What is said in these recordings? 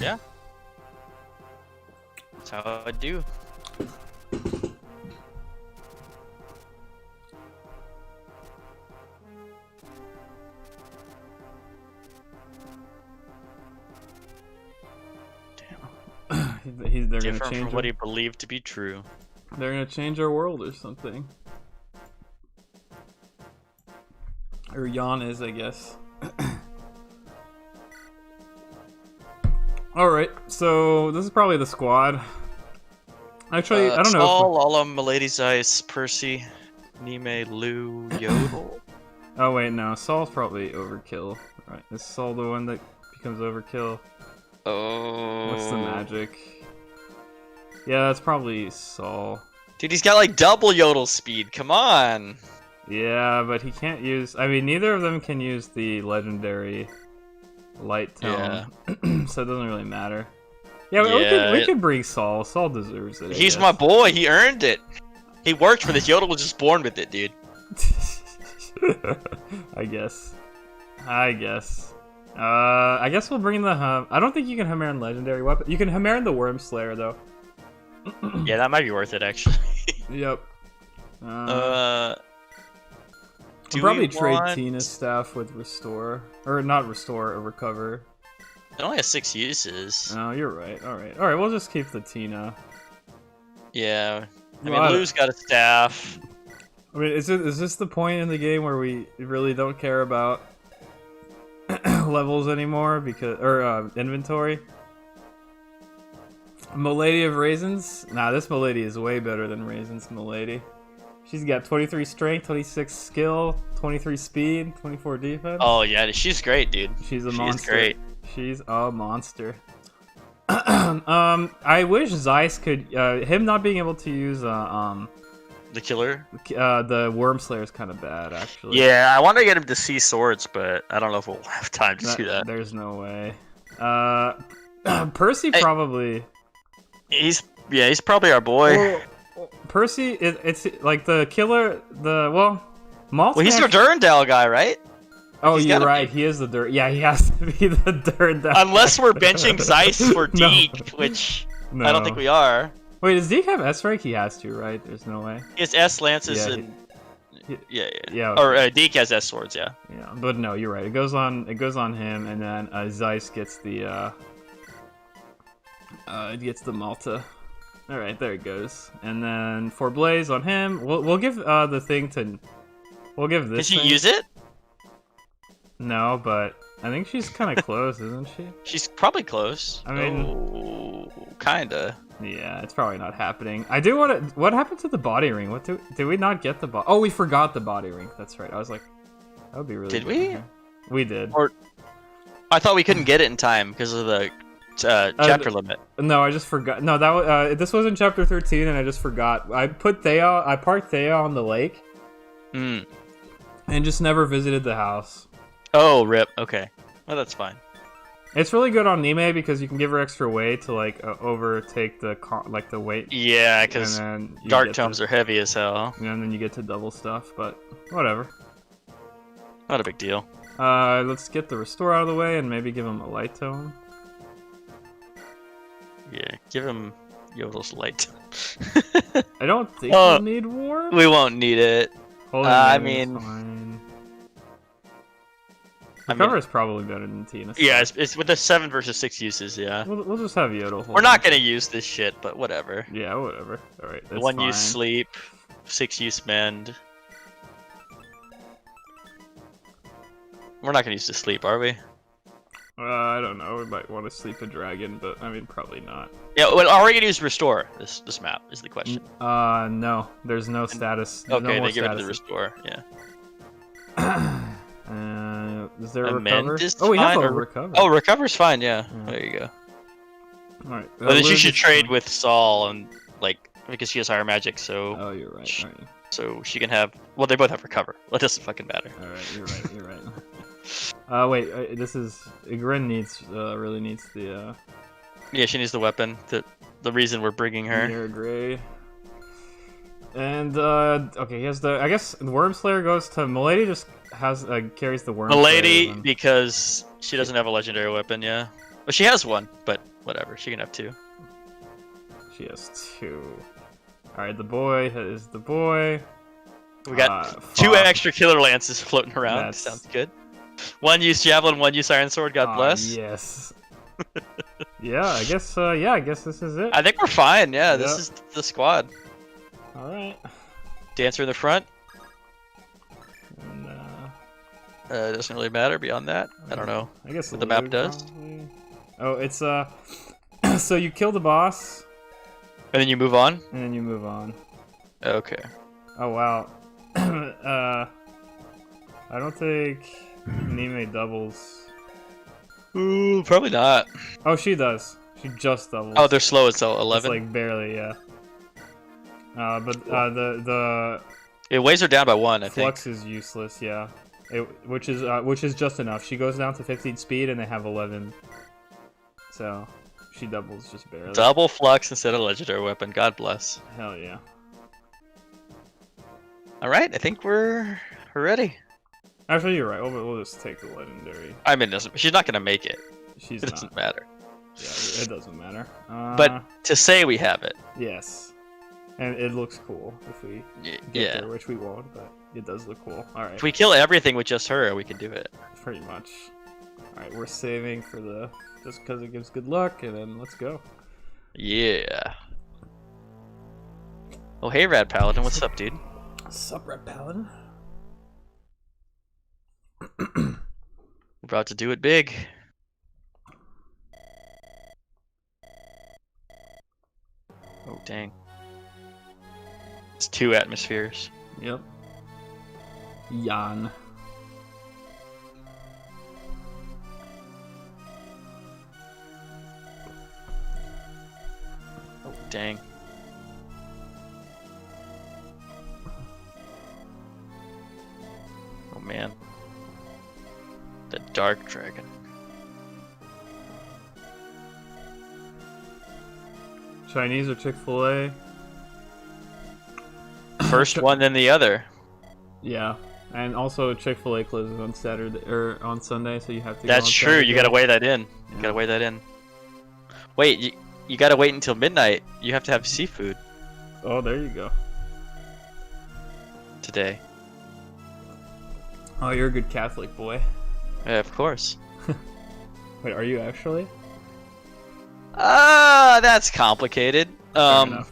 Yeah. That's how I do. They're gonna Different change from what he believed to be true. They're gonna change our world or something. Or Jan is, I guess. Alright, so this is probably the squad. Actually, I don't know. Saul, Lala, Milady, Zeiss, Percy, Nime, Lou, Yodel. Oh wait, no. Saul's probably overkill. Right, is Saul the one that becomes overkill? Oh. What's the magic? Yeah, that's probably Saul. Dude, he's got like double Yodel speed. Come on. Yeah, but he can't use... I mean, neither of them can use the legendary light tone. Yeah. So it doesn't really matter. Yeah, we could bring Saul. Saul deserves it. He's my boy. He earned it. He worked for this. Yodel was just born with it, dude. I guess. I guess we'll bring the I don't think you can Himerian legendary weapon. You can Himerian the Worm Slayer though. Yeah, that might be worth it actually. Yep. Do probably we trade want... Tina's staff with restore, or not restore, or recover. It only has 6 uses. Oh, you're right. All right. We'll just keep the Tina. Yeah. I mean, Lou's got a staff. I mean, is this the point in the game where we really don't care about levels anymore or inventory? Milady of Raisins? Nah, this Milady is way better than Raisins Milady. She's got 23 strength, 26 skill, 23 speed, 24 defense. Oh yeah, she's great, dude. She's a monster. She's great. She's a monster. I wish Zeiss could. Him not being able to use the killer. The Worm Slayer is kind of bad, actually. Yeah, I want to get him to see swords, but I don't know if we'll have time to do that. There's no way. Percy probably. He's probably our boy. Well, Percy, it's like the killer. Malt's well, he's the Durandal guy, right? Oh, you're right. He is the dirt. Yeah, he has to be the Durandal. Unless we're benching Zeiss for Deke, which I don't think we are. Wait, does Deke have S rank? He has to, right? There's no way. He has S lances and yeah. Or Deke has S swords, yeah. Yeah, but no, you're right. It goes on him, and then Zeiss gets the Malta. All right, there it goes. And then for Blaze on him, we'll give the thing to. We'll give this. Can she use it? No, but I think she's kind of close, isn't she? She's probably close. I mean, kinda. Yeah, it's probably not happening. I do want to. What happened to the body ring? Did we not get the body? Oh, we forgot the body ring. That's right. I was like, that would be really. Did we? We did. Or I thought we couldn't get it in time because of the chapter limit. No, I just forgot. No, that this was in chapter 13, and I just forgot. I parked Thea on the lake, and just never visited the house. Oh, rip. Okay. Well, that's fine. It's really good on Nime because you can give her extra weight to like overtake the weight. Yeah, because dark tomes are heavy as hell. And then you get to double stuff, but whatever. Not a big deal. Let's get the restore out of the way and maybe give him a light tone. Yeah, give him Yodel's light. I don't think we'll need warm. We won't need it. I mean. Recover is probably better than Tina. Yeah, it's with the 7 versus 6 uses, yeah. We'll just have Yodel. We're not going to use this shit, but whatever. Yeah, whatever. Alright, that's 1 fine. use sleep, 6 use mend. We're not going to use the sleep, are we? I don't know. We might want to sleep a dragon, but I mean, probably not. Yeah, well, are we going to use restore this map, is the question. No. There's no status. Okay, they give it the restore, yeah. Is there a recover? Oh, we have a recover. Oh, recover's fine, yeah. There you go. Alright. But then she should trade with Saul, and because she has higher magic, so... Oh, you're right. Right. So she can have... Well, they both have recover. Well, it doesn't fucking matter. Alright, you're right. Wait, this is... Igrin really needs the, Yeah, she needs the weapon. The reason we're bringing her. Mirror Gray. And, okay, he has I guess the Worm Slayer goes to... Milady just carries the Worm Milady, Slayer, because she doesn't have a legendary weapon, yeah. Well, she has one, but whatever. She can have 2. She has 2. All right, the boy is the boy. We got 2 extra killer lances floating around. That's... Sounds good. 1 use javelin, 1 use iron sword. God bless. Yes. Yeah, I guess. Yeah, I guess this is it. I think we're fine. Yeah, this is the squad. All right. Dancer in the front. And, it doesn't really matter beyond that. I don't know. I guess what the map does. Probably. Oh, it's so you kill the boss. And then you move on. And then you move on. Okay. Oh wow. I don't think Nime doubles. Ooh, probably not. Oh, she does. She just doubles. Oh, they're slow as 11. It's like barely, yeah. But the it weighs her down by 1. I think. Flux is useless, yeah. Which is just enough. She goes down to 15 speed, and they have 11. So she doubles just barely. Double flux instead of legendary weapon. God bless. Hell yeah. All right, I think we're ready. Actually, you're right. We'll just take the legendary. I mean, she's not gonna make it. It doesn't matter. Yeah, it doesn't matter. But to say we have it. Yes. And it looks cool if we get there, which we won't, but it does look cool. Alright. If we kill everything with just her, we can do it. Pretty much. Alright, we're saving for just because it gives good luck, and then let's go. Yeah. Oh, hey, Rad Paladin. What's up, dude? What's up, Rad Paladin? We're about to do it big. Oh, dang. It's 2 atmospheres. Yep. Yan. Oh, dang. Oh, man. The Dark Dragon. Chinese or Chick-fil-A? First one, then the other. Yeah, and also Chick-fil-A closes on Saturday or on Sunday, so you have to. That's true. Saturday. You gotta weigh that in. Yeah. You gotta weigh that in. Wait, you gotta wait until midnight. You have to have seafood Oh, there you go. today. Oh, you're a good Catholic boy. Yeah, of course. Wait, are you actually? That's complicated. Fair enough.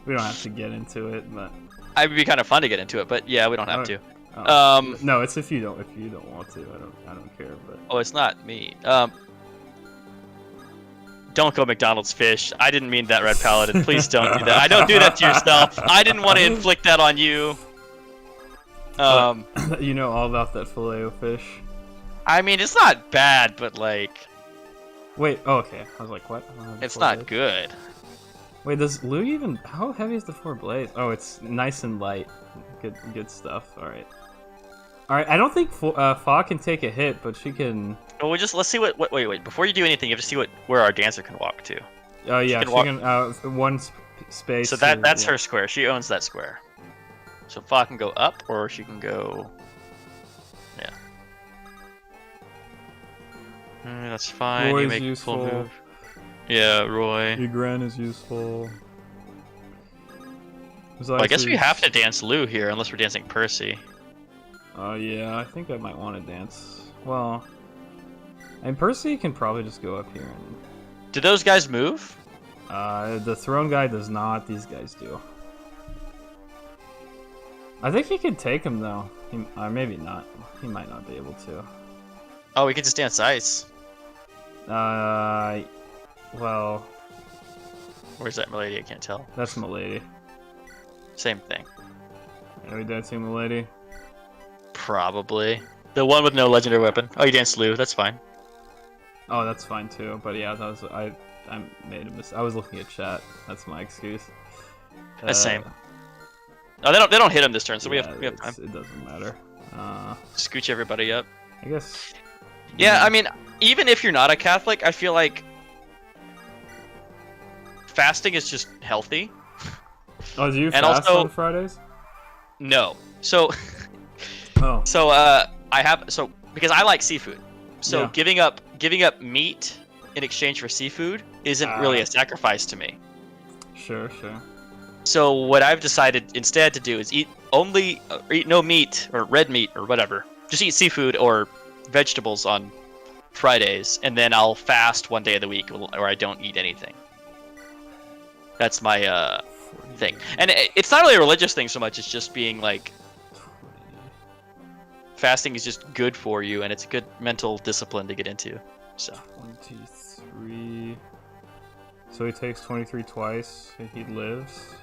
We don't have to get into it, but It would be kind of fun to get into it, but yeah, we don't have to. Oh. No, it's if you don't want to. I don't care. But Oh, it's not me. Don't go McDonald's fish. I didn't mean that, Red Paladin. Please don't do that. I don't do that to yourself. I didn't want to inflict that on you. You know all about that filet-o-fish. I mean, it's not bad, but like. Wait. Oh, okay. I was like, what? It's not good. Wait, does Lou even? How heavy is the 4 blades? Oh, it's nice and light. Good stuff. All right. I don't think Fa can take a hit, but she can. Well, let's see what. Wait. Before you do anything, you have to see where our dancer can walk to. Oh yeah, she can one space. So that's her square. She owns that square. So Fa can go up, or she can go. Yeah. That's fine. Roy's you make useful. full move. Yeah, Roy. Ygran is useful. Well, I guess we have to dance Lou here, unless we're dancing Percy. Oh yeah, I think I might want to dance. Well, and Percy can probably just go up here and. Do those guys move? The throne guy does not. These guys do. I think he can take him though. Maybe not. He might not be able to. Oh, we can just dance ice. Well. Where's that Milady? I can't tell. That's Milady. Same thing. Are we dancing Milady? Probably. The one with no legendary weapon. Oh, you danced Lou. That's fine. Oh, that's fine too. But yeah, that was I made a mistake. I was looking at chat. That's my excuse. That's same. Oh, they don't hit him this turn, so yeah, we have time. It doesn't matter. Scooch everybody up. I guess. Yeah, I mean, even if you're not a Catholic, I feel like fasting is just healthy. Oh, do you and fast also, on Fridays? No. So. Oh. So because I like seafood. So yeah. giving up meat in exchange for seafood isn't really a sacrifice to me. Sure. So what I've decided instead to do is eat no meat or red meat or whatever. Just eat seafood or vegetables on Fridays, and then I'll fast one day of the week, or I don't eat anything. That's my thing. And it's not really a religious thing so much. It's just being like, fasting is just good for you, and it's a good mental discipline to get into. So 23. So he takes 23 twice. He lives.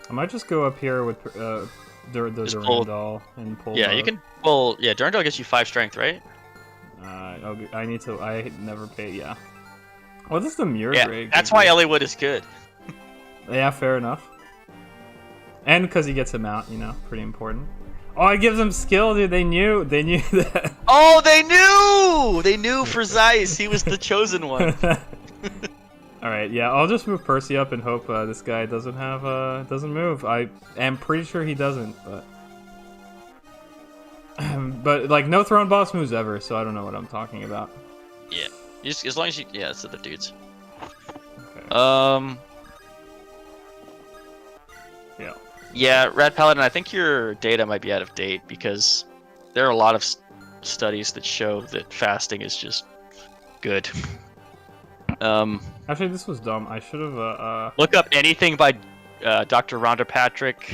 I might just go up here with the Durandal and pull. Yeah, you can. Well, yeah, Durandal gets you 5 strength, right? I need to. I never pay. Yeah. Well, this is the mirror grade. That's why Elliewood is good. Yeah, fair enough. And because he gets him out, pretty important. Oh, it gives him skill, dude. They knew that. Oh, they knew for Zeiss. He was the chosen one. All right, yeah, I'll just move Percy up and hope this guy doesn't move. I am pretty sure he doesn't, but like no throne boss moves ever, so I don't know what I'm talking about. Yeah, as long as it's other dudes. Okay. Yeah, Rad Paladin, I think your data might be out of date because there are a lot of studies that show that fasting is just good. Actually, this was dumb. I should have. Look up anything by Dr. Rhonda Patrick.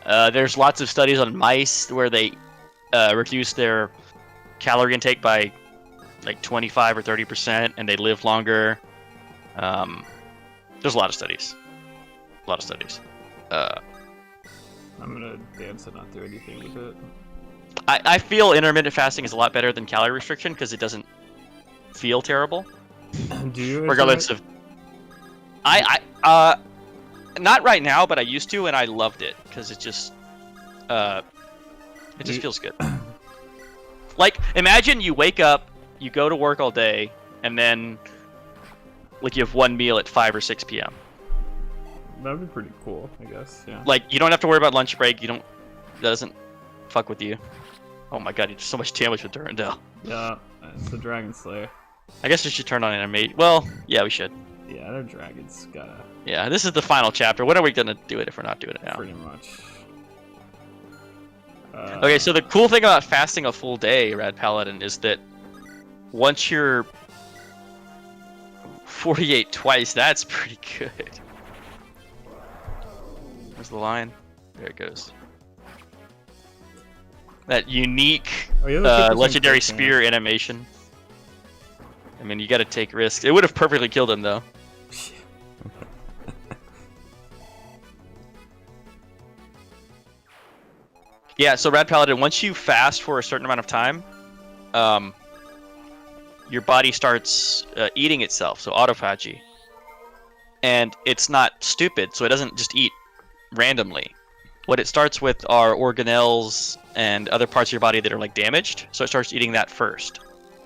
There's lots of studies on mice where they reduce their calorie intake by like 25 or 30%, and they live longer. There's a lot of studies. I'm gonna dance and not do anything with it. I feel intermittent fasting is a lot better than calorie restriction because it doesn't feel terrible. Do you? Regardless of, not right now, but I used to, and I loved it because it just feels good. Like, imagine you wake up, you go to work all day, and then like you have one meal at 5 or 6 p.m. That'd be pretty cool, I guess. Yeah. Like, you don't have to worry about lunch break. That doesn't fuck with you. Oh my god, you do so much damage with Durandal. Yeah, it's the Dragon Slayer. I guess we should turn on animate. Well, yeah, we should. Yeah, their dragons gotta. Yeah, this is the final chapter. When are we gonna do it if we're not doing it now? Pretty much. Okay, so the cool thing about fasting a full day, Rad Paladin, is that once you're 48 twice, that's pretty good. Where's the line? There it goes. That unique legendary spear animation. I mean, you gotta take risks. It would have perfectly killed him, though. Yeah, so Rad Paladin, once you fast for a certain amount of time, your body starts eating itself, so autophagy. And it's not stupid, so it doesn't just eat randomly. What it starts with are organelles and other parts of your body that are like damaged, so it starts eating that first.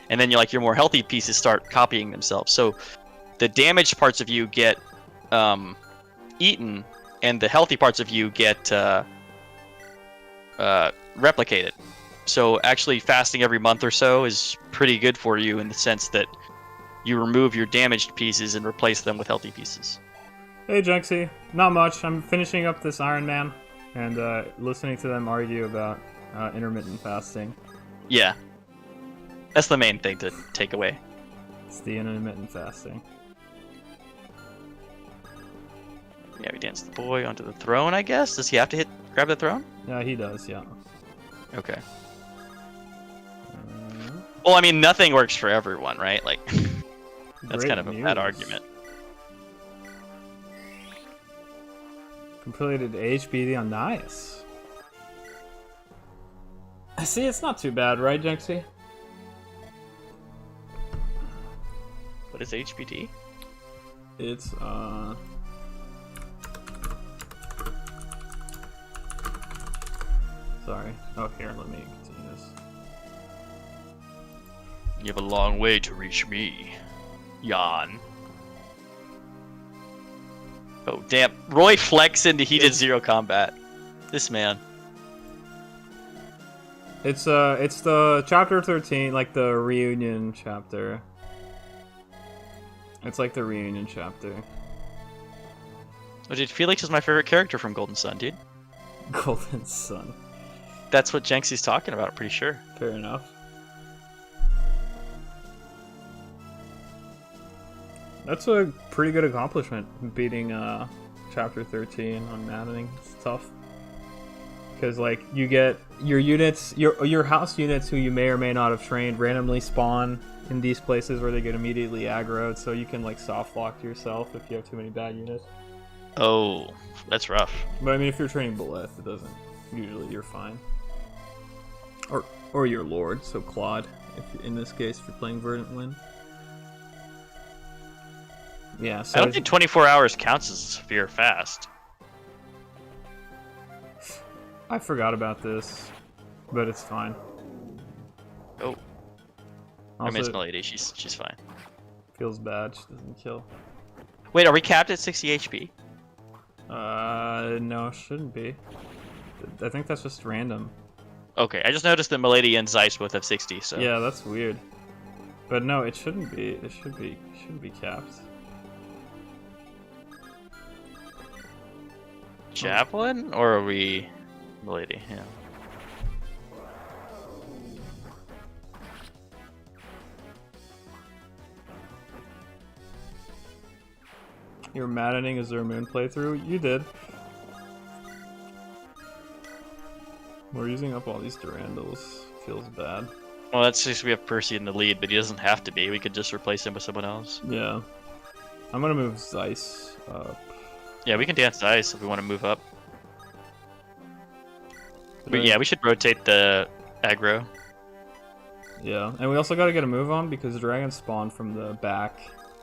And then your more healthy pieces start copying themselves. So the damaged parts of you get eaten, and the healthy parts of you get replicated. So actually fasting every month or so is pretty good for you in the sense that you remove your damaged pieces and replace them with healthy pieces. Hey Junksy, not much. I'm finishing up this Ironman and listening to them argue about intermittent fasting. Yeah. That's the main thing to take away. It's the intermittent fasting. Yeah, we dance the boy onto the throne, I guess? Does he have to grab the throne? Yeah, he does, yeah. Okay. Well, I mean, nothing works for everyone, right? Like, that's kind of a bad argument. Completed HBD on Nice. See, it's not too bad, right, Junksy? What is HBD? It's, Sorry. Oh, here, let me continue this. You have a long way to reach me, Jan. Oh, damn. Roy flex into heated zero combat. This man. It's the chapter 13, like the reunion chapter. It's like the reunion chapter. Oh, dude, Felix is my favorite character from Golden Sun, dude. Golden Sun. That's what Jenksy's talking about, I'm pretty sure. Fair enough. That's a pretty good accomplishment, beating chapter 13 on maddening. It's tough. Because like you get your units, your house units who you may or may not have trained randomly spawn in these places where they get immediately aggroed, so you can like soft lock yourself if you have too many bad units. Oh, that's rough. But I mean, if you're training Belith, it doesn't. Usually, you're fine. Or your Lord, so Claude. If in this case, if you're playing Verdant Wind. Yeah. So I don't think 24 hours counts as severe fast. I forgot about this, but it's fine. Oh. I Also, mean, it's Milady. She's fine. feels bad. She doesn't kill. Wait, are we capped at 60 HP? No, it shouldn't be. I think that's just random. Okay, I just noticed that Milady and Zeiss both have 60, so... Yeah, that's weird. But no, it shouldn't be. It shouldn't be capped. Javelin? Or are we... Milady, yeah. You're maddening a Zermoon playthrough? You did. We're using up all these Durandals. Feels bad. Well, that's just we have Percy in the lead, but he doesn't have to be. We could just replace him with someone else. Yeah. I'm gonna move Zeiss up. Yeah, we can dance Zeiss if we want to move up. But yeah, we should rotate the aggro. Yeah, and we also gotta get a move on because dragons spawn from the back.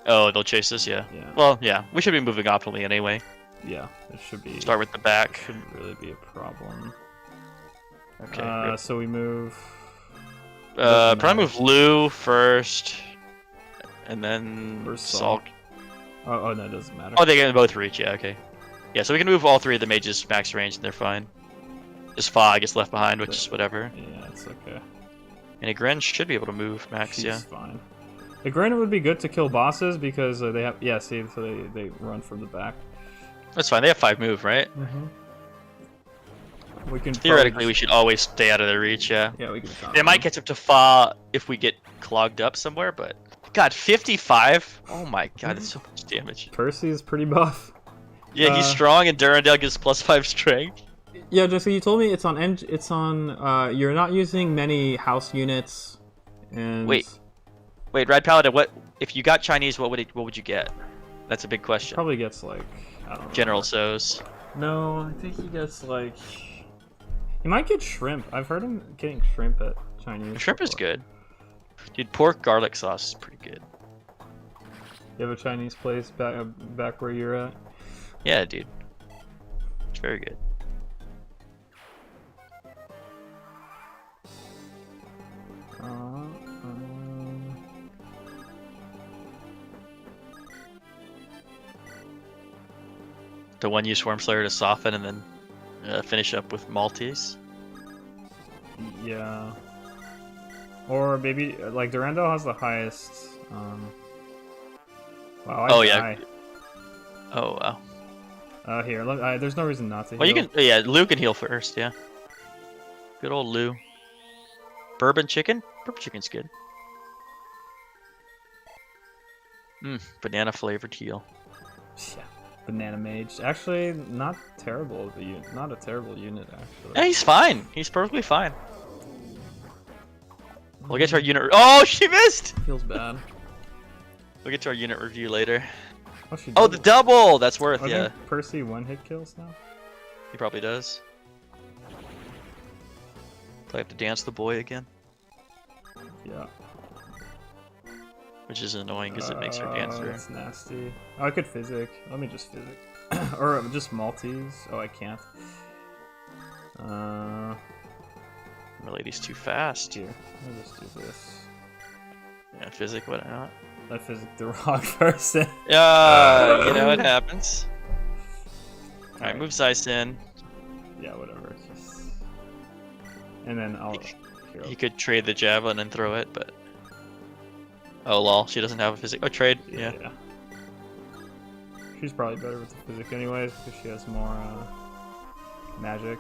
Oh, they'll chase us, yeah. Yeah. Well, yeah, we should be moving optimally anyway. Yeah, it should be. Start with the back. Shouldn't really be a problem. Okay. So we move. Probably move Lou first, and then First Salk. Oh, no, it doesn't matter. Oh, they can both reach. Yeah, okay. Yeah, so we can move all three of the mages max range, and they're fine. Just Fa gets left behind, which is whatever. Yeah, it's okay. And Igren should be able to move max. She's Yeah. fine. The Granite would be good to kill bosses because they have. Yeah, see, so they run from the back. That's fine. They have 5 move, right? Mm-hmm. We can Theoretically, we should always stay out of their reach. Yeah. Yeah, we can. They might catch up to Fa if we get clogged up somewhere, but God, 55. Oh my God, that's so much damage. Percy is pretty buff. Yeah, he's strong, and Durandal gives +5 strength. Yeah, Jessica, you told me it's on. You're not using many house units. And Wait, Rad Paladin. What if you got Chinese? What would you get? That's a big question. Probably gets like I don't know. General So's. No, I think he gets like. He might get shrimp. I've heard him getting shrimp at Chinese. Shrimp is before. good. Dude, pork garlic sauce is pretty good. You have a Chinese place back where you're at? Yeah, dude. It's very good. The one use Worm Slayer to soften and then finish up with Maltese. Yeah. Or maybe like Durandal has the highest. Wow. Oh yeah. Oh wow. Here. There's no reason not to. Well, heal. you can. Yeah, Lou can heal first. Yeah. Good old Lou. Bourbon chicken. Bourbon chicken's good. Banana flavored heal. Yeah. Banana mage. Actually, not terrible. Not a terrible unit actually. Yeah, he's fine. He's perfectly fine. We'll get to our unit. Oh, she missed. Feels bad. We'll get to our unit review later. Oh, the double. That's worth. I Yeah. think Percy one-hit kills now. He probably does. Do I have to dance the boy again? Yeah. Which is annoying because it makes her dance through. That's nasty. Oh, I could physic. Let me just physic. Or just Maltese. Oh, I can't. Milady's too fast. Here, I'll just do this. Yeah, physic, what not? I physic the wrong person. Yeah, you know what happens. Alright, move Zeiss in. Yeah, whatever. Just... And then I'll... He could trade the javelin and throw it, but... Oh lol, she doesn't have a physic. Oh, trade. Yeah. She's probably better with the physic anyways, because she has more magic.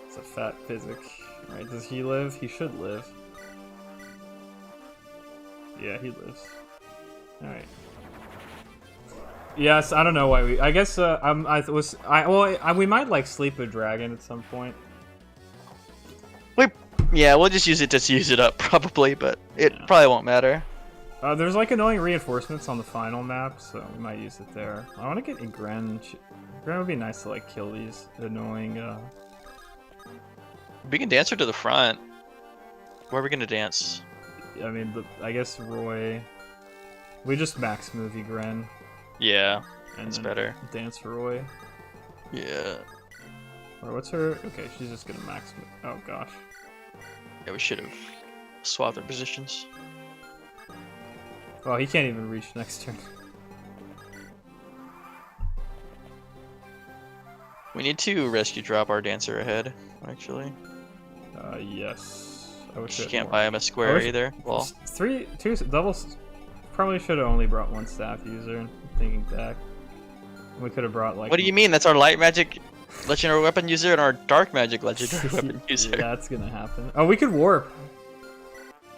It's a fat physic. Alright, does he live? He should live. Yeah, he lives. Alright. Yes, I don't know why we. I guess we might like sleep a dragon at some point. Yeah, we'll just use it to use it up probably, but it probably won't matter. There's like annoying reinforcements on the final map, so we might use it there. I want to get Igren. Igren would be nice to like kill these annoying. We can dance her to the front. Where are we gonna dance? I mean, I guess Roy. We just max move Igren. Yeah, And that's then better. Dance Roy. Yeah. Or what's her? Okay, she's just gonna max move. Oh gosh. Yeah, we should have swapped their positions. Oh, he can't even reach next turn. We need to rescue drop our dancer ahead, actually. Yes. I wish She it can't more. buy him a square wish- either. Well, Two doubles. Probably should have only brought one staff user. Thinking back, we could have brought like. what do you mean? That's our light magic legendary weapon user and our dark magic legendary weapon user. That's gonna happen. Oh, we could warp.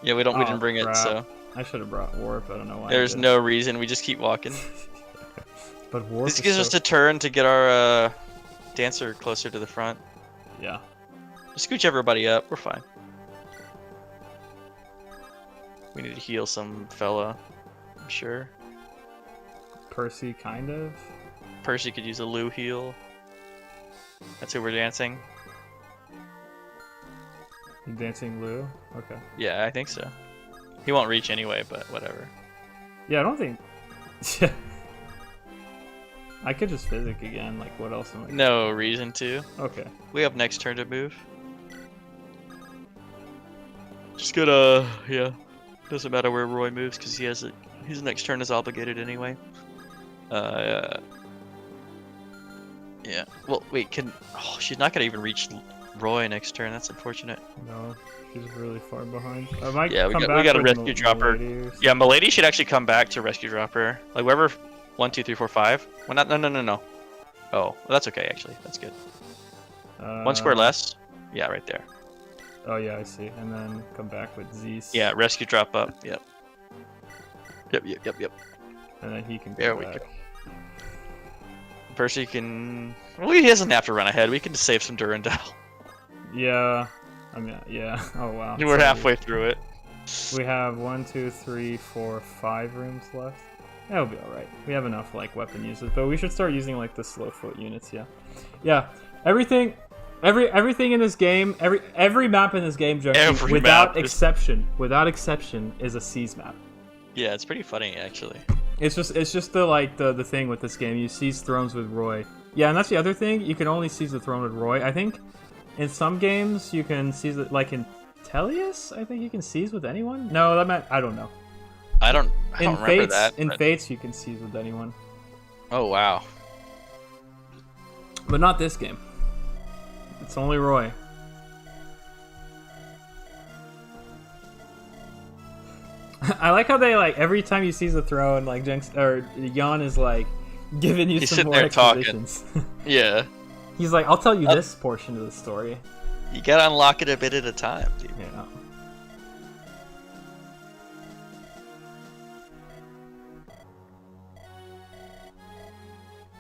Yeah, we didn't bring crap. it, so I should have brought warp. I don't know why. I there's didn't. no reason. We just keep walking. But warp. This is gives so... us a turn to get our dancer closer to the front. Yeah. Just scooch everybody up. We're fine. We need to heal some fella. I'm sure. Percy, kind of. Percy could use a Lou heal. That's who we're dancing. You dancing Lou? Okay. Yeah, I think so. He won't reach anyway, but whatever. Yeah, I don't think. I could just physic again. Like, what else am I? No reason to. Okay. We have next turn to move. Just gonna, yeah. Doesn't matter where Roy moves because he has his next turn is obligated anyway. Yeah. Well, wait. Oh, she's not gonna even reach Roy next turn. That's unfortunate. No, she's really far behind. I might Yeah, we come got back a with rescue dropper. Milady or Yeah, Milady should actually come back to rescue dropper. Like wherever 1, 2, 3, 4, 5. Well, not no. Oh, well, that's okay actually. That's good. One square less. Yeah, right there. Oh yeah, I see. And then come back with Zeus. Yeah, rescue drop up. Yep. Yep. And then he can There go we back. go. Percy can. Well, he doesn't have to run ahead. We can just save some Durandal. Yeah. I mean, yeah. Oh wow. We're So halfway through it. We have 1, 2, 3, 4, 5 rooms left. That'll be all right. We have enough like weapon uses, but we should start using like the slow foot units. Yeah. Everything in this game, every map in this game, Joe, Every without map is- exception, is a Seas map. Yeah, it's pretty funny actually. It's just the thing with this game. You seize thrones with Roy. Yeah, and that's the other thing. You can only seize the throne with Roy. I think in some games you can seize it, like in Tellius. I think you can seize with anyone. No, I don't know. I don't In remember Fates, that. in but- Fates, you can seize with anyone, Oh wow. but not this game. It's only Roy. I like how they like every time you seize the throne, like Jenks or Jan is like giving you He's some sitting more there talking. expositions. Yeah. He's like, I'll tell you this portion of the story. You gotta unlock it a bit at a time, dude. Yeah.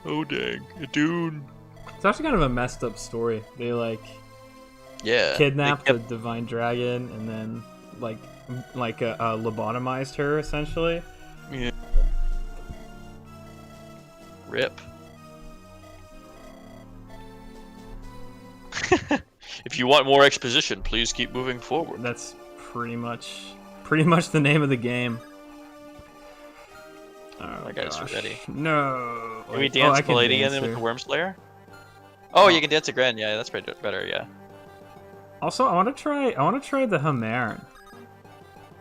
Oh dang, a dune. It's actually kind of a messed up story. They like Yeah. kidnapped they the divine dragon and then like lobotomized her essentially. Yeah. Rip. If you want more exposition, please keep moving forward. That's pretty much the name of the game. Oh, My guys are gosh. ready. No. Can we I dance can Milady dance in with her. the Worm Slayer? Oh, you can dance again. Yeah, that's better. Yeah. Also, I want to try the Hamaran.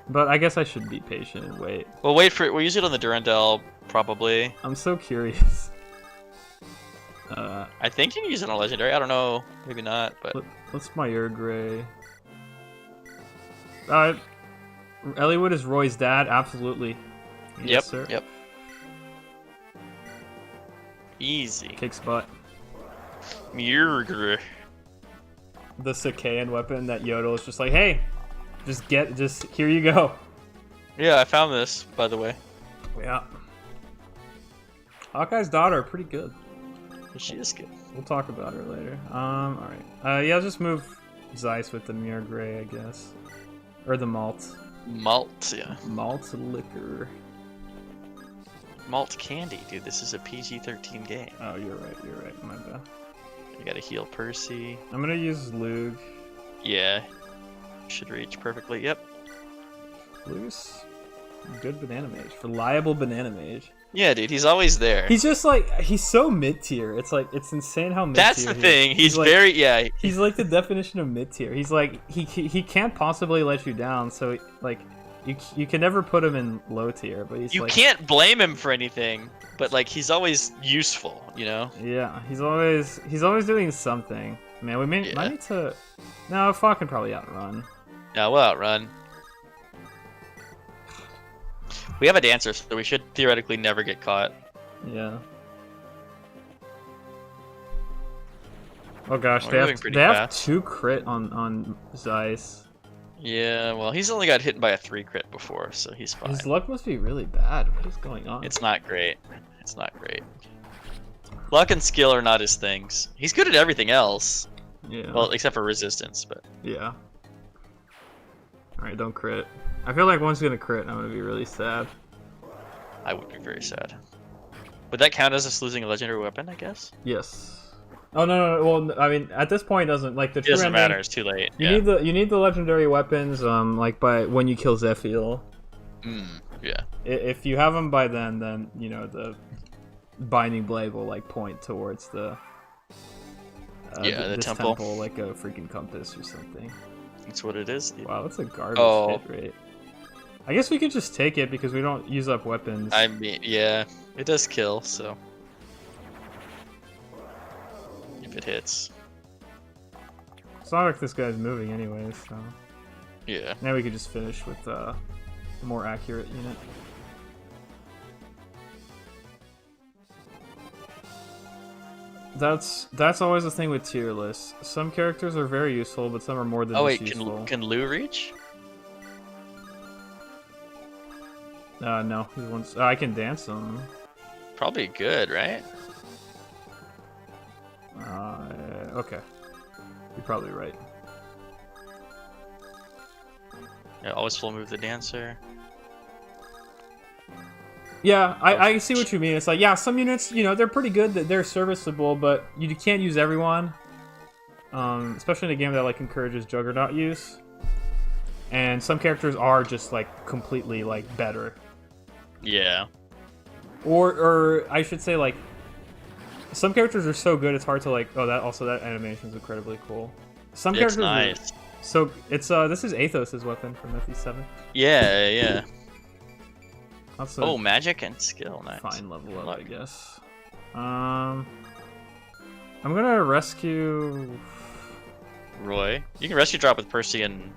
But I guess I should be patient and wait. We'll wait for it. We'll use it on the Durandal, probably. I'm so curious. I think you can use it on a legendary. I don't know. Maybe not, but What's my Urgrey? Eliwood is Roy's dad. Absolutely. Yes, sir. Yep. Easy. Kicks butt. Murgr. The Sakaean weapon that Yodel is just like, hey, just here you go. Yeah, I found this, by the way. Yeah. Hawkeye's daughter, pretty good. She is good. We'll talk about her later. Alright. Yeah, I'll just move Zeiss with the Muir Grey, I guess. Or the malt. Malt, yeah. Malt liquor. Malt candy, dude. This is a PG-13 game. Oh, you're right. My bad. You gotta heal Percy. I'm gonna use Lug. Yeah. Should reach perfectly. Yep. Lug's good banana mage. Reliable banana mage. Yeah, dude. He's always there. He's just like, he's so mid-tier. It's like, it's insane how mid-tier That's the thing. He's like, very, yeah. He's like the definition of mid-tier. He's like, he can't possibly let you down, so like, you can never put him in low tier, but he's You like, can't blame him for anything, but like he's always useful, you know? yeah, he's always doing something. Man, we might need to. No, Fa can probably outrun. Yeah, we'll outrun. We have a dancer, so we should theoretically never get caught. Yeah. Oh gosh, We're they have 2 crit on Zeiss. Yeah, well, he's only got hit by a 3 crit before, so he's fine. His luck must be really bad. What is going on? It's not great. It's not great. Luck and skill are not his things. He's good at everything else. Yeah. Well, except for resistance, but... Yeah. Alright, don't crit. I feel like once he's gonna crit, I'm gonna be really sad. I would be very sad. Would that count as us losing a legendary weapon, I guess? Yes. Oh no. Well, I mean, at this point, it doesn't like the. It doesn't matter. It's too late. You need the legendary weapons. Like by when you kill Zephiel. Yeah. If you have them by then you know the binding blade will like point towards the. The this temple. like a freaking compass or something. That's what it is. Dude. Wow, that's a garbage hit rate. I guess we could just take it because we don't use up weapons. I mean, yeah, it does kill, so. If it hits. It's not like this guy's moving anyways, so. Yeah. Now we could just finish with a more accurate unit. That's always the thing with tier lists. Some characters are very useful, but some are more than just useful. Can Lou reach? No, he wants. I can dance him. Probably good, right? Okay. You're probably right. Yeah, always full move the dancer. Yeah, I see what you mean. It's like, yeah, some units, you know, they're pretty good, they're serviceable, but you can't use everyone. Especially in a game that like encourages Juggernaut use. And some characters are just like completely like better. Yeah. Or I should say like some characters are so good it's hard to like. Oh, that animation is incredibly cool. Some It's characters nice. So it's this is Athos' weapon from FE7. Yeah. That's Oh, magic and skill, nice. Fine level up, I guess. I'm gonna rescue Roy. You can rescue drop with Percy and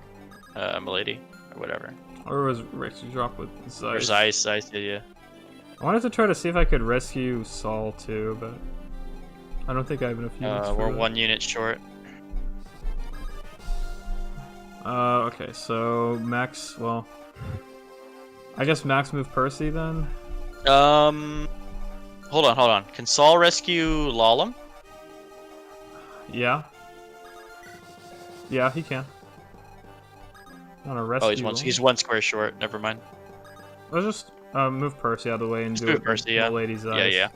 Milady, or whatever. Or was rescue drop with Zeiss? Or Zeiss, yeah. I wanted to try to see if I could rescue Saul too, but I don't think I have enough units for We're that. 1 unit short. Okay, so Max, well, I guess Max move Percy then? Hold on. Can Saul rescue Lalum? Yeah. Yeah, he can. Not a rescue. Oh, he's 1 square short. Never mind. Let's just move Percy out of the way and do move it Percy, yeah. Lady's eyes. Yeah.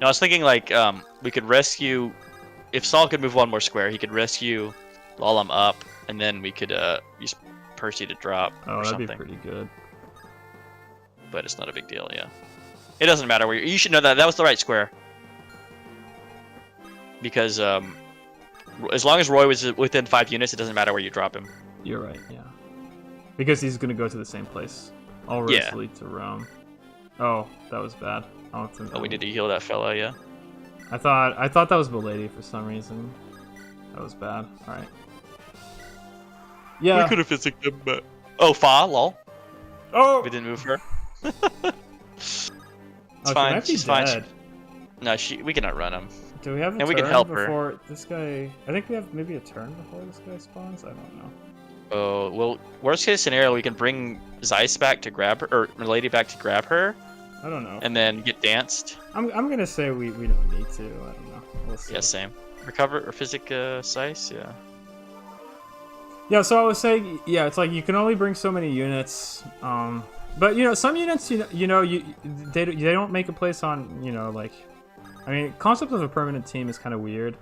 No, I was thinking like we could rescue. If Saul could move 1 more square, he could rescue Lalum up, and then we could use Percy to drop or that'd something. be pretty good. But it's not a big deal, yeah. It doesn't matter where you should know that was the right square. Because as long as Roy was within 5 units, it doesn't matter where you drop him. You're right, yeah. Because he's gonna go to the same place. All roads lead to Rome. Oh, that was bad. We need to heal that fella, yeah. I thought that was Milady for some reason. That was bad. Alright. Yeah. We could have physicked him, but... Oh, Fa, lol. Oh! We didn't move her. It's she fine, might be she's fine. dead. No, we can outrun him. Do we have a And turn we can help her. before this guy? I think we have maybe a turn before this guy spawns. I don't know. Oh, well, worst case scenario, we can bring Zeiss back to grab her, or Milady back to grab her, I don't know. and then get danced. I'm gonna say we don't need to. I don't know. We'll see. Yeah, same. Recover or physic Zeiss, yeah. Yeah, so I was saying, yeah, it's like you can only bring so many units. But some units, they don't make a place on, like, I mean, concept of a permanent team is kind of weird.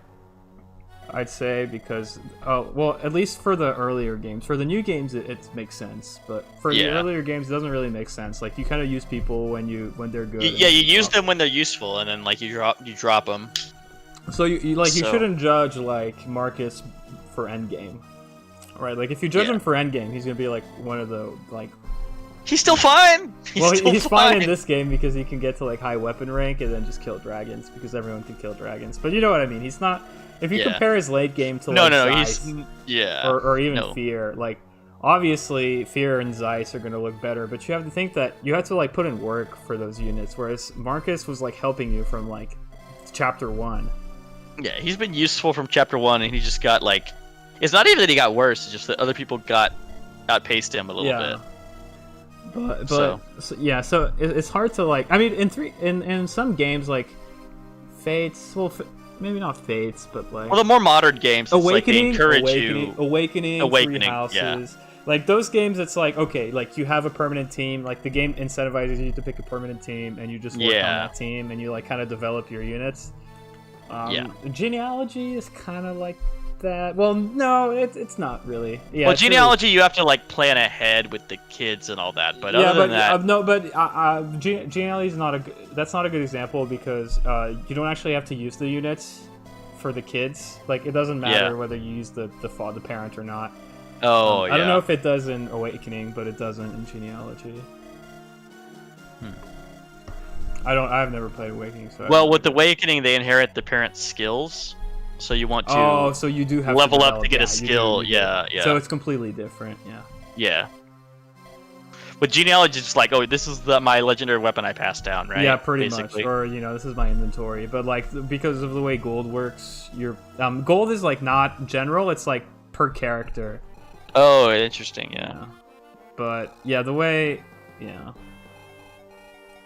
I'd say because, well, at least for the earlier games. For the new games, it makes sense, but for the earlier games, it doesn't really make sense. Like you kind of use people when they're good. Yeah, you use them when they're useful, and then like you drop them. So you shouldn't judge like Marcus for endgame, right? Like if you judge him for endgame, he's gonna be like one of the like. He's still fine. He's fine in this game because he can get to like high weapon rank and then just kill dragons because everyone can kill dragons. But you know what I mean? He's not. If you compare his late game to Zeiss, or even Fear, like obviously Fear and Zeiss are gonna look better, but you have to think that you have to like put in work for those units, whereas Marcus was like helping you from like chapter 1. Yeah, he's been useful from chapter 1, and he just got like, it's not even that he got worse; it's just that other people outpaced him a little bit. So it's hard to like. I mean, in some games like Fates, well. Maybe not Fates, but like... Well, the more modern games, Awakening, it's like they encourage Awakening, Three Houses. Like, those games, it's like, okay, like, you have a permanent team. Like, the game incentivizes you to pick a permanent team, and you just work on that team, and you, like, kind of develop your units. Genealogy is kind of like that. Well, no, it's not really. Yeah, well, Genealogy, you have to, like, plan ahead with the kids and all that, but other than that... Genealogy is not that's not a good example because you don't actually have to use the units for the kids. Like, it doesn't matter whether you use the parent or not. I don't know if it does in Awakening, but it doesn't in Genealogy. I've never played Awakening, so... with Awakening, they inherit the parent's skills. So you want to so you do have level to up to get a skill, yeah. So it's completely different, Yeah. But Genealogy is just like, this is my legendary weapon I passed down, right? Yeah, pretty much. Or, this is my inventory. But, like, because of the way gold works, gold is, like, not general, it's, like, per character. Oh, interesting, yeah. But, the way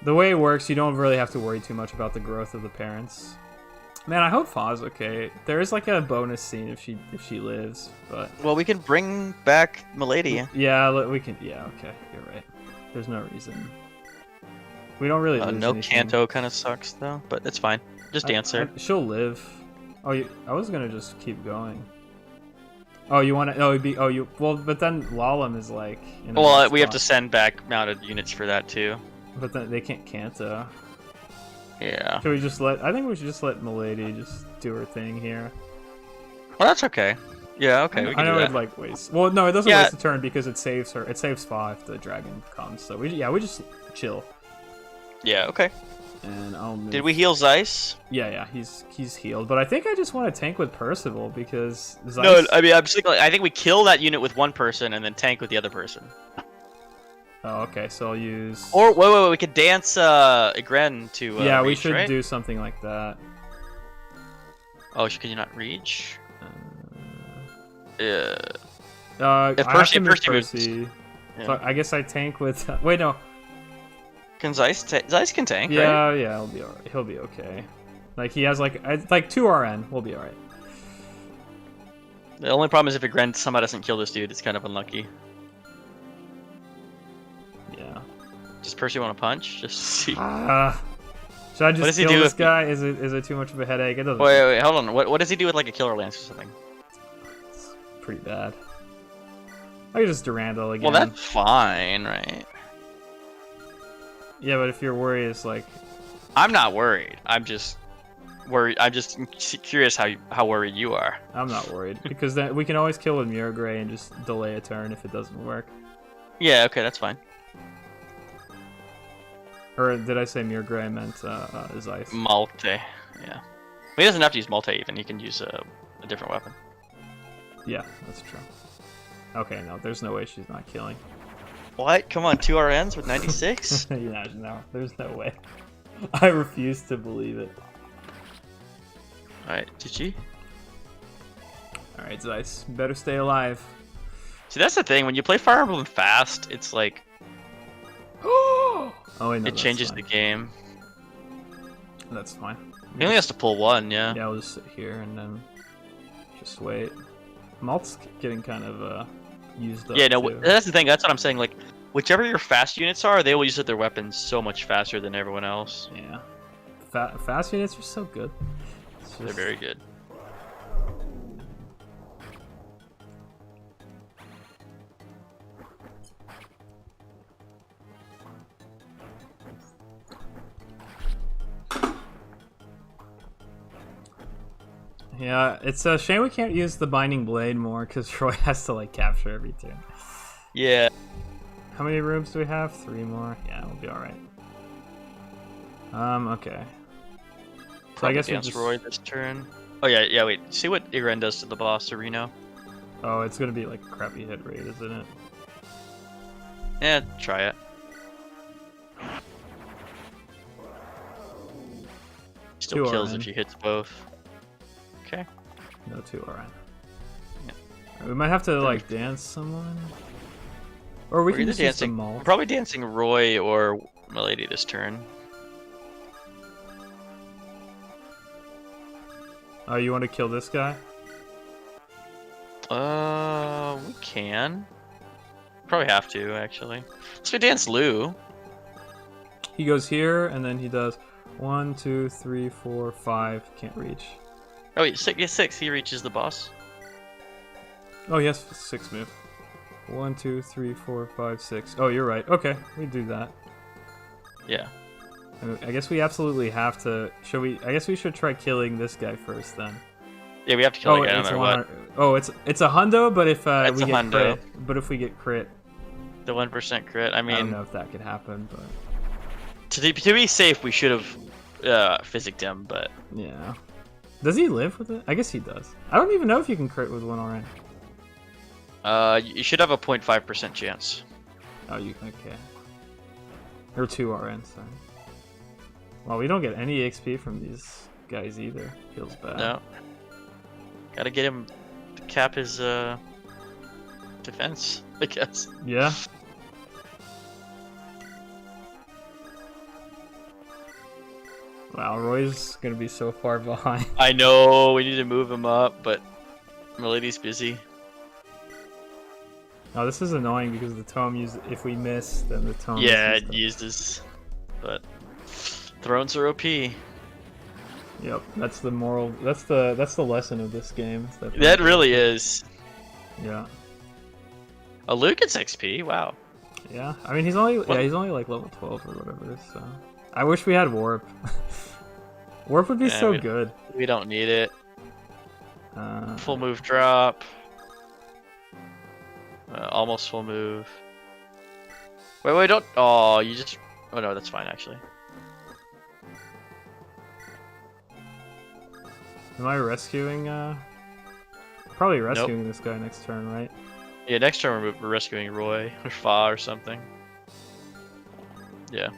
it works, you don't really have to worry too much about the growth of the parents. Man, I hope Fa's okay. There is like a bonus scene if she lives, but... Well, we can bring back Milady. Yeah, we can... Yeah, okay, you're right. There's no reason. We don't really lose No anything. Kanto kind of sucks, though, but it's fine. Just dance her. She'll live. I was gonna just keep going. Oh, you want to... Oh, well, but then Lalem is like... Well, we have to send back mounted units for that, too. But then they can't Kanto. Yeah. Should we just I think we should just let Milady just do her thing here. Well, that's okay. Yeah, okay. We can do that. It like waste. Well, no, it doesn't waste a turn because it saves her. It saves Fa if the dragon comes. So we just chill. Yeah. Okay. And I'll move. Did we heal Zeiss? Yeah, he's healed. But I think I just want to tank with Percival because Zeiss... No, I mean I think we kill that unit with one person and then tank with the other person. Oh, okay, so I'll use... Or, wait, we could dance Igren to yeah, reach, we should right? do something like that. Oh, can you not reach? If Percy moves... Yeah. So I guess I tank with... Wait, no. Can Zeiss can tank, yeah, right? Yeah, he'll be alright. He'll be okay. Like, he has, like 2 RN. We'll be alright. The only problem is if Igren somehow doesn't kill this dude, it's kind of unlucky. Does Percy want to punch? Just to see. Should I just kill this guy? Is it too much of a headache? It doesn't. Wait, hold on. What does he do with like a killer lance or something? It's pretty bad. I could just Durandal again. Well, that's fine, right? Yeah, but if your worry is like... I'm not worried. I'm just worried. I'm just curious how worried you are. I'm not worried because then we can always kill with Miragray and just delay a turn if it doesn't work. Yeah. Okay, that's fine. Or did I say Miragray? I meant Zeiss. Malte, yeah. He doesn't have to use Malte even. He can use a different weapon. Yeah, that's true. Okay, no, there's no way she's not killing. What? Come on, 2 RNs with 96? Yeah, no, there's no way. I refuse to believe it. Alright, GG. Alright, Zeiss. Better stay alive. See, that's the thing. When you play Fire Emblem fast, it's like... Oh, wait, no, it changes the game. That's fine. He only has to pull one, yeah. Yeah, we'll just sit here and then just wait. Malt's getting kind of used up. Yeah, no, too. that's the thing. That's what I'm saying. Like, whichever your fast units are, they will use their weapons so much faster than everyone else. Yeah. Fast units are so good. They're very good. Yeah, it's a shame we can't use the Binding Blade more because Troy has to like capture every turn. Yeah. How many rooms do we have? 3 more. Yeah, we'll be all right. Okay. So I guess we dance just... Roy this turn. Oh yeah. Wait. See what Iren does to the boss, Reno. Oh, it's gonna be like a crappy hit rate, isn't it? Yeah, try it. Still 2 kills RN. if she hits both. Okay. No 2 RN. Yeah. We might have to like dance someone, or we We're can either just use the dancing. mall. We're probably dancing Roy or Milady this turn. Oh, you want to kill this guy? We can. Probably have to actually. Let's go dance Lou. He goes here, and then he does 1, 2, 3, 4, 5. Can't reach. Oh wait, 6. He reaches the boss. Oh, he has 6 move. 1, 2, 3, 4, 5, 6. Oh, you're right. Okay, we do that. Yeah. I guess we absolutely have to. Should we? I guess we should try killing this guy first, then. Yeah, we have to kill the guy no matter what. Oh, it's a hundo, but if It's we a get hundo. crit, but if we get crit, The 1% crit. I I don't mean, know if that could happen, but to be safe, we should have physicked him, but yeah. Does he live with it? I guess he does. I don't even know if you can crit with 1 RN. you should have a 0.5% chance. Oh, you okay? Or 2 RN, sorry. Well, we don't get any XP from these guys either. Feels bad. No. Gotta get him to cap his defense, I guess. Yeah. Wow, Roy's gonna be so far behind. I know we need to move him up, but Milady's busy. Oh, this is annoying because the tome if we miss, then the tome. Yeah, is it used his, but thrones are OP. Yep, that's the moral. That's the lesson of this game. is That really is. Yeah. Oh, Luke gets XP. Wow. Yeah. I mean, he's only like level 12 or whatever. So I wish we had warp. Warp would be Yeah, so good. We don't need it. Uh, Full move drop. Almost full move. Wait, don't. Oh, you just. Oh no, that's fine actually. Am I rescuing? Probably rescuing this guy next turn, right? Yeah, next turn we're rescuing Roy or Fa or something. Yeah.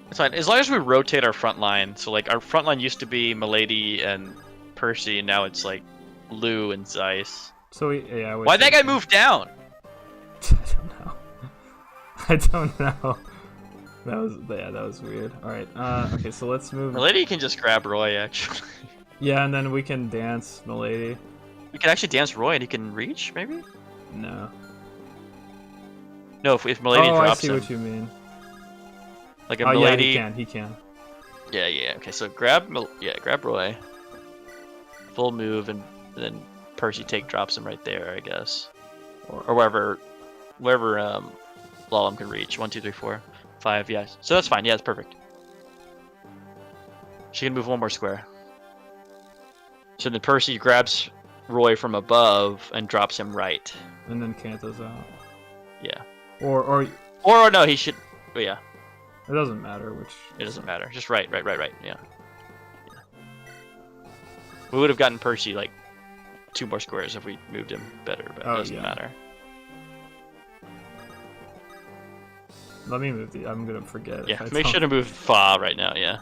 It's fine. As long as we rotate our front line. So, like, our front line used to be Milady and Percy, and now it's, like, Lou and Zeiss. So yeah. Why'd that guy move down? I don't know. I don't know. That was weird. All right. Okay, so let's move. Milady can just grab Roy, actually. Yeah, and then we can dance Milady. We can actually dance Roy and he can reach, maybe? No. No, if Milady I drops see him. what you mean. Like a Oh Milady. yeah, he can. Yeah. Okay, so grab Roy. Full move, and then Percy drops him right there, I guess. Or wherever Lalum can reach. 1, 2, 3, 4, 5, yeah. So that's fine, yeah, that's perfect. She can move 1 more square. So then Percy grabs Roy from above and drops him right. And then Kanto's out. Yeah. Or No, he should. Oh, yeah. it doesn't matter which. It doesn't matter. Just right. Yeah. We would have gotten Percy like 2 more squares if we moved him better, but it doesn't matter. Let me move I'm gonna forget. Yeah, make sure to move Fa right now. Yeah.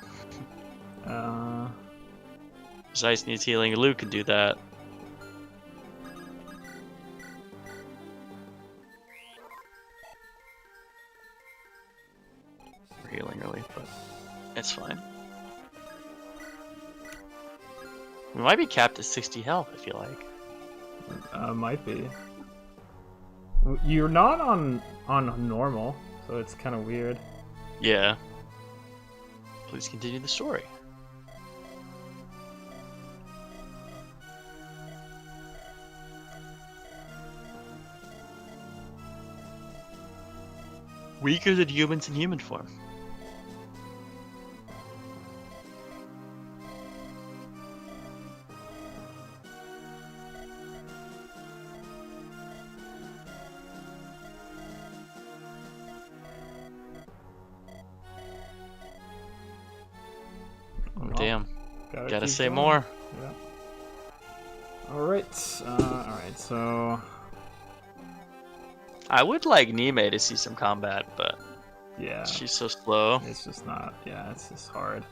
Zeiss needs healing. Luke can do that. We're healing really, but it's fine. We might be capped at 60 health, I feel like. Might be. You're not on normal, so it's kind of weird. Yeah. Please continue the story. Weaker than humans in human form. Oh, damn. Gotta say going. more. Yeah. Alright, so... I would like Nime to see some combat, but yeah, she's so slow. it's just not, yeah, it's just hard.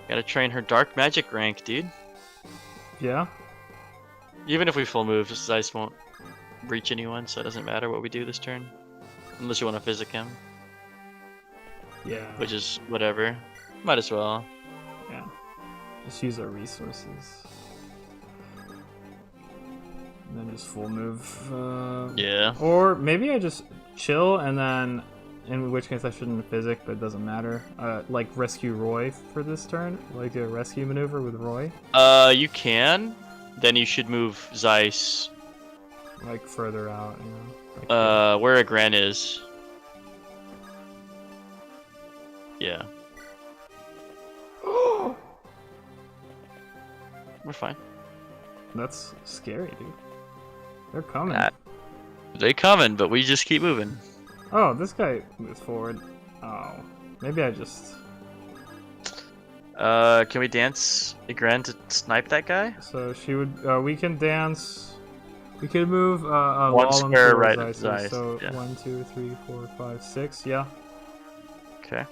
Gotta train her dark magic rank, dude. Yeah? Even if we full move, Zeiss won't reach anyone, so it doesn't matter what we do this turn. Unless you want to physic him. Yeah. Which is whatever. Might as well. Yeah. Just use our resources. And then just full move. Yeah. Or maybe I just chill and then, in which case I shouldn't physic, but it doesn't matter. Like rescue Roy for this turn, like a rescue maneuver with Roy. You can. Then you should move Zeiss. Like further out, you know. Like where a Gran is. Yeah. We're fine. That's scary, dude. They're coming. They coming, but we just keep moving. Oh, this guy moves forward. Oh, maybe I just... Can we dance Igran to snipe that guy? So she would... we can dance... We could move one Lalem square towards right Isis. Zeiss, So yeah. 1, 2, 3, 4, 5, 6, yeah. Okay.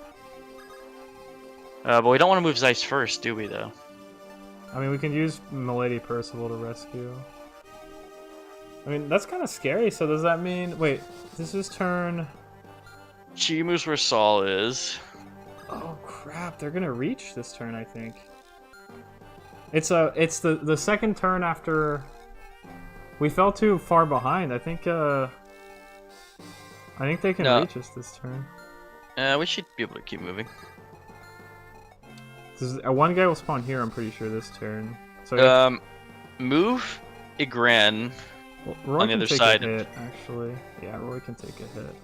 But we don't want to move Zeiss first, do we, though? I mean, we can use Milady Percival to rescue. I mean, that's kind of scary, so does that mean... Wait, this is turn... She moves where Saul is. Oh, crap, they're gonna reach this turn, I think. It's the second turn after... We fell too far behind. I think they can reach us this turn. We should be able to keep moving. One guy will spawn here, I'm pretty sure, this turn. So move Igran Roy on the can other take side. a hit, actually. Yeah, Roy can take a hit.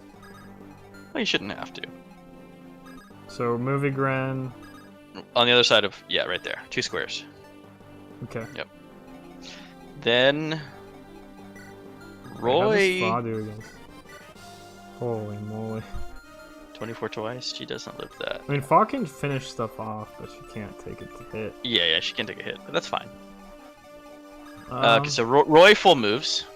Well, you shouldn't have to. So move Igran. On the other side of... Yeah, right there. 2 squares. Okay. Yep. Then... Roy... How does Fa do against... Holy moly. 24 twice? She doesn't live that. I mean, Fa can finish stuff off, but she can't take it to hit. Yeah, she can take a hit, but that's fine. Okay, so Roy full moves.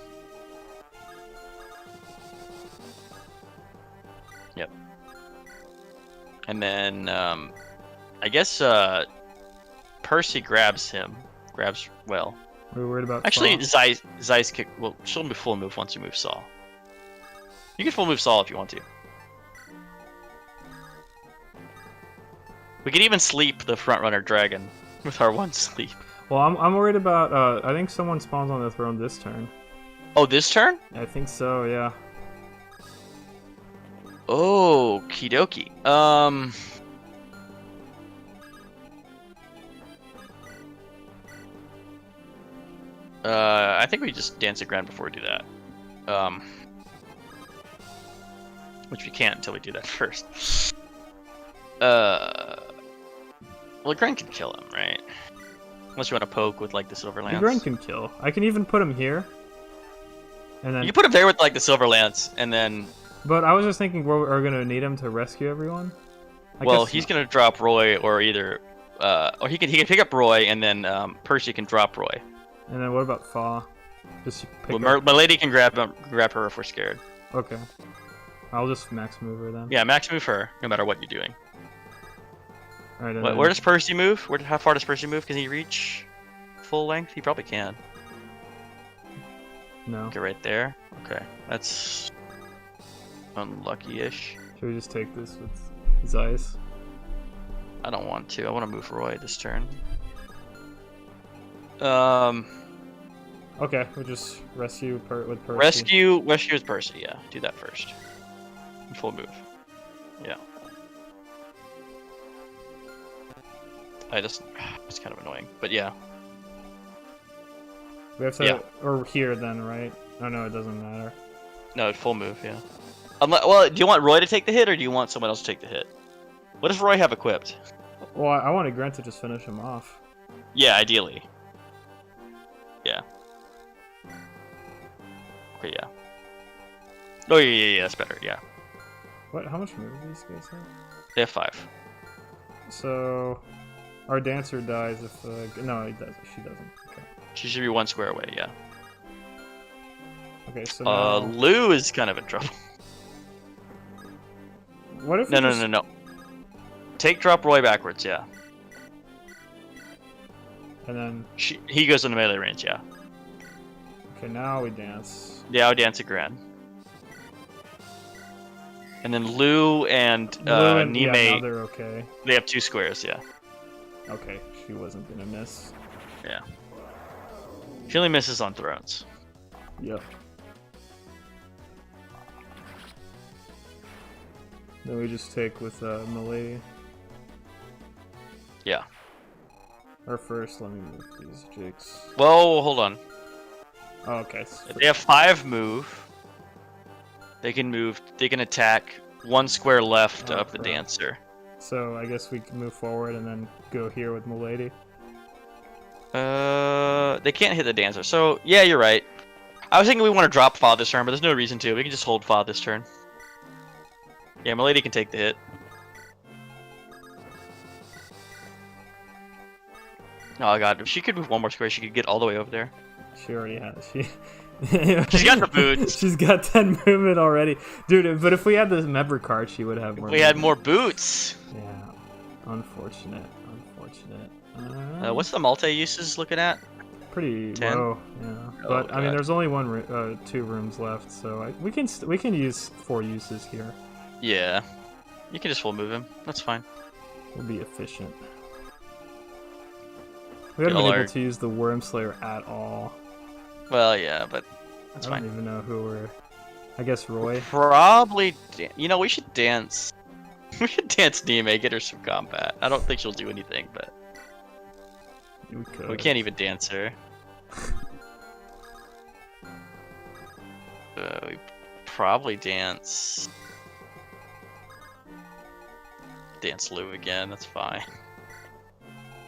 Yep. And then, I guess, Percy grabs him. Well. Are we worried about Actually, Fa? Zeiss kick. Well, she'll be full move once you move Saul. You can full move Saul if you want to. We could even sleep the front runner dragon with our 1 sleep. Well, I'm worried about, I think someone spawns on the throne this turn. Oh, this turn? I think so, yeah. Oh, kidoki. I think we just dance a ground before we do that. Which we can't until we do that first. Well, Gren can kill him, right? Unless you want to poke with, like, the Silver Lance. Gren can kill. I can even put him here. And then... You can put him there with, like, the Silver Lance, and then... But I was just thinking we're going to need him to rescue everyone. Well, he's going to drop Roy, or either... or he can pick up Roy, and then Percy can drop Roy. And then what about Fa? Just pick Well, up... my lady can grab her if we're scared. Okay. I'll just max move her then. Yeah, max move her, no matter what you're doing. Alright, and Where does Percy move? How far does Percy move? Can he reach full length? He probably can. No. Okay, right there. Okay, that's unlucky-ish. Should we just take this with Zeiss? I don't want to. I want to move Roy this turn. Okay, we'll just rescue with Percy. Rescue with Percy. Yeah, do that first. Full move. Yeah. It's kind of annoying, but yeah. We have to, Yeah. or here then, right? Oh no, it doesn't matter. No, full move. Yeah. Well, do you want Roy to take the hit, or do you want someone else to take the hit? What does Roy have equipped? Well, I wanted Grant to just finish him off. Yeah, ideally. Yeah. Okay, yeah. Oh, yeah, that's better, yeah. What? How much move do these guys have? They have 5. So, our dancer dies if... no, he doesn't. She doesn't. Okay. She should be 1 square away, yeah. Okay, so now... Lou is kind of in trouble. What if No. Take drop Roy backwards, yeah. And then... He goes into melee range, yeah. Okay, now we dance. Yeah, I'll dance a grand. And then Lou and Nime, yeah, now they're okay. they have 2 squares, yeah. Okay, she wasn't gonna miss. Yeah. She only misses on thrones. Yep. Then we just take with Milady. Yeah. Or first, let me move these jigs. Well, hold on. Oh, okay. If they have 5 move, they can attack 1 square left of the crap. dancer. So I guess we can move forward and then go here with Milady. They can't hit the dancer. So, yeah, you're right. I was thinking we want to drop Fa this turn, but there's no reason to. We can just hold Fa this turn. Yeah, Milady can take the hit. Oh god, if she could move 1 more square, she could get all the way over there. She already has. She's got the boots. She's got 10 movement already. Dude, but if we had this member card, she would have more. We had more boots. Yeah. Unfortunate. What's the multi-uses looking at? Pretty 10? low, yeah. Oh, But I mean, God. there's only 2 rooms left, so we can use 4 uses here. Yeah. You can just full move him. That's fine. We'll be efficient. We haven't been able to use the Worm Slayer at all. Well, yeah, but that's I don't fine. even know who we're. I guess Roy. Probably. We should dance. We should dance Nime, get her some combat. I don't think she'll do anything, but We could. we can't even dance her. We probably dance Lou again. That's fine.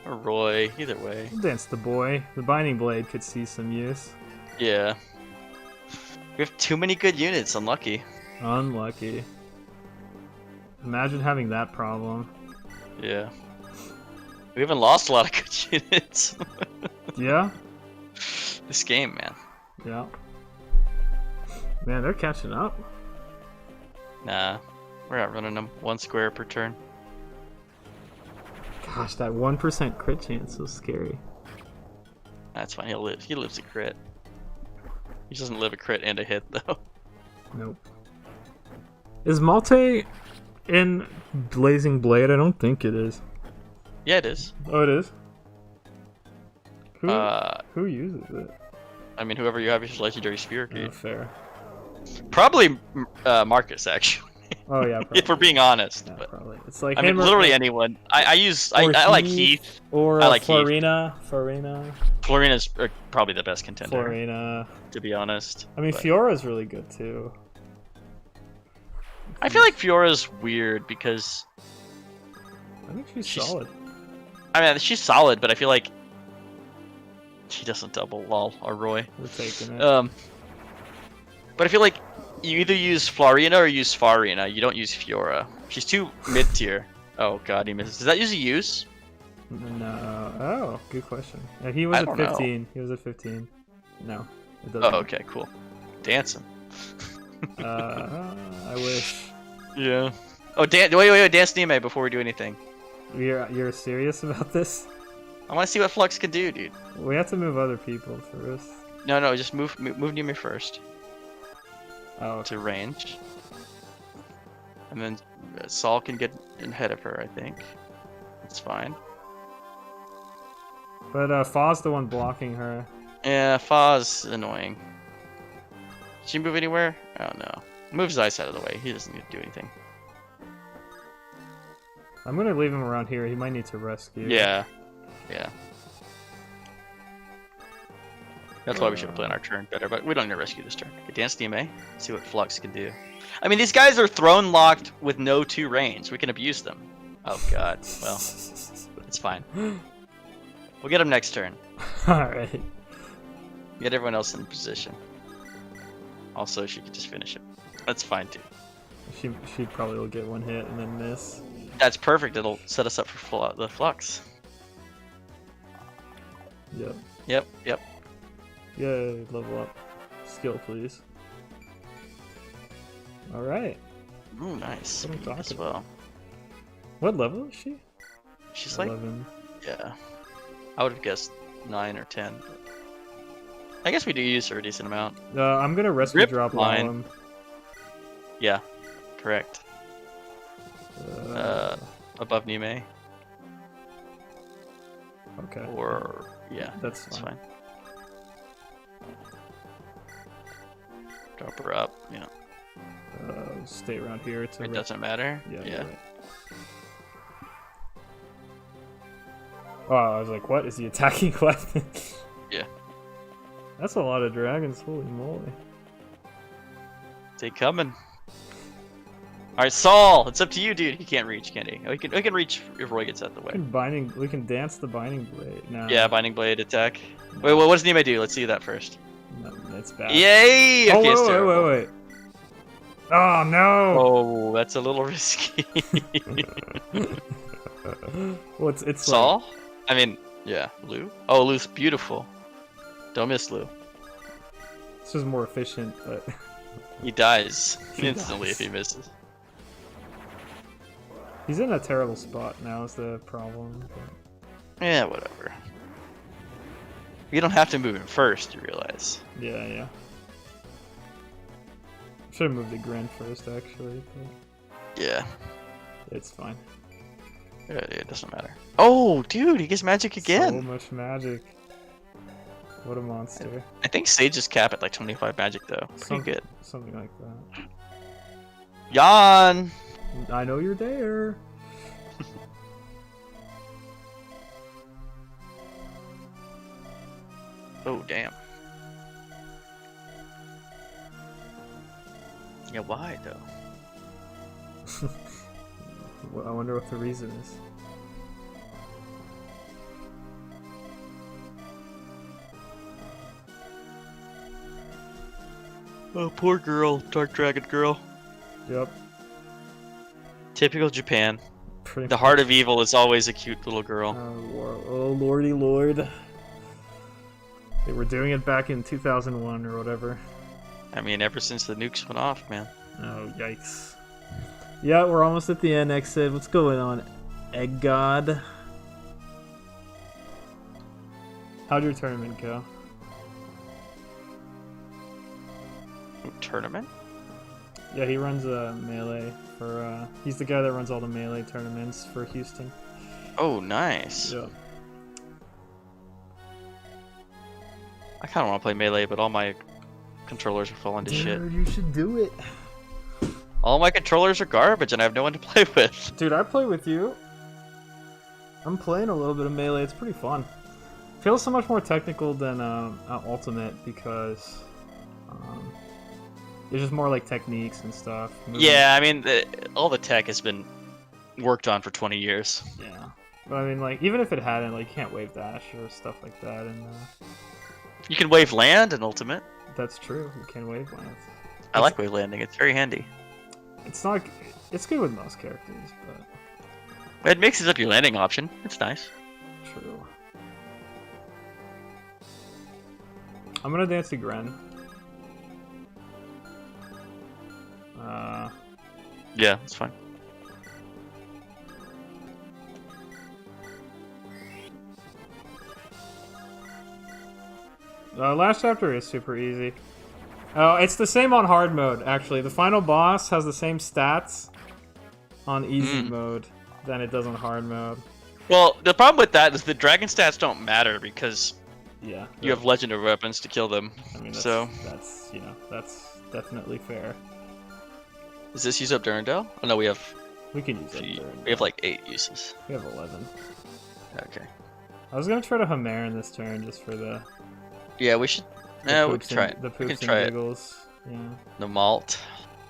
Or Roy, either way. We'll dance the boy. The Binding Blade could see some use. Yeah. We have too many good units. Unlucky. Unlucky. Imagine having that problem. Yeah. We haven't lost a lot of good units. Yeah? This game, man. Yeah. Man, they're catching up. Nah. We're outrunning them 1 square per turn. Gosh, that 1% crit chance is so scary. That's fine. He lives a crit. He doesn't live a crit and a hit though. Nope. Is Malte in Blazing Blade? I don't think it is. Yeah, it is. Oh, it is? Who uses it? I mean, whoever you have is legendary spear Oh, gauge. fair. Probably Marcus, actually. Oh, yeah, probably. If we're being honest. Yeah, But probably. It's like I mean, him or- literally anyone. I like Heath. Or I like Heath. Florina. Florina's probably the best contender, Florina. to be honest. I mean, but Fiora's really good, too. I feel like Fiora's weird because I think she's She's- solid. I mean she's solid, but I feel like she doesn't double lol or Roy. We're taking it. But I feel like you either use Florina or use Farina. You don't use Fiora. She's too mid tier. Oh god, he misses. Does that usually use? No. Oh, good question. Yeah, he was I at don't know. 15. He was at 15. No, it doesn't. Oh, okay, cool. Dancing. I wish. Yeah. Oh, wait, dance Nime before we do anything. You're serious about this? I want to see what Flux can do, dude. We have to move other people first. No, just move Nime first Oh, okay. to range, and then Saul can get ahead of her. I think that's fine. But Fa's the one blocking her. Yeah, Fa's annoying. Did she move anywhere? Oh no. Move Zeiss out of the way. He doesn't need to do anything. I'm gonna leave him around here. He might need to rescue. Yeah. That's why we should have played our turn better, but we don't need to rescue this turn. Okay, dance DMA. See what Flux can do. I mean, these guys are throne locked with no 2 range. We can abuse them. Oh god. Well, it's fine. We'll get them next turn. Alright. Get everyone else in position. Also, she could just finish it. That's fine too. She probably will get 1 hit and then miss. That's perfect. It'll set us up for the Flux. Yep. Yep. Yay, level up. Skill, please. Alright. Ooh, nice. What am I talking As well. What level is she? She's like, 11. yeah. I would have guessed 9 or 10. I guess we do use her a decent amount. I'm gonna rescue Rip drop line. him. Yeah, correct. Above Nime. Okay. Or, yeah, That's that's fine. fine. Drop her up, yeah. Stay around here to. It doesn't matter. Yeah. Yeah. You're right. Oh, I was like, what is the attacking weapon? Yeah. That's a lot of dragons. Holy moly. They coming. Alright, Saul, it's up to you, dude. He can't reach, can he? Oh, he can reach if Roy gets out of the way. We can dance the binding blade. No. Yeah, Binding Blade attack. Wait, what does Nime do? Let's see that first. No, it's bad. Yay! Okay, it's Oh, terrible. wait. Oh, no! Oh, that's a little risky. Well, it's Saul? I mean, yeah, Lou? Oh, Lou's beautiful. Don't miss Lou. This is more efficient, but He dies He instantly dies. if he misses. he's in a terrible spot now is the problem. Yeah, whatever. You don't have to move him first, you realize. Yeah. Should have moved the Gren first, actually. But Yeah. it's fine. It doesn't matter. Oh, dude, he gets magic So again. much magic. What a monster. I think Sage's cap at like 25 magic, though. Pretty Some- good. Something like that. Jan! I know you're there. Oh, damn. Yeah, why, though? Well, I wonder what the reason is. Oh, poor girl. Dark Dragon girl. Yep. Typical Japan. Pretty The heart of evil is always a cute little girl. Oh, lordy lord. They were doing it back in 2001 or whatever. I mean, ever since the nukes went off, man. Oh, yikes. Yeah, we're almost at the end, Exit. What's going on, Egg God? How'd your tournament go? Tournament? Yeah, he runs a melee for, he's the guy that runs all the melee tournaments for Houston. Oh, nice. Yeah. I kind of want to play melee, but all my controllers are falling to shit. Dude, you should do it. All my controllers are garbage, and I have no one to play with. Dude, I play with you. I'm playing a little bit of melee. It's pretty fun. Feels so much more technical than Ultimate because there's just more like techniques and stuff. Yeah, I mean, all the tech has been worked on for 20 years. Yeah. But I mean, like, even if it hadn't, like, you can't wave dash or stuff like that, and You can wave land in Ultimate. that's true. You can wave lands. I like wave landing. It's very handy. It's not. It's good with most characters, but It mixes up your landing option. It's nice. true. I'm gonna dance to Gren. Yeah, that's fine. Last chapter is super easy. Oh, it's the same on hard mode, actually. The final boss has the same stats on easy mode than it does on hard mode. Well, the problem with that is the dragon stats don't matter because Yeah. you have legendary weapons to kill them. I mean, that's definitely fair. Does this use up Durandal? Oh no, we have We can use it. we have like 8 uses. We have 11. Okay. I was gonna try to Hammer in this turn just for the. Yeah, we should. No, we can try it. The We can poops try and it. giggles. Yeah. The malt.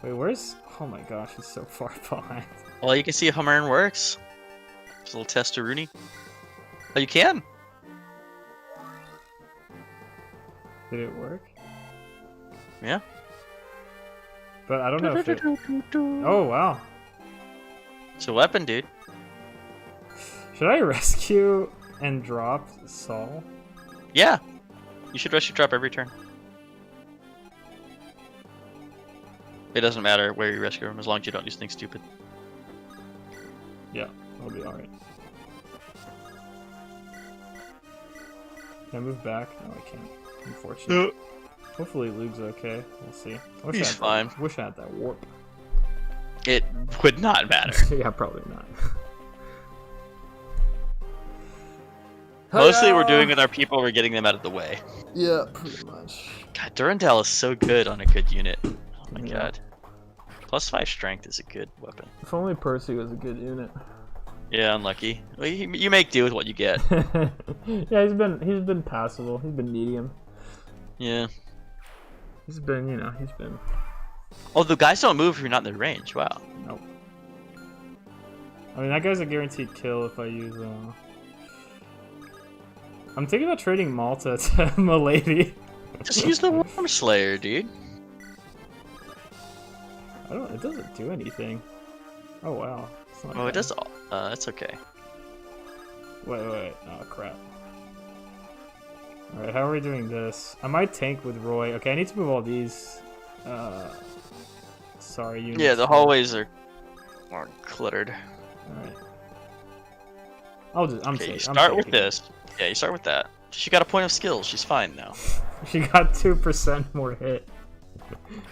Wait, where's? Oh my gosh, he's so far behind. Well, you can see how Hammer works. Just a little test to Rooney. Oh, you can. Did it work? Yeah. But I don't know if it. Oh wow. It's a weapon, dude. Should I rescue and drop Saul? Yeah. You should rescue drop every turn. It doesn't matter where you rescue him as long as you don't do something stupid. Yeah, that'll be alright. Can I move back? No, I can't. Unfortunately. Hopefully Luke's okay. We'll see. He's fine. Wish I had that warp. It would not matter. Yeah, probably not. Mostly we're doing with our people, we're getting them out of the way. Yeah, pretty much. God, Durandal is so good on a good unit. Oh my Yeah. god. +5 strength is a good weapon. If only Percy was a good unit. Yeah, unlucky. Well, you make do with what you get. Yeah, he's been passable. He's been medium. Yeah. He's been. Oh, the guys don't move if you're not in their range. Wow. Nope. I mean, that guy's a guaranteed kill if I use. I'm thinking about trading Malta to Milady. Just use the Worm Slayer, dude. It doesn't do anything. Oh wow. It's not Oh, it bad. does. That's okay. Wait. Oh crap. Alright, how are we doing this? I might tank with Roy. Okay, I need to move all these. Sorry, units. Yeah, the hallways are cluttered. Alright. I'm Okay, safe. you I'm start with taking it. this. Yeah, you start with that. She got a point of skill. She's fine now. She got 2% more hit.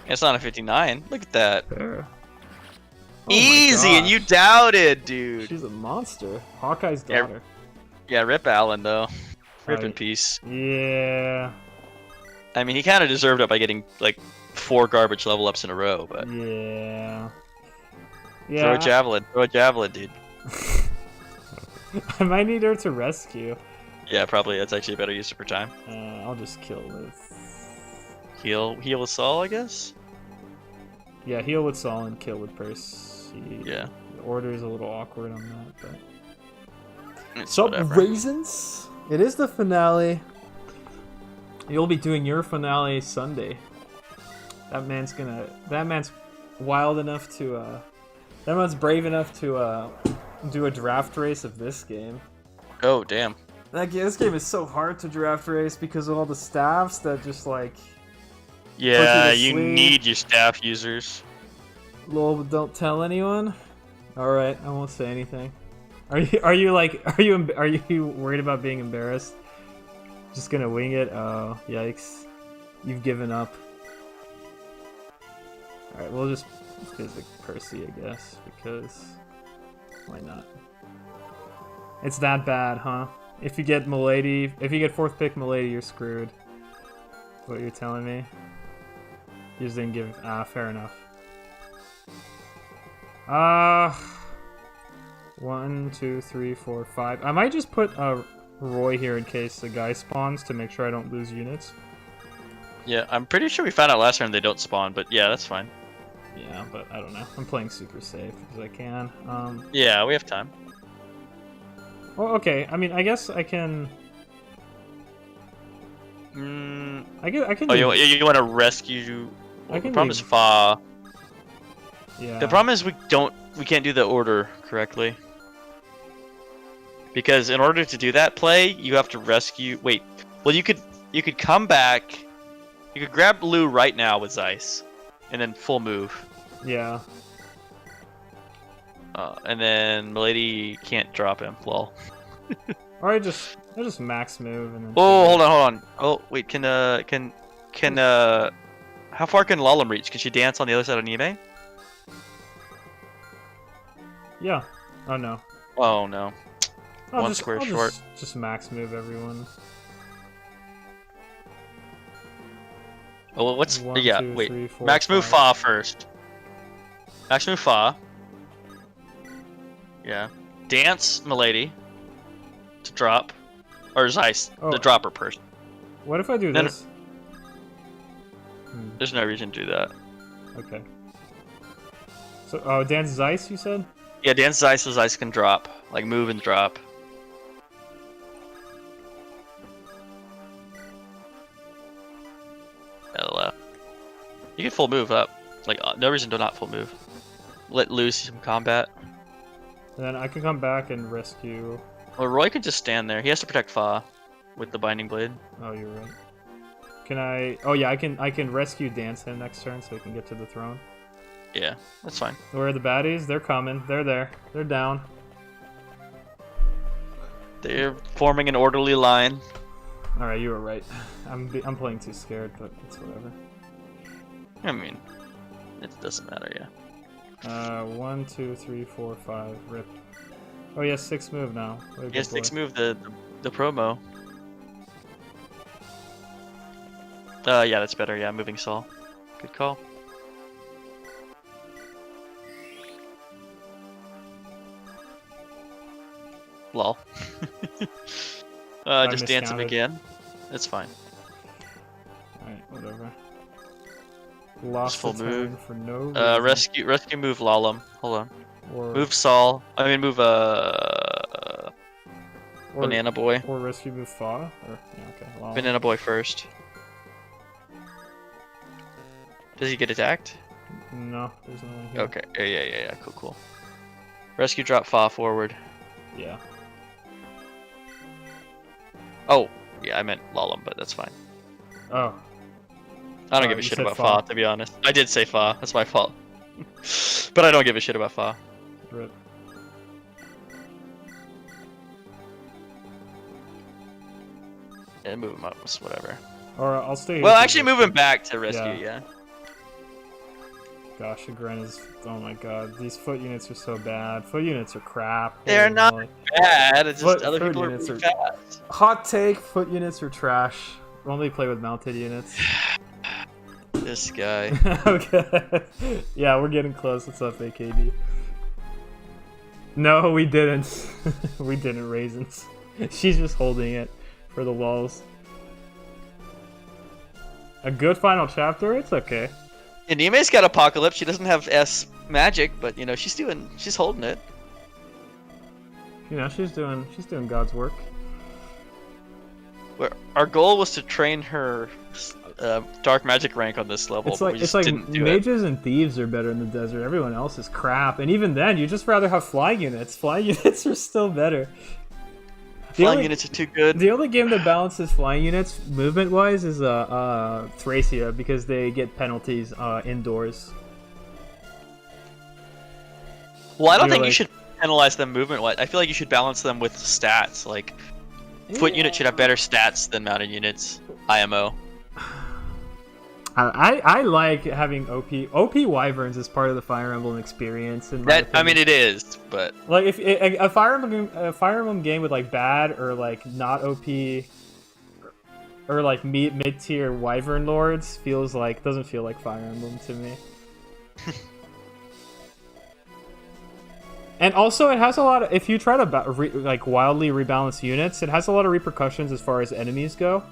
It's not a 59. Look at that. Fair. Oh my Easy, and gosh. you doubted, dude. She's a monster. Hawkeye's Yeah. daughter. Yeah, rip Alan though. Rip in Right. peace. Yeah. I mean, he kind of deserved it by getting like 4 garbage level ups in a row, but Yeah. throw Yeah. a javelin. Throw a javelin, dude. I might need her to rescue. Yeah, probably. That's actually a better use of her time. I'll just kill with. Heal with Saul, I guess. Yeah, heal with Saul and kill with Percy. Yeah. The order is a little awkward on that, but. It's So, whatever. raisins? It is the finale. You'll be doing your finale Sunday. That man's wild enough to, that man's brave enough to, do a draft race of this game. Oh, damn. This game is so hard to draft race because of all the staffs that just, like... Yeah, to you sleep. need your staff users. Lol, don't tell anyone? Alright, I won't say anything. Are you worried about being embarrassed? Just gonna wing it? Oh, yikes. You've given up. Alright, we'll just visit Percy, I guess, because why not? It's that bad, huh? If you get 4th pick Milady, you're screwed. That's what you're telling me? You just didn't give... fair enough. 1, 2, 3, 4, 5. I might just put Roy here in case the guy spawns to make sure I don't lose units. Yeah, I'm pretty sure we found out last time they don't spawn, but yeah, that's fine. Yeah, but I don't know. I'm playing super safe because I can. Yeah, we have time. Well, okay. I mean, I guess I can. I can. Oh, you want to rescue? I can the problem leave- is Fa. Yeah. The problem is we can't do the order correctly. Because in order to do that play, you have to rescue. Wait, well you could come back. You could grab Lou right now with Zeiss, and then full move. Yeah. And then Milady can't drop him. Lol. Or I just max move and then. Oh, hold on. Oh, wait. Can how far can Lalum reach? Can she dance on the other side of Nime? Yeah. Oh no. Oh no. I'll One just, square I'll short. Just max move everyone. Oh, well, what's 1, yeah? 2, Wait. 3, 4, Max move 5. Fa first. Max move Fa. Yeah. Dance Milady to drop, or Zeiss Oh. to drop her person. What if I do Then- this? There's no reason to do that. Okay. So, oh, dance Zeiss, you said? Yeah, dance Zeiss so Zeiss can drop, like move and drop. LF. You can full move up. Like no reason to not full move. Let loose some combat. And then I can come back and rescue. Well, Roy can just stand there. He has to protect Fa with the binding blade. Oh, you're right. Can I? Oh yeah, I can rescue Dance him next turn so he can get to the throne. Yeah, that's fine. Where are the baddies? They're coming. They're there. They're down. They're forming an orderly line. All right, you were right. I'm playing too scared, but it's whatever. I mean, it doesn't matter, yeah. 1, 2, 3, 4, 5. Rip. Oh yeah, 6 move now. What a Yes, good 6 boy. move the promo. Yeah, that's better. Yeah, moving Saul. Good call. Lol. Just dance him miscounted. again. That's fine. Alright, whatever. Lost full the move. turn for no reason. Rescue move Lalum. Hold on. Or, Move Saul. I mean move or, Banana Boy. Or rescue move Fa? Or, yeah, okay. Well, Banana Boy first. Does he get attacked? no, there's no one here. Okay. Yeah. Cool. Rescue drop Fa forward. Yeah. Oh, yeah, I meant Lalum, but that's fine. Oh. I don't give a you shit said about Fa. Fa, to be honest. I did say Fa. That's my fault. But I don't give a shit about Fa. Rip. Yeah, move him up. It's whatever. Or I'll stay here. Well, for actually, this. move him back to rescue. Yeah. Gosh, Chagrin is. Oh my god, these foot units are so bad. Foot units are crap. They're Holy not moly. bad. It's just Foot other people are units really are- fast. Hot take: foot units are trash. Only play with mounted units. This guy. Okay. Yeah, we're getting close. What's up, AKD? No, we didn't. We didn't, Raisins. She's just holding it for the lulz. A good final chapter? It's okay. Anime's got Apocalypse. She doesn't have S magic, but you know she's holding it. You know, she's doing God's work. Our goal was to train her dark magic rank on this level, It's but like we just didn't do it. mages and thieves are better in the desert. Everyone else is crap, and even then, you just rather have flying units. Flying units are still better. Flying units are too good. The only game that balances flying units movement-wise is Thracia, because they get penalties indoors. Well, I don't You're think you like- should penalize them movement-wise. I feel like you should balance them with stats. Like, foot units should have better stats than mounted units. IMO. I like having OP Wyverns as part of the Fire Emblem experience. In my That I opinion. mean, it is, but Like if a Fire Emblem game with like bad or like not OP or like mid tier Wyvern lords doesn't feel like Fire Emblem to me. And also, it has a lot of. If you try to wildly rebalance units, it has a lot of repercussions as far as enemies go.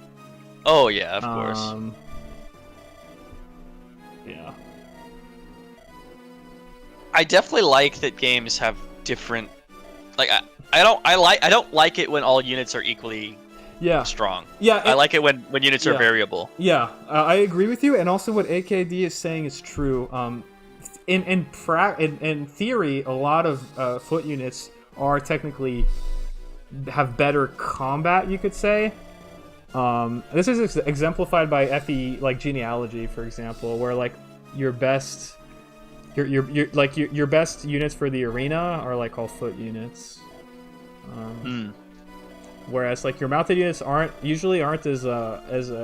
oh yeah, of course. Yeah. I definitely like that games have different. Like I don't like it when all units are equally Yeah. strong. Yeah. I like it when units are Yeah. variable. Yeah, I agree with you, and also what AKD is saying is true. In theory, a lot of foot units are technically have better combat, you could say. This is exemplified by FE like genealogy, for example, where like your best your best units for the arena are like all foot units. Whereas like your mounted units usually aren't as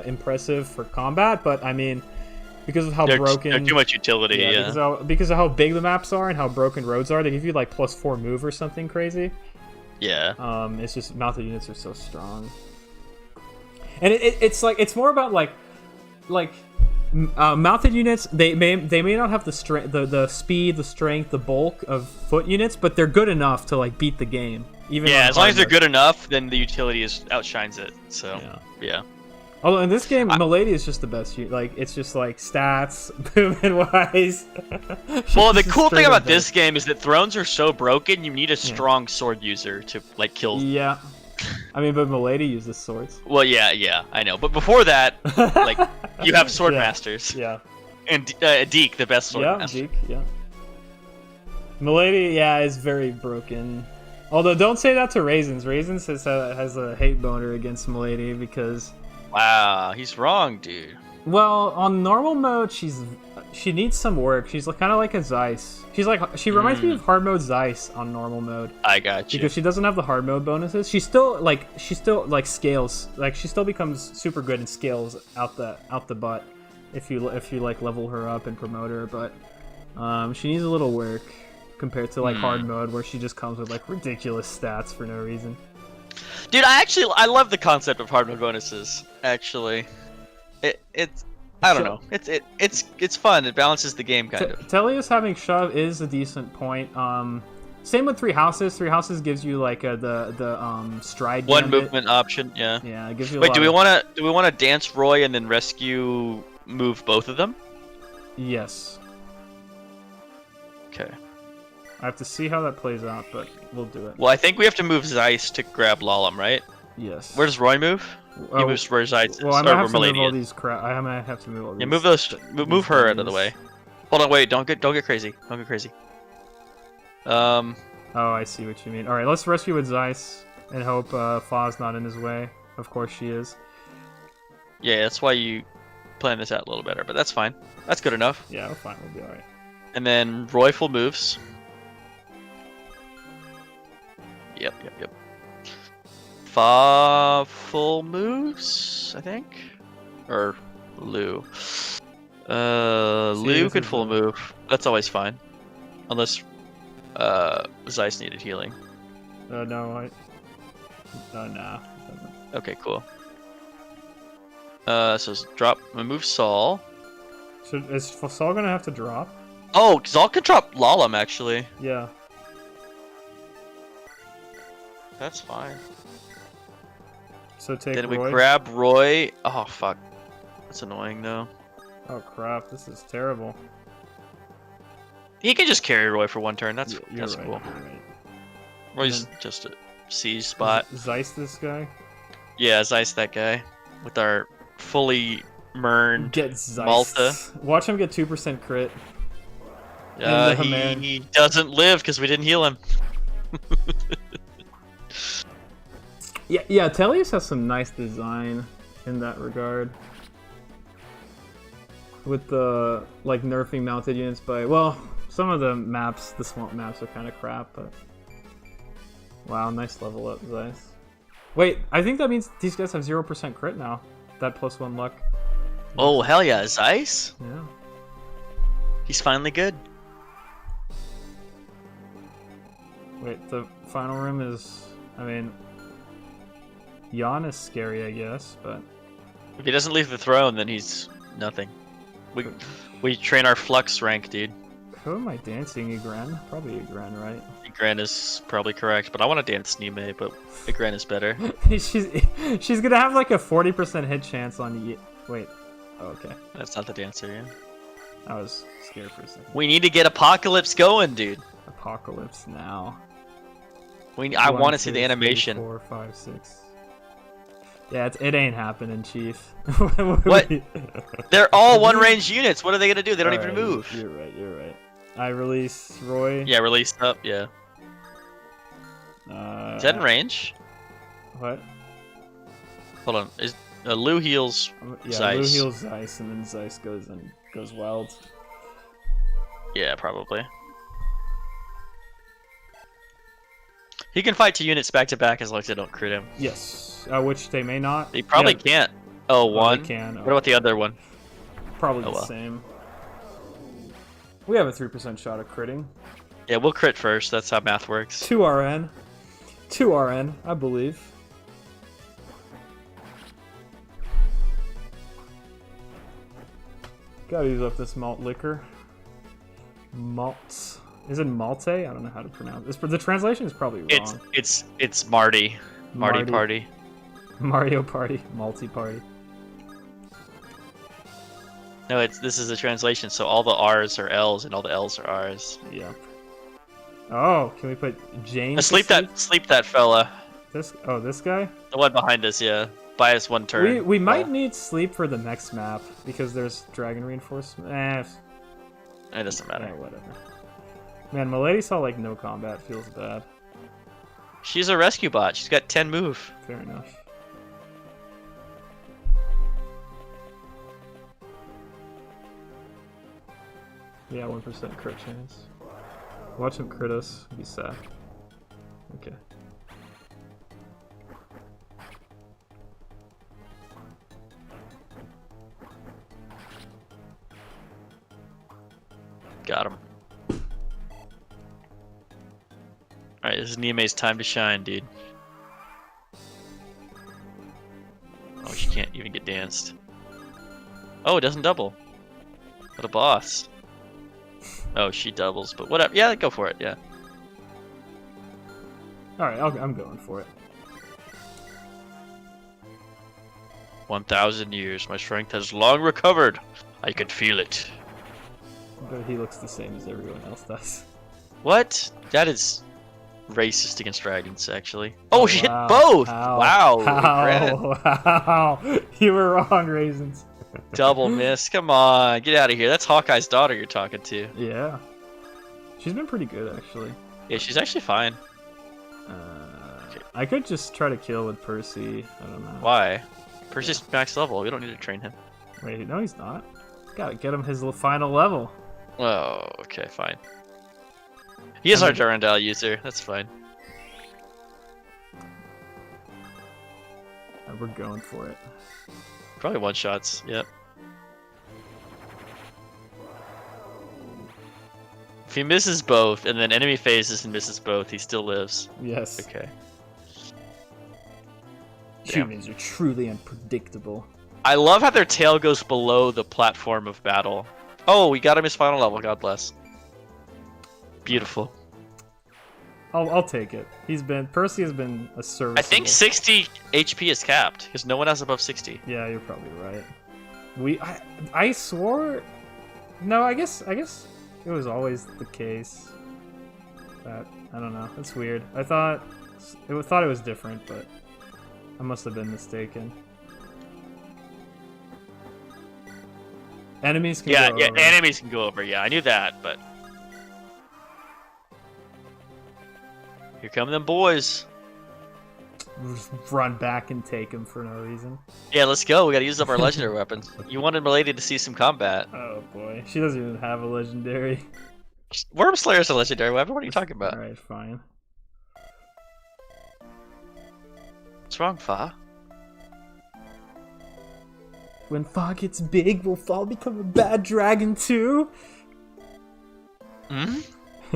impressive for combat, but I mean, because of how broken they're too much utility. Yeah. Because of how big the maps are and how broken roads are, they give you like +4 move or something crazy. Yeah. It's just mounted units are so strong, and it's more about like mounted units. They may not have the strength, the speed, the strength, the bulk of foot units, but they're good enough to like beat the game. Even as long as they're good enough, then the utility outshines it. So yeah. Although in this game, Milady is just the best. Like it's just like stats, movement wise. Well, the cool thing about this game is that thrones are so broken. You need a strong sword user to like kill. Yeah. I mean, but Milady uses swords. Well, yeah, I know. But before that, like you have sword masters. Yeah. And Deke, the best sword master. Deke. Yeah. Milady, is very broken. Although, don't say that to Raisins. Raisins has a hate boner against Milady because... Wow, he's wrong, dude. Well, on normal mode, she needs some work. She's kind of like a Zeiss. She reminds me of hard mode Zeiss on normal mode. I got you. Because she doesn't have the hard mode bonuses. She still scales. Like she still becomes super good and scales out the butt if you like level her up and promote her. But she needs a little work compared to like hard mode where she just comes with like ridiculous stats for no reason. Dude, I love the concept of hard mode bonuses. Actually, it's I don't know. It's fun. It balances the game kind of. Tellius having shove is a decent point. Same with Three Houses. Three Houses gives you like the stride. One gambit. movement option. Yeah. Yeah, it gives you. Wait, do we want to dance Roy and then rescue move both of them? Yes. Okay. I have to see how that plays out, but we'll do it. Well, I think we have to move Zeiss to grab Lalem, right? Yes. Where does Roy move? He moves where Zeiss is. Well, I might have to move all these I might have to move all these. Yeah, move her out of the way. Hold on, wait, don't get crazy. Don't get crazy. Oh, I see what you mean. All right, let's rescue with Zeiss and hope Fa's not in his way. Of course she is. Yeah, that's why you plan this out a little better, but that's fine. That's good enough. Yeah, we're fine. We'll be all right. And then Roy full moves. Yep. Fa full moves, I think, or Lou. Lou could full move. That's always fine, unless Zeiss needed healing. No, nah. Okay, cool. So drop. Move Saul. So is Saul gonna have to drop? Oh, Saul could drop Lalem actually. Yeah. That's fine. So take Then Roy. we grab Roy. Oh fuck, that's annoying though. Oh crap, this is terrible. He can just carry Roy for one turn. That's right, cool. You're right. Roy's just a siege spot. Zeiss this guy? Yeah, Zeiss that guy with our fully Mern Get Zeiss. Malta. Watch him get 2% crit. He doesn't live because we didn't heal him. Yeah, Tellius has some nice design in that regard. With the like nerfing mounted units by some of the maps, the swamp maps are kind of crap, but wow, nice level up, Zeiss. Wait, I think that means these guys have 0% crit now. That +1 luck. Oh hell yeah, Zeiss? Yeah. He's finally good. Wait, the final room is, Jan is scary, I guess, but If he doesn't leave the throne, then he's nothing. We train our flux rank, dude. who am I dancing? Igren? Probably Igren, right? Igren is probably correct, but I want to dance Nime, but Igren is better. she's gonna have like a 40% hit chance on wait. Oh, okay. That's not the dancer, yeah. I was scared for a second. We need to get Apocalypse going, dude. Apocalypse now. I want to see the animation. 4, 5, 6. Yeah, it ain't happening, Chief. What? They're all one-range units. What are they gonna do? They don't even move. You're right. I release Roy. Yeah, release up. Yeah. Is that in range? What? Hold on. Is Lou heals Yeah, Zeiss? Lou heals Zeiss, and then Zeiss goes wild. Yeah, probably. He can fight 2 units back to back as long as they don't crit him. Yes, which they may not. They probably can't. Oh, one. They can. What about the other one? Probably Oh, the well. same. We have a 3% shot of critting. Yeah, we'll crit first. That's how math works. 2 RN. 2 RN, I believe. Gotta use up this malt liquor. Malt. Is it malte? I don't know how to pronounce this. But the translation is probably wrong. It's Marty. Marty Party. Mario Party. Multi Party. No, this is a translation, so all the R's are L's and all the L's are R's. Yep. Oh, can we put Jane? Sleep that fella. This guy? The one behind us, yeah. Buy us 1 turn. We might need sleep for the next map because there's dragon reinforcement. It doesn't matter. Whatever. Man, Milady saw like no combat. Feels bad. She's a rescue bot. She's got 10 move. Fair enough. Yeah, 1% crit chance. Watch him crit us. Be sad. Okay. Got him. Alright, this is Nieme's time to shine, dude. Oh, she can't even get danced. Oh, it doesn't double. What a boss. Oh, she doubles, but whatever. Yeah, go for it, yeah. Alright, I'm going for it. 1,000 years. My strength has long recovered. I can feel it. But he looks the same as everyone else does. What? That is racist against dragons, actually. Oh, she hit wow. both! Ow. Wow. Ow. You were wrong, Raisins. Double miss. Come on. Get out of here. That's Hawkeye's daughter you're talking to. Yeah. She's been pretty good, actually. Yeah, she's actually fine. I could just try to kill with Percy. I don't know. Why? Percy's max level. We don't need to train him. Wait, no, he's not. Gotta get him his final level. Oh, okay, fine. He is our Durandal user. That's fine. We're going for it. Probably one-shots. Yep. If he misses both, and then enemy phases and misses both, he still lives. Yes. Okay. Humans are truly unpredictable. I love how their tail goes below the platform of battle. Oh, we got him his final level. God bless. Beautiful. I'll take it. Percy has been a service. I think 60 HP is capped because no one has above 60. Yeah, you're probably right. I swore. No, I guess it was always the case. That I don't know. That's weird. I thought it was different, but I must have been mistaken. Enemies can go over. Enemies can go over. Yeah, I knew that, but here come them boys. Just run back and take them for no reason. Yeah, let's go. We gotta use up our legendary weapons. You wanted Milady to see some combat. Oh boy, she doesn't even have a legendary. Worm Slayer's a legendary weapon. What are you talking about? Alright, fine. What's wrong, Fa? When Fa gets big, will Fa become a bad dragon too? Hmm?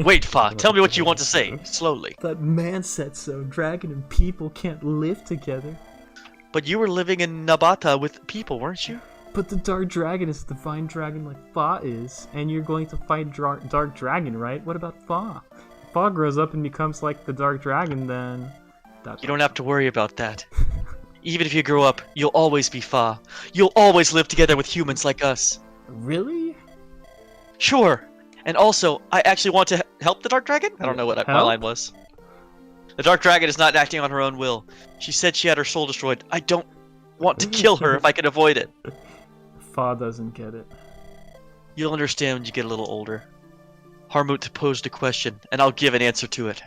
Wait, Fa, tell me what you want to say, slowly. That man said so. Dragon and people can't live together. But you were living in Nabata with people, weren't you? But the Dark Dragon is a divine dragon like Fa is, and you're going to fight Dark Dragon, right? What about Fa? If Fa grows up and becomes like the Dark Dragon, then... You don't have to worry about that. Even if you grow up, you'll always be Fa. You'll always live together with humans like us. Really? Sure. And also, I actually want to help the Dark Dragon? I don't know what my line was. The Dark Dragon is not acting on her own will. She said she had her soul destroyed. I don't want to kill her if I can avoid it. Fa doesn't get it. You'll understand when you get a little older. Harmut posed a question, and I'll give an answer to it.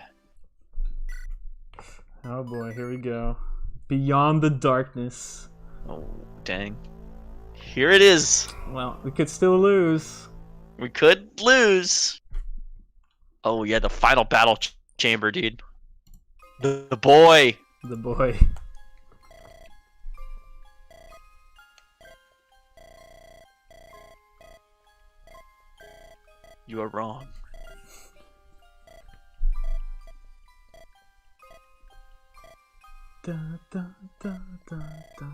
Oh boy, here we go. Beyond the darkness. Oh, dang. Here it is. Well, we could still lose. We could lose. Oh yeah, the final battle chamber, dude. The boy. The boy. You are wrong. Da, da, da, da, da.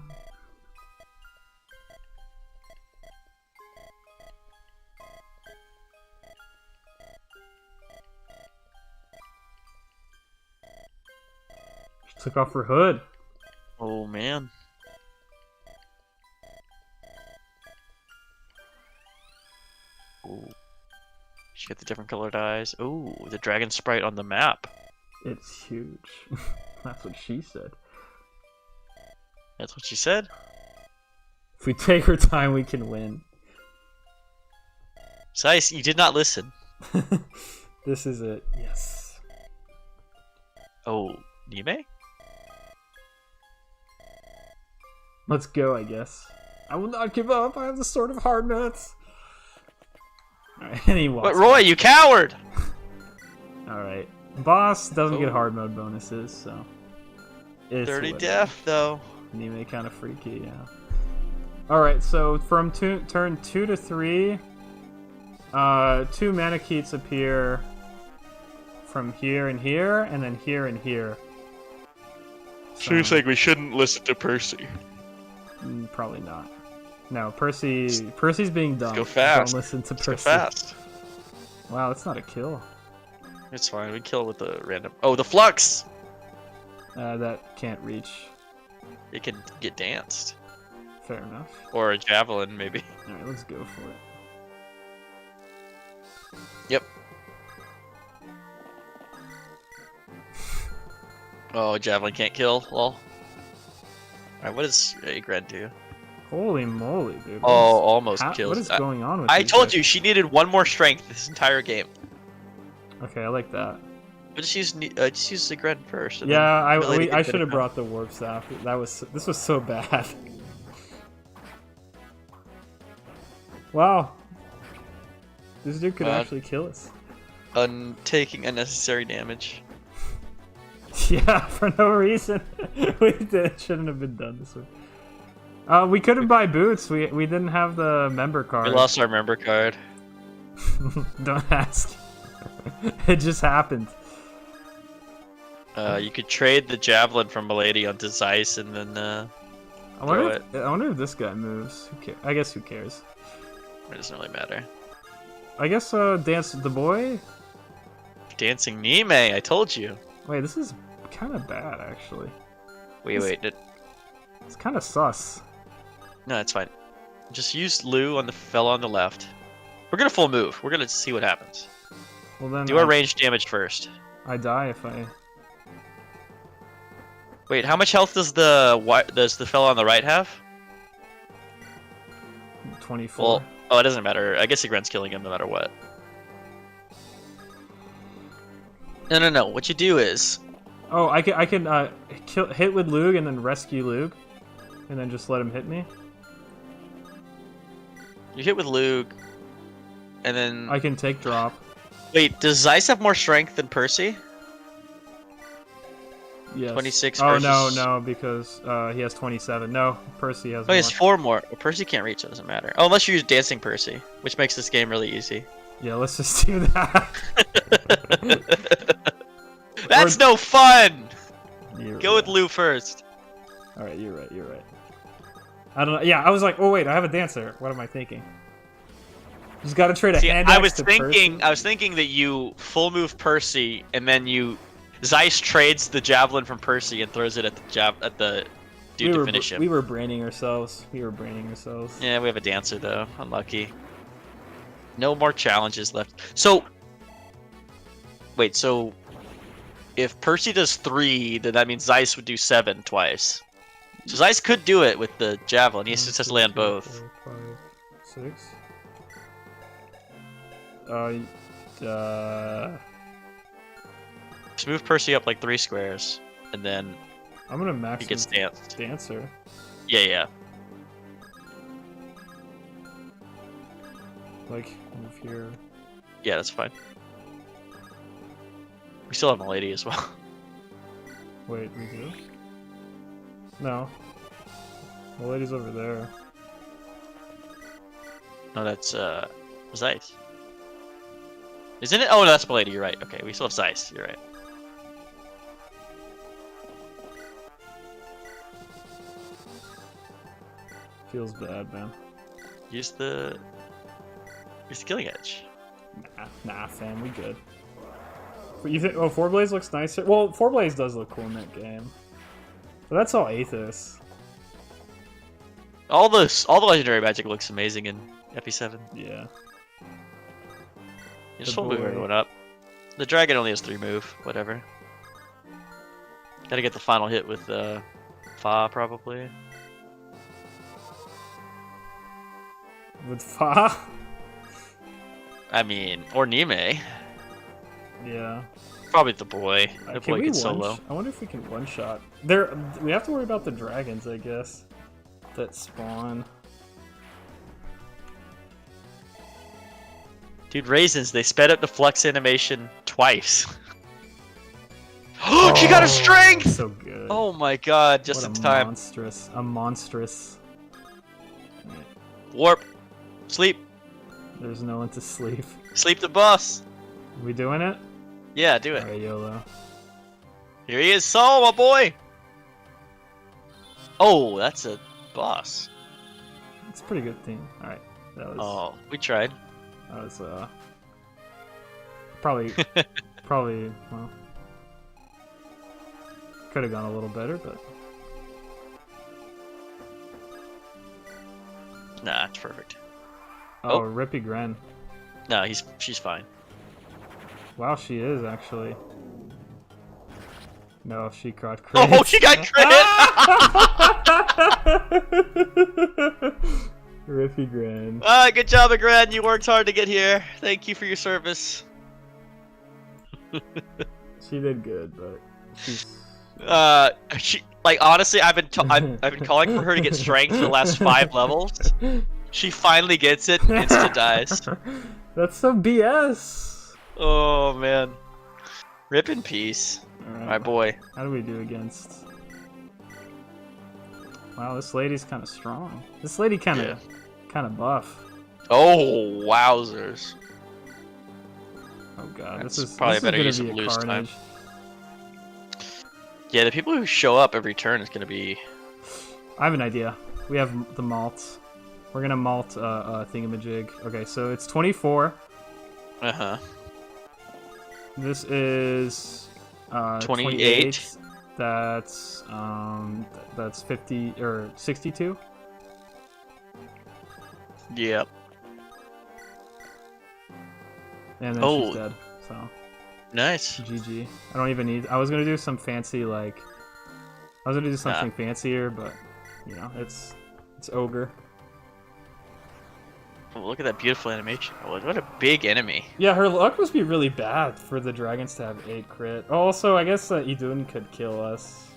She took off her hood. Oh man. Ooh. She got the different colored eyes. Ooh, the dragon sprite on the map. It's huge. That's what she said. That's what she said. If we take our time, we can win. Zeiss, you did not listen. This is it. Yes. Oh, Nime? Let's go, I guess. I will not give up. I have the sword of hard nuts. Alright, and he walks. But Roy, you coward! Alright. Boss doesn't get Oh. hard mode bonuses, so. It's 30 whatever. death, though. Anime kind of freaky, yeah. Alright, so from turn 2 to 3, 2 Manakeets appear from here and here, and then here and here. Seems like we shouldn't listen to Percy. Probably not. No, Percy's being dumb. go fast. Don't listen to Let's Percy. go fast. Wow, that's not a kill. It's fine, we kill with the random... Oh, the Flux! That can't reach. It can get danced. Fair enough. Or a Javelin, maybe. Alright, let's go for it. Yep. Oh, Javelin can't kill. Lol. Alright, what does Agred do? Holy moly, dude. Oh, almost kills. What is going on with I these told guys? you, she needed one more strength this entire game. Okay, I like that. But just use Agred first. and Yeah, then Melody I can should have finish brought the warp staff. This was so bad. Wow. This dude could actually kill us. off. Taking unnecessary damage. Yeah, for no reason. Shouldn't have been done this way. We couldn't buy boots. We didn't have the member card. We lost our member card. Don't ask. It just happened. You could trade the Javelin from Milady onto Zeiss and then I throw wonder if this guy moves. I guess who cares? It doesn't really matter. I guess dance the boy. Dancing Nime, I told you. Wait, this is kind of bad actually. Wait. It's kind of sus. No, it's fine. Just use Lou on the fella on the left. We're gonna full move. We're gonna see what happens. Well then, Do our range damage first. I die if I. Wait, how much health does the fella on the right have? 24. Well, oh, it doesn't matter. I guess Agren's killing him no matter what. No. What you do is Oh, I can hit with Lug and then rescue Lug, and then just let him hit me. you hit with Luke, and then I can take drop. wait. Does Zeiss have more strength than Percy? Yes. 26 Oh versus... no, because he has 27. No, Percy has. Oh, he has more. 4 more. Well, Percy can't reach, so it doesn't matter. Oh, unless you use Dancing Percy, which makes this game really easy. Yeah, let's just do that. That's no fun! You're Go with right. Lou first. Alright, you're right. I don't know. Yeah, I was like, oh wait, I have a dancer. What am I thinking? Just gotta trade a See, hand I axe was to thinking Percy. that you full move Percy, and then Zeiss trades the Javelin from Percy and throws it at the dude to finish him. We were braining ourselves. Yeah, we have a dancer though. Unlucky. No more challenges left. So, wait. So, if Percy does 3, then that means Zeiss would do 7 twice. So Zeiss could do it with the Javelin. He just has to land both. 4, 5, 6. Just move Percy up like 3 squares, and then I'm gonna max he gets his danced. dancer. Yeah. Like, move here. Yeah, that's fine. We still have a lady as well. Wait, we do? No. The lady's over there. No, that's Zeiss. Isn't it? Oh, that's Milady. You're right. Okay, we still have Zeiss. You're right. Feels bad, man. Use the killing edge. Nah, fam, we good. But you think? Oh, Four Blaze looks nicer. Well, Four Blaze does look cool in that game. But that's all Aethys. All the legendary magic looks amazing in FP7. Yeah. You just won't move everyone up. The dragon only has 3 move. Whatever. Gotta get the final hit with Fa probably. With Fa? I mean, or Nime. Yeah. Probably the boy. The Can boy we can solo. I wonder if we can one-shot. There, we have to worry about the dragons, I guess. That spawn. Dude, Raisins, they sped up the flux animation twice. She got a strength! So good. Oh my god, just what in a time. monstrous. Right. Warp. Sleep. There's no one to sleep. Sleep the boss. We doing it? Yeah, do it. Alright, YOLO. Here he is, Solo, my boy! Oh, that's a boss. It's a pretty good thing. Alright, that was... Oh, we tried. That was, probably, well... Could have gone a little better, but... Nah, it's perfect. Oh, Rippy Gren. No, she's fine. Wow, she is, actually. No, she got crit. Oh, she got crit! Rippy Gren. Good job, Agran. You worked hard to get here. Thank you for your service. She did good, but she's... She like honestly, I've been calling for her to get strength for the last 5 levels. She finally gets it. Insta dies. That's some BS. Oh man. Rip in peace, Alright, my boy. How do we do against? Wow, this lady's kind of strong. This lady kind of buff. Oh wowzers. Oh god, That's this is probably this better is use gonna of be a loose carnage. time. Yeah, the people who show up every turn is gonna be. I have an idea. We have the malt. We're gonna malt thingamajig. Okay, so it's 24. This is 28. That's 50 or 62. Yep. And then Oh. she's dead. So Nice. GG. I don't even need. I was gonna do some fancy like. I was gonna do something fancier, but you know it's ogre. Oh, look at that beautiful animation. Oh, what a big enemy. Yeah, her luck must be really bad for the dragons to have 8 crit. Also, I guess Idun could kill us.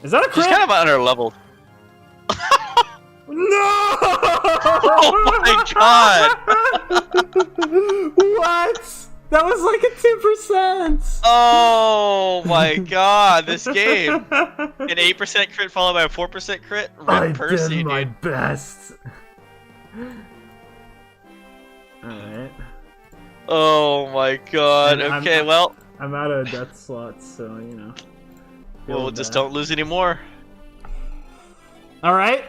Is that a crit? She's kind of under level. No! Oh my god! What? That was like a 2%! Oh my god, this game. An 8% crit followed by a 4% crit? I Rip Percy, did my dude. best. Alright. Oh my god. And Okay, well, I'm out of death slots, so, you know. we'll just don't lose any more. Alright.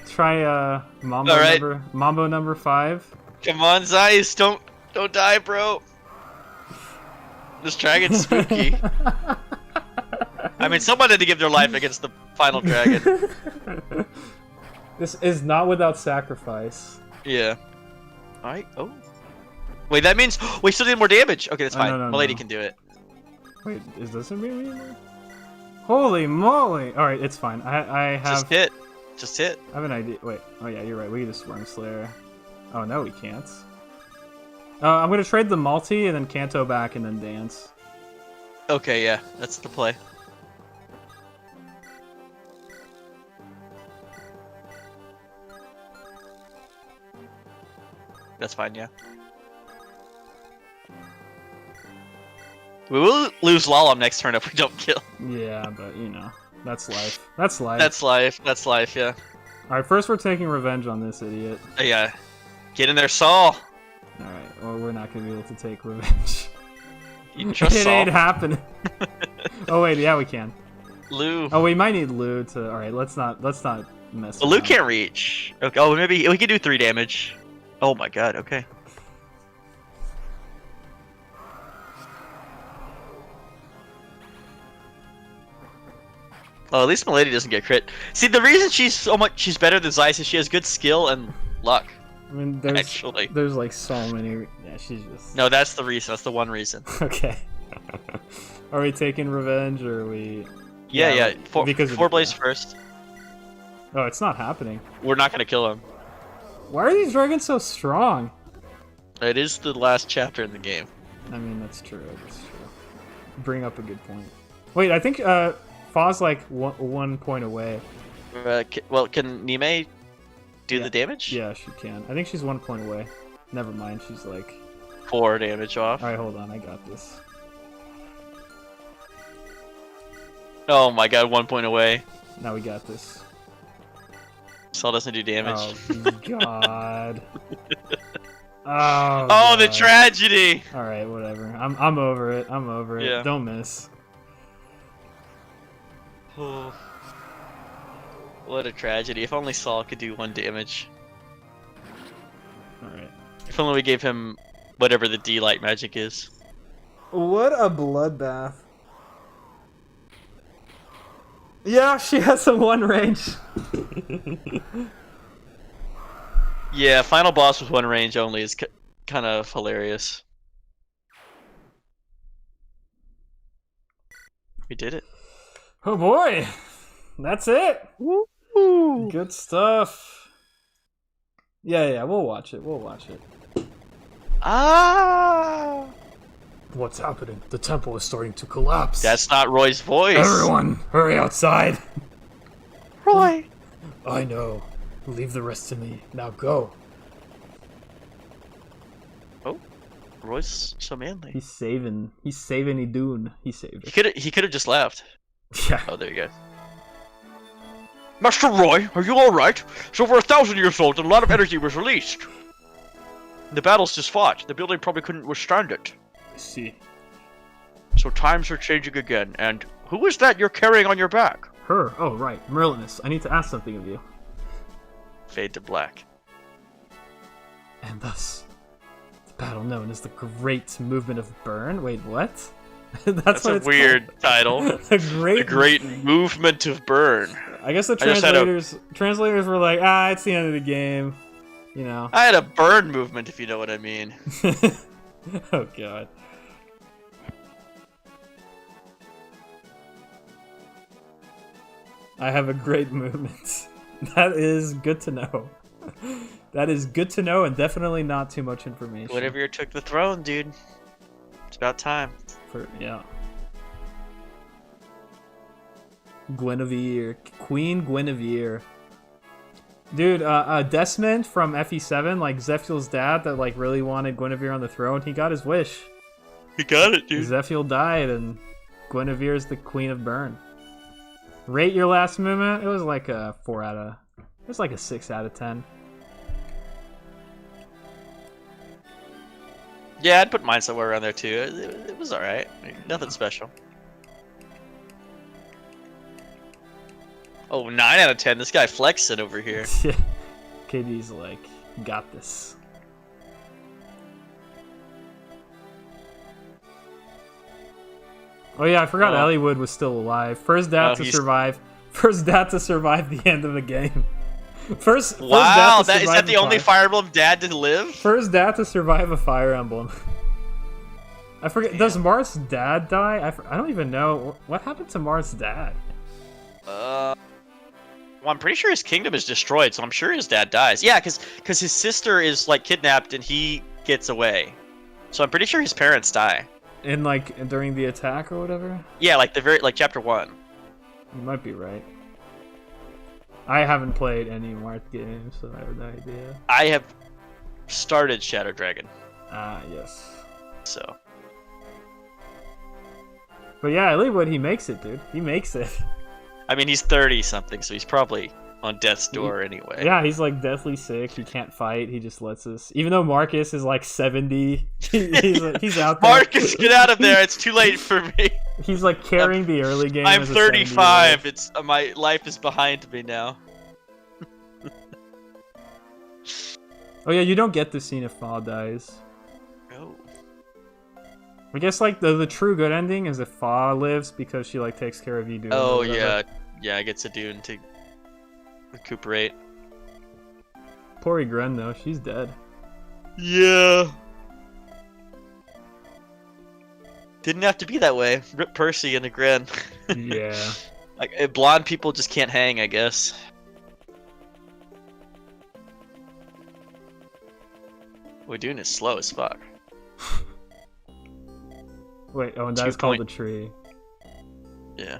Try Mambo, All right. Mambo number 5. Come on, Zeiss, don't die, bro. This dragon's spooky. I mean, someone had to give their life against the final dragon. This is not without sacrifice. Yeah. Alright, oh. Wait, that means we still need more damage. Okay, that's Oh, fine. no, Milady no. can do it. Wait, is this a melee? Holy moly! Alright, it's fine. I have... Just hit. Just hit. I have an idea. Wait. Oh yeah, you're right. We can just Worm Slayer. Oh no, we can't. I'm gonna trade the multi and then Kanto back and then dance. Okay, yeah, that's the play. That's fine, yeah. We will lose Lalom next turn if we don't kill. Yeah, but you know, that's life. That's life. That's life, yeah. Alright, first we're taking revenge on this idiot. Yeah. Get in there, Saul. Alright, or we're not gonna be able to take revenge. You trust It Saul? ain't happening. Oh wait, yeah we can. Lou. Oh, we might need Lou to. Alright, let's not mess Well, Lou around. can't reach. Okay. Oh, maybe we can do 3 damage. Oh my god, okay. Oh, at least Milady doesn't get crit. See, the reason she's better than Zeiss is she has good skill and luck. I mean, there's like so many. Yeah, she's just. No, that's the reason. That's the one reason. Okay. Are we taking revenge or are we? Yeah. Because Four Blaze first. Oh, it's not happening. We're not gonna kill him. Why are these dragons so strong? It is the last chapter in the game. I mean, that's true. That's true. Bring up a good point. Wait, I think Fa's like 1 point away. Well, can Nime do the damage? Yeah, she can. I think she's 1 point away. Never mind, she's like 4 damage off. Alright, hold on, I got this. Oh my god, 1 point away. Now we got this. Saul doesn't do damage. Oh god. Oh, oh, the tragedy! Alright, whatever. I'm over it. I'm over it. Yeah. Don't miss. Oh. What a tragedy. If only Saul could do 1 damage. Alright. If only we gave him whatever the D-light magic is. What a bloodbath. Yeah, she has a 1 range. Yeah, final boss with 1 range only is kind of hilarious. We did it. Oh boy. That's it. Woo! Good stuff. Yeah, we'll watch it. We'll watch it. Ah! What's happening? The temple is starting to collapse. That's not Roy's voice. Everyone, hurry outside. Roy. I know. Leave the rest to me. Now go. Oh, Roy's so manly. He's saving Idun. He saved He could have just left. Yeah. Oh, there you go. Master Roy, are you alright? It's over 1,000 years old and a lot of energy was released. The battle's just fought. The building probably couldn't withstand it. I see. So times are changing again, and who is that you're carrying on your back? Her. Oh, right. Merlinus, I need to ask something of you. Fade to black. And thus, the battle known as the Great Movement of Burn. Wait, what? That's what a it's weird called. title. The Great Movement of Burn. I guess the translators were like, it's the end of the game. You know. I had a burn movement, if you know what I mean. Oh god. I have a great movement. That is good to know. That is good to know and definitely not too much information. Guinevere took the throne, dude. It's about time. Yeah. Guinevere. Queen Guinevere. Dude, Desmond from FE7, like Zephiel's dad that like really wanted Guinevere on the throne, he got his wish. He got it, dude. Zephiel died and Guinevere is the Queen of Burn. Rate your last movement? It was like a 6 out of 10. Yeah, I'd put mine somewhere around there too. It was alright. Nothing special. Oh, 9 out of 10. This guy flexing over here. KD's like, got this. Oh yeah, I forgot Elliewood was still alive. First dad to survive. First dad to survive the end of the game. First wow, dad to is that the only Fire Emblem dad to live? First dad to survive a Fire Emblem. I forget. Damn. Does Marth's dad die? I don't even know. What happened to Marth's dad? Well, I'm pretty sure his kingdom is destroyed, so I'm sure his dad dies. Yeah, because his sister is like kidnapped and he gets away. So I'm pretty sure his parents die. In like during the attack or whatever? Yeah, like chapter 1. You might be right. I haven't played any Marth games, so I have no idea. I have started Shadow Dragon. Ah, yes. So. But yeah, Lilywood, he makes it, dude. He makes it. I mean, he's 30 something, so he's probably on death's door anyway. Yeah, he's like deathly sick. He can't fight. He just lets us. Even though Marcus is like 70, he's out there. Marcus, get out of there! It's too late for me. He's like carrying the early game. I'm as a 35. 70-year-old. It's my life is behind me now. Oh yeah, you don't get the scene if Fa dies. Oh. I guess like the true good ending is if Fa lives because she like takes care of Idun. Oh yeah, I get Idun to recuperate. Poor Ygritte though, she's dead. Yeah. Didn't have to be that way. Rip Percy and Ygritte. Yeah. Like blonde people just can't hang, I guess. Idun is slow as fuck. Wait, oh, and that's called the tree. Yeah.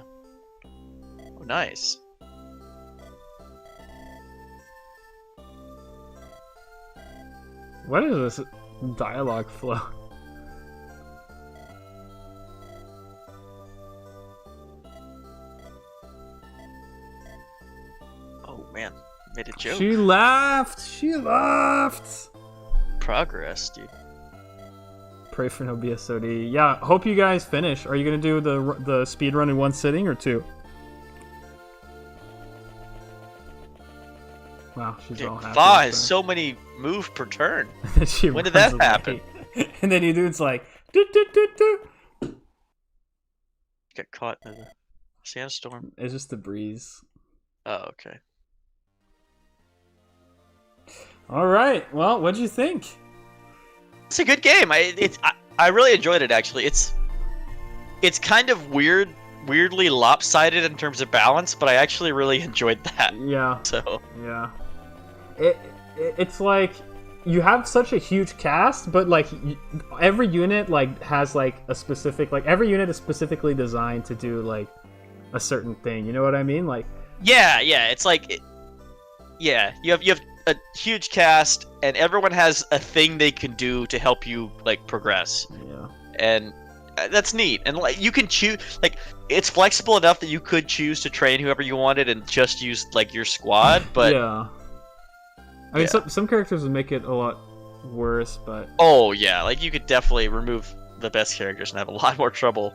Oh, nice. What is this dialogue flow? Oh man, made a joke. She laughed! She laughed! Progress, dude. Pray for no BSOD. Yeah, hope you guys finish. Are you gonna do the speed run in one sitting or two? Wow, she's all happy. Fa has so many moves per turn. When did that happen? And then you dude's like, doo, doo, doo, doo. Got caught in the sandstorm. It's just the breeze. Oh, okay. All right. Well, what'd you think? It's a good game. I really enjoyed it actually. It's kind of weirdly lopsided in terms of balance, but I actually really enjoyed that. Yeah. So yeah, it's like you have such a huge cast, but like every unit like has like a specific every unit is specifically designed to do like a certain thing. You know what I mean? Like yeah, it's like you have a huge cast, and everyone has a thing they can do to help you like progress. Yeah. And that's neat. And like you can choose, like it's flexible enough that you could choose to train whoever you wanted and just use like your squad. But yeah. I mean, some characters would make it a lot worse, but oh yeah, like you could definitely remove the best characters and have a lot more trouble.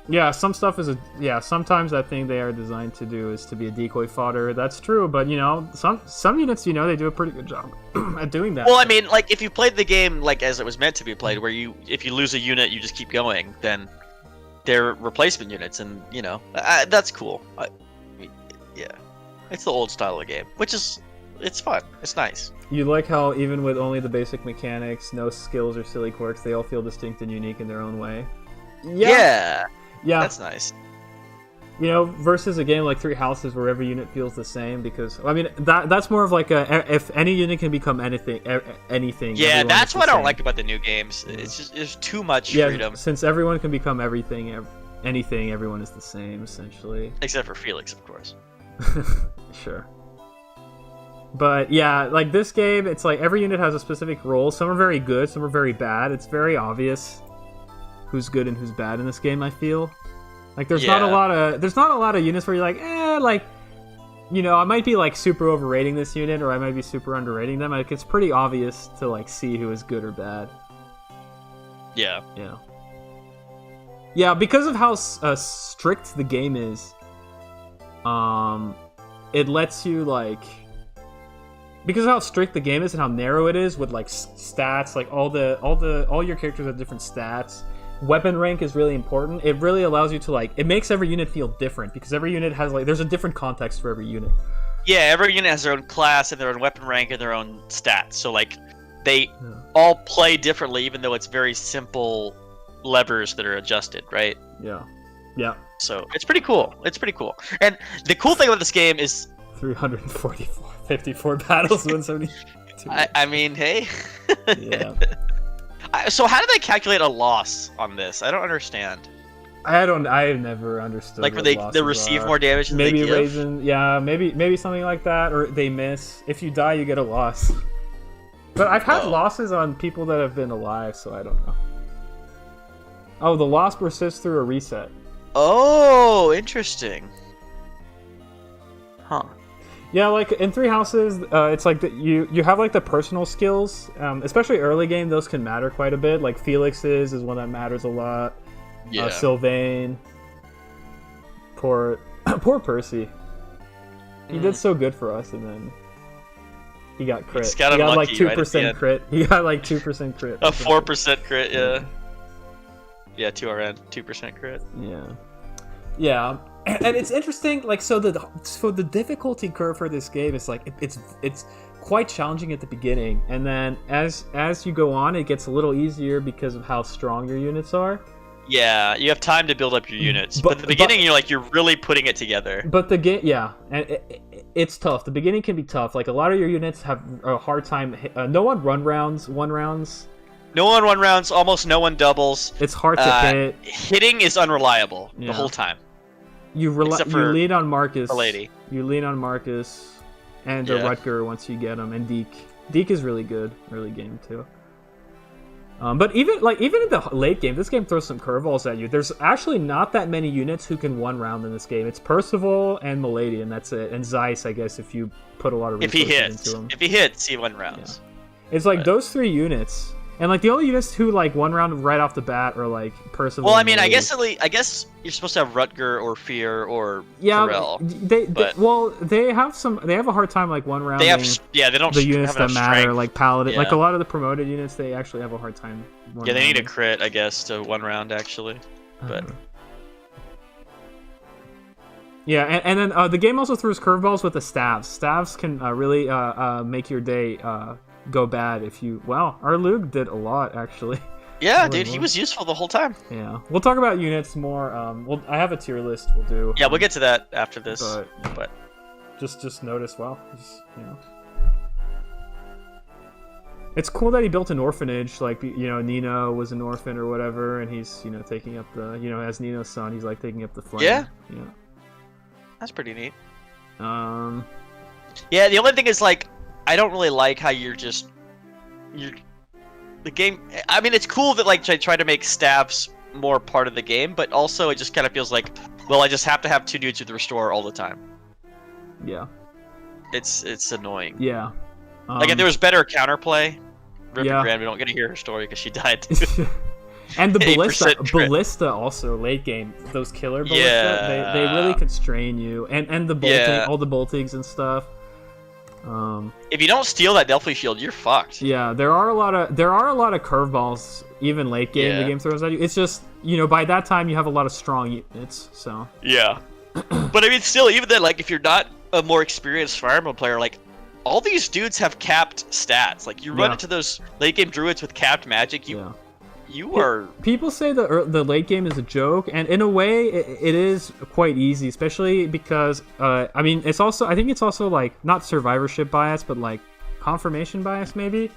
Yeah, some stuff is sometimes that thing they are designed to do is to be a decoy fodder. That's true, but you know, some units, you know, they do a pretty good job at doing that. Well, I mean, like if you played the game like as it was meant to be played, where if you lose a unit, you just keep going, then they're replacement units, and you know, that's cool. Yeah, it's the old style of game, which is it's fun. It's nice. You like how even with only the basic mechanics, no skills or silly quirks, they all feel distinct and unique in their own way. Yeah, that's nice. You know, versus a game like Three Houses where every unit feels the same, because I mean that's more of like if any unit can become anything. Yeah, that's what I don't like about the new games. Yeah. It's just there's too much freedom. Since everyone can become everything, anything, everyone is the same essentially. Except for Felix, of course. Sure. But yeah, like this game, it's like every unit has a specific role. Some are very good, some are very bad. It's very obvious who's good and who's bad in this game. I feel like there's not a lot of units where you're like, like, you know, I might be like super overrating this unit or I might be super underrating them. Like it's pretty obvious to like see who is good or bad. Yeah. Yeah, because of how strict the game is. It lets you like. Because of how strict the game is and how narrow it is with like stats, like all your characters have different stats. Weapon rank is really important. It really allows you to like, it makes every unit feel different because every unit has like, there's a different context for every unit. Yeah, every unit has their own class and their own weapon rank and their own stats. So like, they all play differently, even though it's very simple levers that are adjusted, right? Yeah. So it's pretty cool. And the cool thing about this game is 54 battles, 172. I mean, hey. Yeah. So how do they calculate a loss on this? I don't understand. I've never understood. Like, where they receive more damage than maybe they give? maybe something like that, or they miss. If you die, you get a loss. But I've had Oh. losses on people that have been alive, so I don't know. Oh, the loss persists through a reset. Oh, interesting. Huh. Yeah, like in Three Houses, it's like you have like the personal skills, especially early game. Those can matter quite a bit. Like Felix's is one that matters a lot. Yeah. Sylvain. Poor Percy. He did so good for us, and then he got crit. He's got he got like unlucky right at the 2% end. crit. He got like 2% crit. A 4% crit, yeah. Yeah, 2RN, 2% crit. Yeah. Yeah. And it's interesting, like, so the difficulty curve for this game is like it's quite challenging at the beginning, and then as you go on, it gets a little easier because of how strong your units are. Yeah, you have time to build up your units, but at the beginning you're really putting it together. But the game, yeah, and it's tough. The beginning can be tough. Like a lot of your units have a hard time. No one one rounds. No one one rounds. Almost no one doubles. It's hard to hit. Hitting is unreliable the whole time. You lean on Marcus. The lady. You lean on Marcus, and Rutger once you get him, and Deke. Deke is really good early game too. But even in the late game, this game throws some curveballs at you. There's actually not that many units who can one round in this game. It's Percival and Milady, and that's it. And Zeiss, I guess, if you put a lot of resources into him. If he hits, he one rounds. Yeah. It's like those three units. And like the only units who like one round right off the bat are like Percival. Well, I mean, I guess you're supposed to have Rutger or Fear or Pharrell. They have a hard time like one round. They don't. The units that matter, strength. like Paladin, Yeah. like a lot of the promoted units, they actually have a hard time. Yeah, they need a crit, I guess, to one round actually, but. Yeah, and then the game also throws curveballs with the staves. Staves can really make your day go bad if you. Wow, our Luke did a lot actually. Yeah, dude, he was useful the whole time. Yeah, we'll talk about units more. I have a tier list. We'll do. Yeah, we'll get to that after this. But just notice. Wow, it's cool that he built an orphanage. Like Nino was an orphan or whatever, and he's taking up the as Nino's son, he's like taking up the flame. Yeah. That's pretty neat. Yeah, the only thing is like I don't really like how the game. I mean, it's cool that like I try to make staffs more part of the game, but also it just kind of feels like, well, I just have to have two dudes with restore all the time. Yeah. It's annoying. Yeah. Like if there was better counterplay, Rip Yeah. and Grand, we don't get to hear her story because she died too. And the 8% crit. ballista also late game. Those killer ballista, Yeah. they really constrain you. And the bolting, all the boltings and stuff. If you don't steal that Delphi shield, you're fucked. Yeah, there are a lot of curveballs even late game. The game throws at you. It's just by that time you have a lot of strong units. So yeah, but I mean, still, even then, like if you're not a more experienced Fire Emblem player, like all these dudes have capped stats. Like you run into those late game druids with capped magic, you are. People say the late game is a joke, and in a way, it is quite easy, especially because I mean, I think it's also like not survivorship bias, but like confirmation bias, maybe.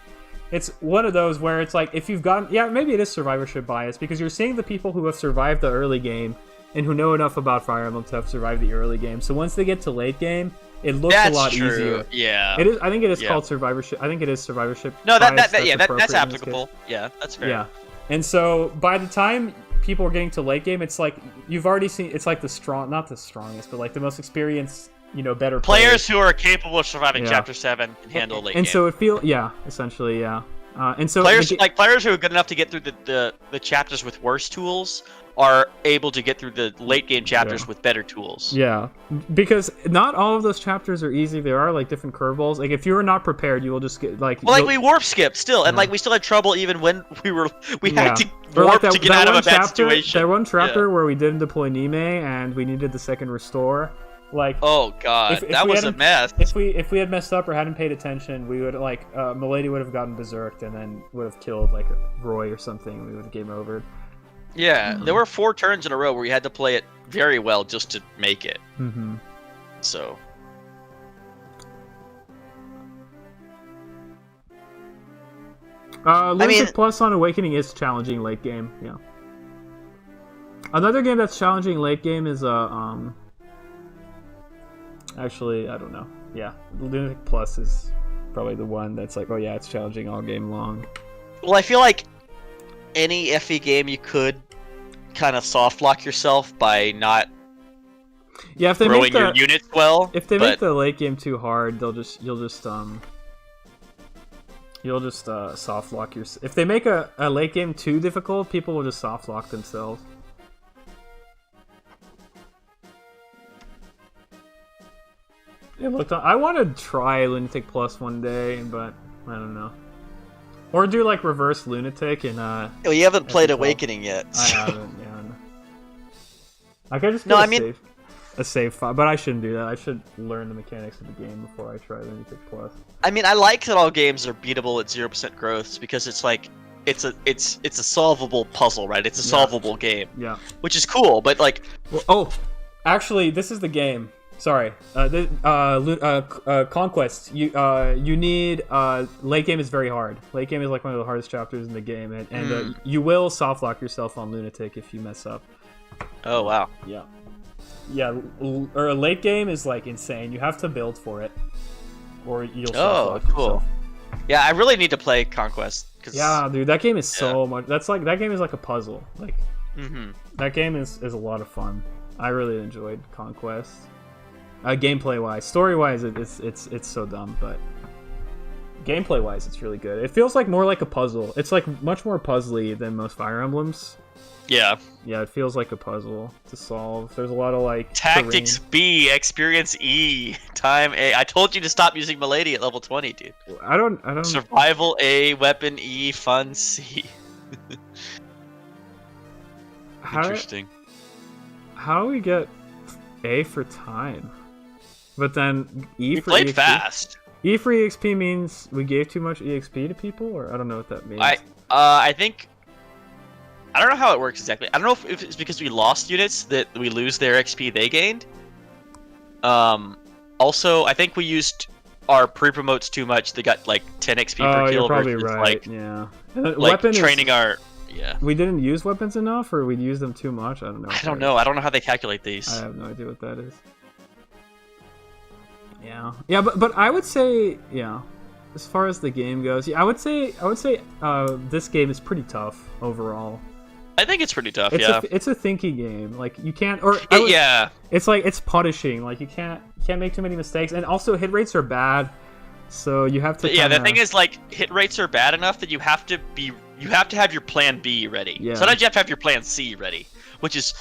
It's one of those where it's like if you've gotten maybe it is survivorship bias because you're seeing the people who have survived the early game and who know enough about Fire Emblem to have survived the early game. So once they get to late game, it looks a lot easier. Yeah, it is. I think it is called survivorship. I think it is survivorship. No, bias that's applicable. Yeah, that's fair. Yeah. And so by the time people are getting to late game, it's like you've already seen. It's like not the strongest, but like the most experienced, better players who are capable of surviving Chapter 7 can handle late game. And so it feels, essentially, and so players who are good enough to get through the chapters with worse tools are able to get through the late game chapters with better tools. Yeah, because not all of those chapters are easy. There are like different curveballs. Like if you are not prepared, you will just get like. Well, like we warp skip still, and like we still had trouble even when we had to warp to get out of a bad situation. That one chapter where we didn't deploy Nime and we needed the second restore. Like, oh god, that was a mess. If we had messed up or hadn't paid attention, we would Milady would have gotten berserked and then would have killed like Roy or something. We would have game over. Yeah, there were 4 turns in a row where we had to play it very well just to make it. Mm-hmm. So. Lunatic Plus on Awakening is challenging late game. Yeah. Another game that's challenging late game is actually, I don't know. Yeah, Lunatic Plus is probably the one that's like, oh yeah, it's challenging all game long. Well, I feel like any FE game you could kind of soft lock yourself by not if they growing your units well. If they make the late game too hard, you'll just soft lock your. If they make a late game too difficult, people will just soft lock themselves. Yeah, look, I want to try Lunatic Plus one day, but I don't know. Or do like reverse Lunatic and Well, you haven't played Awakening yet. So. I haven't. Yeah. I could just get a save file, but I shouldn't do that. I should learn the mechanics of the game before I try Lunatic Plus. I mean, I like that all games are beatable at 0% growths because it's like it's a solvable puzzle, right? It's a solvable game. Yeah. Which is cool, but like. Well, actually, this is the game. Sorry, Conquest. You need late game is very hard. Late game is like one of the hardest chapters in the game, and you will soft lock yourself on Lunatic if you mess up. Oh wow. Yeah. Or a late game is like insane. You have to build for it, or you'll soft lock yourself. Yeah, I really need to play Conquest. Yeah, dude, that game is so much. That game is like a puzzle. Like, that game is a lot of fun. I really enjoyed Conquest. Gameplay wise, story wise, it's so dumb, but gameplay wise, it's really good. It feels like more like a puzzle. It's like much more puzzly than most Fire Emblems. Yeah, it feels like a puzzle to solve. There's a lot of like tactics terrain. B, experience E, time A. I told you to stop using Milady at level 20, dude. I don't. Survival A, weapon E, fun C. Interesting. How do we get A for time? But then E for played EXP? Fast. E for EXP means we gave too much EXP to people, or I don't know what that means. I think I don't know how it works exactly. I don't know if it's because we lost units that we lose their XP they gained. Also, I think we used our pre-promotes too much. They got like 10 XP per kill. You're probably versus, right. Like, like weapon training our. Yeah. We didn't use weapons enough, or we used them too much. I don't know. I don't know. I don't know how they calculate these. I have no idea what that is. Yeah, but I would say, as far as the game goes, I would say this game is pretty tough overall. I think it's pretty tough. It's a thinky game. Like you can't, It's like it's punishing. Like you can't make too many mistakes, and also hit rates are bad, so you have to. The thing is, like, hit rates are bad enough that you have to have your plan B ready. Yeah. Sometimes you have to have your plan C ready, which is.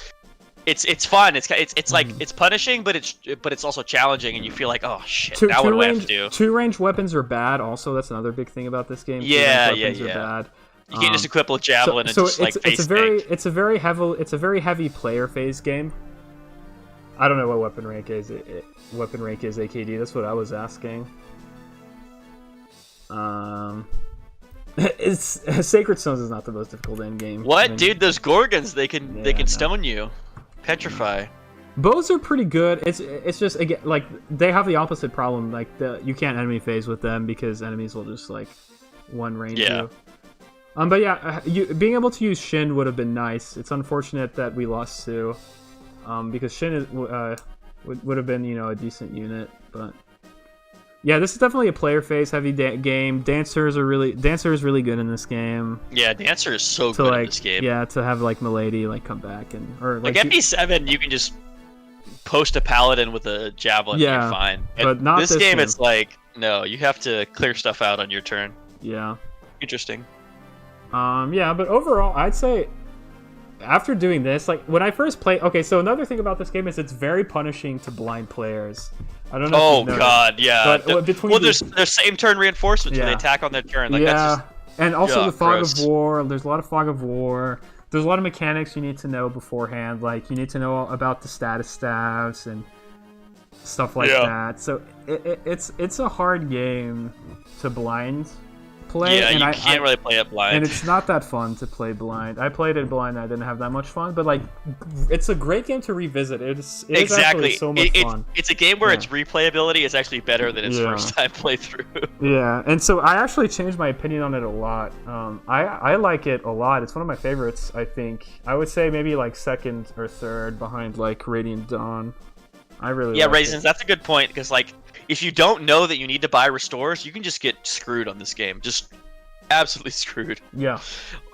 It's fun. It's like it's punishing, but it's also challenging, and you feel like, oh shit, now what do I have to do? Two range weapons are bad. Also, that's another big thing about this game. Yeah. Are bad. You can't just equip a javelin and just like face tank. It's a very heavy player phase game. I don't know what weapon rank is. Weapon rank is AKD. That's what I was asking. It's Sacred Stones is not the most difficult end game. What, dude? Those Gorgons, they can stone you. Petrify. Bows are pretty good. It's just, again, like, they have the opposite problem. Like, you can't enemy phase with them because enemies will just like one range you. But yeah, being able to use Shin would have been nice. It's unfortunate that we lost Sue, because Shin would have been, a decent unit. But yeah, this is definitely a player phase heavy game. Dancer is really good in this game. Yeah, Dancer is so good in this game. Yeah, to have like Milady like come back or like MP7, you can just post a paladin with a javelin. Yeah, and you're fine. But not this game. It's like no, you have to clear stuff out on your turn. Yeah. Interesting. Yeah, but overall, I'd say after doing this, like when I first played. Okay, so another thing about this game is it's very punishing to blind players. I don't know. Oh god, yeah. But there's same turn reinforcements when they attack on their turn. Like, that's just, and also the fog of war. There's a lot of fog of war. There's a lot of mechanics you need to know beforehand. Like you need to know about the status staves and stuff like that. So it's a hard game to blind play. Yeah, and you can't really play it blind. And it's not that fun to play blind. I played it blind and I didn't have that much fun, but like it's a great game to revisit. It is actually so much fun. It's a game where its replayability is actually better than its first time playthrough. Yeah, and so I actually changed my opinion on it a lot. I like it a lot. It's one of my favorites, I think. I would say maybe like second or third behind like Radiant Dawn. I really Yeah, like Raisins, it. that's a good point, because, like, if you don't know that you need to buy restores, you can just get screwed on this game. Just absolutely screwed. Yeah.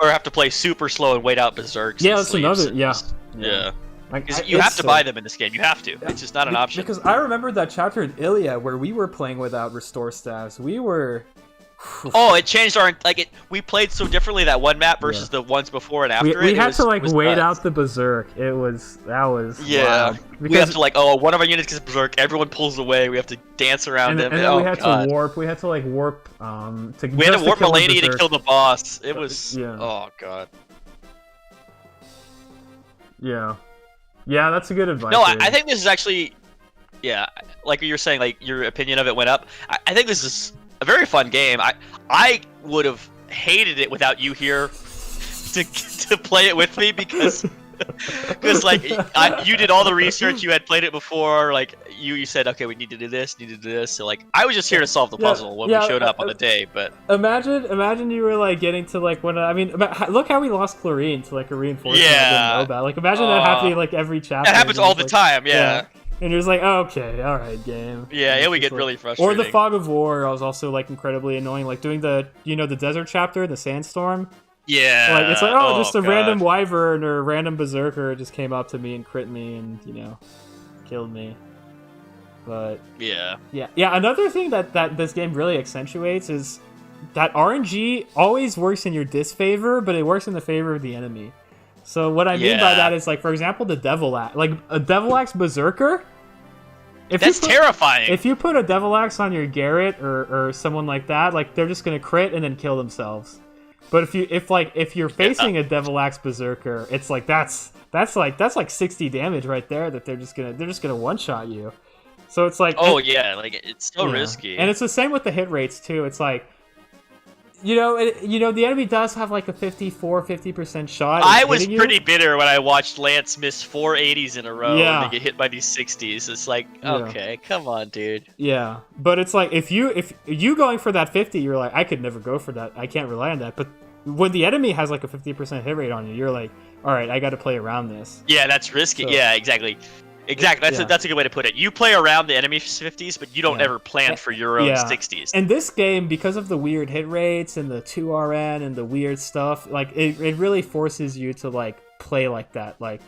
Or have to play super slow and wait out berserks. Yeah, and that's sleeps another. and Yeah. just- Yeah. yeah. Like, Because you have to buy them in this game. You have to. It's just not an option. Because I remember that chapter in Ilya where we were playing without restore staffs. We were. Oh, it changed our we played so differently that one map versus the ones before and after. We it had was, to like was wait nuts. out the berserk. That was Yeah, wild. we have to like one of our units gets berserk, everyone pulls away. We have to dance around him. And then oh, we had God. to warp. We had to like warp. We had to warp Milady to berserk. kill the boss. It was Yeah. oh God. Yeah. Yeah, that's a good advice. No, I think this is actually, yeah, like you were saying, like your opinion of it went up. I think this is a very fun game. I would have hated it without you here to play it with me because like you did all the research, you had played it before, like you said, okay, we need to do this, so like I was just here to solve the puzzle when we showed up on the day. But imagine you were like getting to like when look how we lost Chlorine to like a reinforcement. Yeah. Like imagine that happening like every chapter. That happens all the time. Yeah. And you're just like, oh, okay, all right, game. Yeah, and we get like, really frustrated. Or the Fog of War was also like incredibly annoying. Like doing the the desert chapter, the sandstorm. Yeah. Like it's like just a God. random wyvern or a random berserker just came up to me and crit me and killed me. But yeah. Another thing that this game really accentuates is that RNG always works in your disfavor, but it works in the favor of the enemy. So what I mean by that is like, for example, the Devil Axe, like a Devil Axe berserker. That's terrifying. If you put a Devil Axe on your Garrett or someone like that, like they're just gonna crit and then kill themselves. But if you're facing a Devil Axe berserker, it's like that's like 60 damage right there that they're just gonna one shot you. So it's like like it's so risky. And it's the same with the hit rates too. It's like the enemy does have like a 50% shot. I was pretty bitter when I watched Lance miss 480s in a row and they get hit by these 60s. It's like, okay, come on, dude. Yeah, but it's like if you going for that 50, you're like, I could never go for that. I can't rely on that. But when the enemy has like a 50% hit rate on you, you're like, all right, I got to play around this. Yeah, that's risky. So, yeah, exactly. That's a good way to put it. You play around the enemy's 50s, but you don't ever plan for your own 60s. And this game, because of the weird hit rates and the 2RN and the weird stuff, like it really forces you to like play like that. Like,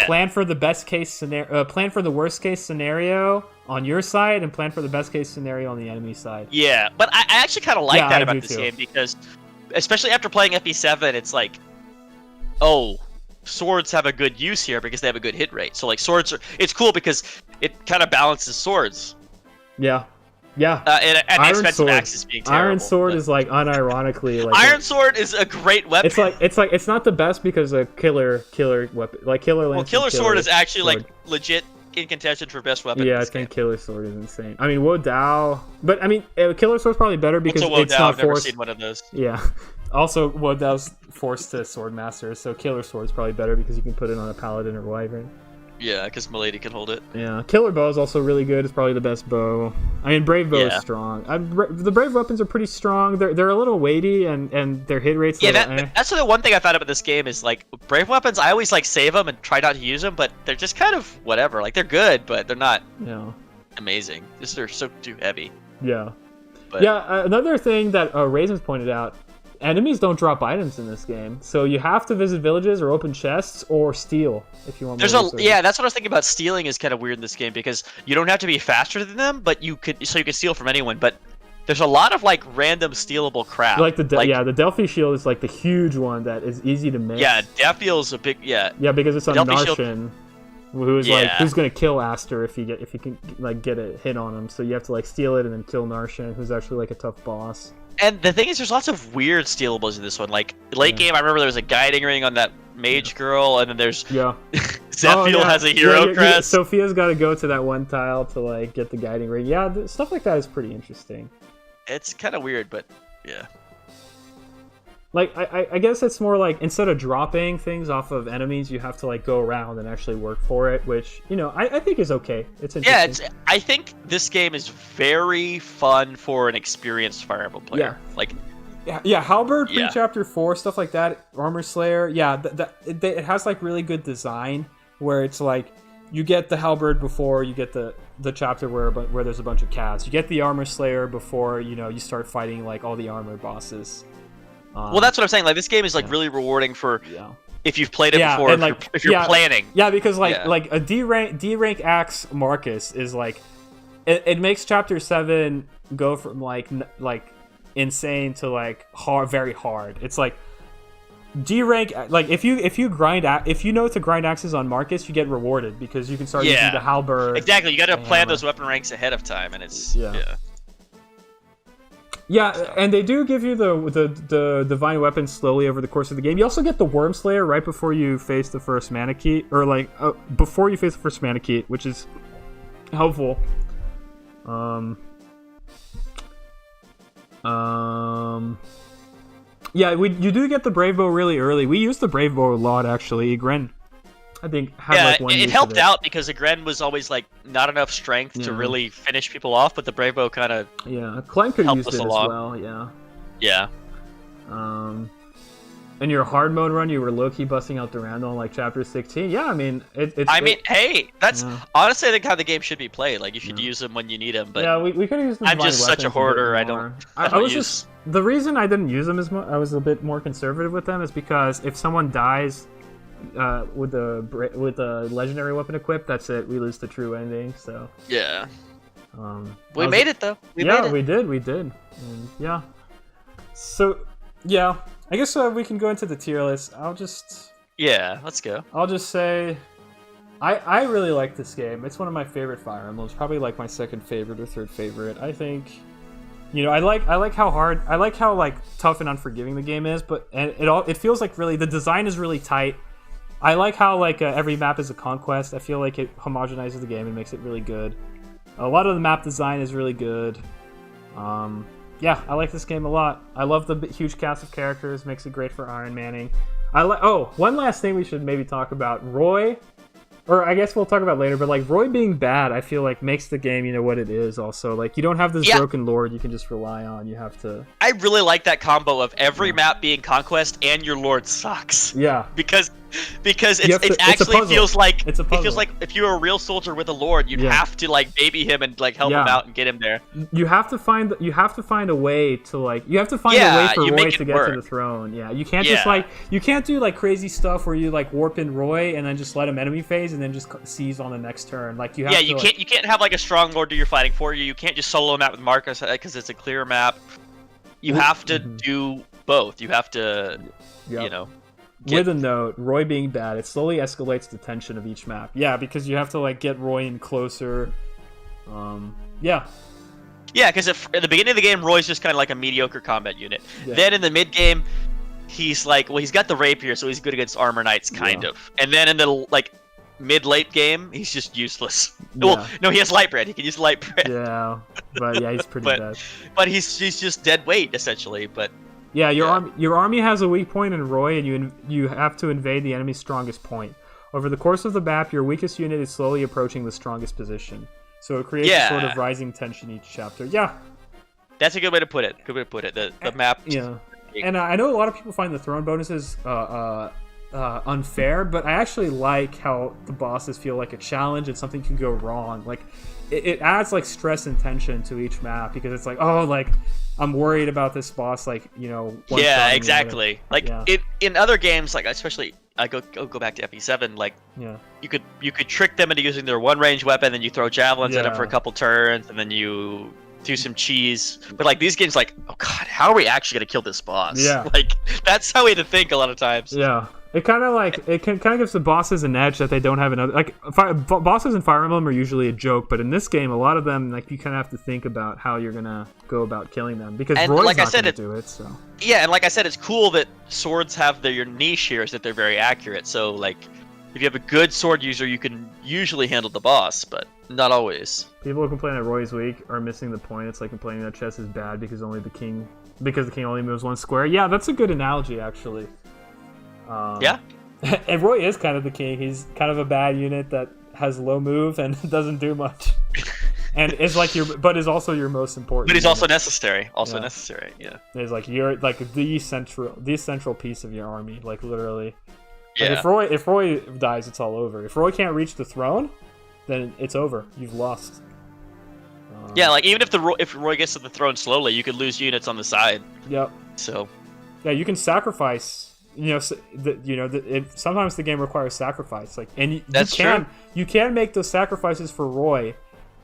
plan for the best case scenario, plan for the worst case scenario on your side, and plan for the best case scenario on the enemy side. Yeah, but I actually kind of like that about this game because, especially after playing FP7, it's like, swords have a good use here because they have a good hit rate. So like it's cool because it kind of balances swords. Yeah. And the expensive axes being terrible. Iron Sword is like unironically like Iron Sword is a great weapon. It's not the best because a killer weapon like Killer Lance. Well, Killer Sword is actually like legit in contention for best weapon. Yeah, I think Killer Sword is insane. I mean, Wo Dao, but I mean, Killer Sword's probably better because it's not I've never forced. seen one of those. Yeah. Also, Wo Dao's forced to Swordmaster, so Killer Sword's probably better because you can put it on a Paladin or Wyvern. Yeah, because Milady can hold it. Yeah, Killer Bow is also really good. It's probably the best bow. I mean, Brave Bow is strong. The Brave weapons are pretty strong. They're a little weighty, and their hit rates. That's the one thing I found about this game is like Brave weapons. I always like save them and try not to use them, but they're just kind of whatever. Like they're good, but they're not amazing. Just they're so too heavy. Yeah. Another thing that Raisins pointed out. Enemies don't drop items in this game, so you have to visit villages or open chests or steal if you want. That's what I was thinking about. Stealing is kind of weird in this game because you don't have to be faster than them, but you can steal from anyone. But there's a lot of like random stealable crap. Like the Delphi shield is like the huge one that is easy to miss. Yeah, Delphi's a big because it's on Narshan, who's who's gonna kill Aster if you can like get a hit on him. So you have to like steal it and then kill Narshan, who's actually like a tough boss. And the thing is, there's lots of weird stealables in this one. Like, late game, I remember there was a guiding ring on that mage girl, and then there's... Zephiel has a hero crest. Sophia's got to go to that one tile to, like, get the guiding ring. Yeah, stuff like that is pretty interesting. It's kind of weird, but, yeah. Like, I guess it's more like, instead of dropping things off of enemies, you have to, like, go around and actually work for it, which, I think is okay. It's interesting. Yeah, I think this game is very fun for an experienced Fire Emblem player. Yeah. Like... Yeah, Halberd, pre-chapter 4, stuff like that, Armor Slayer, it has, like, really good design, where it's, like, you get the halberd before you get the chapter where there's a bunch of calves. You get the armor slayer before you start fighting like all the armor bosses. Well, that's what I'm saying. Like this game is like really rewarding for if you've played it before. And, if you're planning. Yeah, because like a D rank axe Marcus is like it makes chapter 7 go from like insane to like hard, very hard. It's like D rank, like if you know to grind axes on Marcus, you get rewarded because you can start using the halberd. Exactly, you got to plan those weapon ranks ahead of time, and it's and they do give you the divine weapon slowly over the course of the game. You also get the Worm Slayer right before you face the first Manakete, or like before you face the first Manakete, which is helpful. Yeah, you do get the Brave Bow really early. We used the Brave Bow a lot, actually. Igren, I think, had like one use it helped out because Igren was always like not enough strength to really finish people off, but the Brave Bow kind of Clem could use it as well. Yeah. In your hard mode run, you were low-key busting out Durandal in like chapter 16. Yeah, I mean, hey, that's honestly I think how the game should be played. Like you should use them when you need them. But we could have used them. I'm just such a hoarder. I was just the reason I didn't use them as much. I was a bit more conservative with them is because if someone dies with the legendary weapon equipped, that's it. We lose the true ending. So yeah. We made it though. We did. And, So I guess we can go into the tier list. Let's go. I'll just say, I really like this game. It's one of my favorite Fire Emblems. Probably like my second favorite or third favorite. I think, I like how hard, I like how like tough and unforgiving the game is. But it feels like really the design is really tight. I like how like every map is a conquest. I feel like it homogenizes the game and makes it really good. A lot of the map design is really good. I like this game a lot. I love the huge cast of characters. Makes it great for Ironmanning. One last thing we should maybe talk about. Roy, or I guess we'll talk about later, but like Roy being bad, I feel like makes the game, what it is also. Like you don't have this broken lord you can just rely on. You have to... I really like that combo of every map being conquest and your lord sucks. Yeah. Because it actually feels like if you're a real soldier with a lord, you'd have to like baby him and like help him out and get him there. You have to find a way to like a way for Roy to get to the throne. Yeah, you can't just like you can't do like crazy stuff where you like warp in Roy and then just let him enemy phase and then just seize on the next turn. Like you have you can't have like a strong lord do your fighting for you. You can't just solo map with Marcus because it's a clear map. You have to do both. You have to With a note, Roy being bad, it slowly escalates the tension of each map. Yeah, because you have to like get Roy in closer. Yeah, because at the beginning of the game, Roy's just kind of like a mediocre combat unit. Yeah. Then in the mid game, he's like, he's got the rapier, so he's good against armor knights, kind of. And then in the like mid-late game, he's just useless. Yeah. Well, no, he has light bread. He can use light bread. Yeah, but he's pretty bad. But he's just dead weight essentially. But yeah, your army has a weak point in Roy, and you have to invade the enemy's strongest point. Over the course of the map, your weakest unit is slowly approaching the strongest position. So it creates a sort of rising tension each chapter. Yeah. That's a good way to put it. The map. Yeah. And I know a lot of people find the throne bonuses unfair, but I actually like how the bosses feel like a challenge and something can go wrong. Like it adds like stress and tension to each map because it's like, oh, like I'm worried about this boss, like exactly. Like in other games, like especially I go back to FE7, like you could trick them into using their one range weapon, then you throw javelins at them for a couple turns, and then you do some cheese. But like these games, like, oh god, how are we actually gonna kill this boss? Yeah, like that's how we had to think a lot of times. Yeah. It kind of gives the bosses an edge that they don't have another. Like bosses in Fire Emblem are usually a joke, but in this game, a lot of them, like, you kind of have to think about how you're gonna go about killing them because Roy's not gonna do it. So yeah, and like I said, it's cool that swords have their niche here, is that they're very accurate. So like, if you have a good sword user, you can usually handle the boss, but not always. People who complain that Roy's weak are missing the point. It's like complaining that chess is bad because the king only moves one square. Yeah, that's a good analogy, actually. And Roy is kind of the king. He's kind of a bad unit that has low move and doesn't do much, and is like but is also your most important. But he's also necessary. Necessary. Yeah. He's like you're like the central piece of your army, like literally. Like, Yeah. if Roy dies, it's all over. If Roy can't reach the throne, then it's over. You've lost. Yeah, like even if Roy gets to the throne slowly, you could lose units on the side. Yep. So. Yeah, you can sacrifice. Sometimes the game requires sacrifice. Like, and That's true. You can make those sacrifices for Roy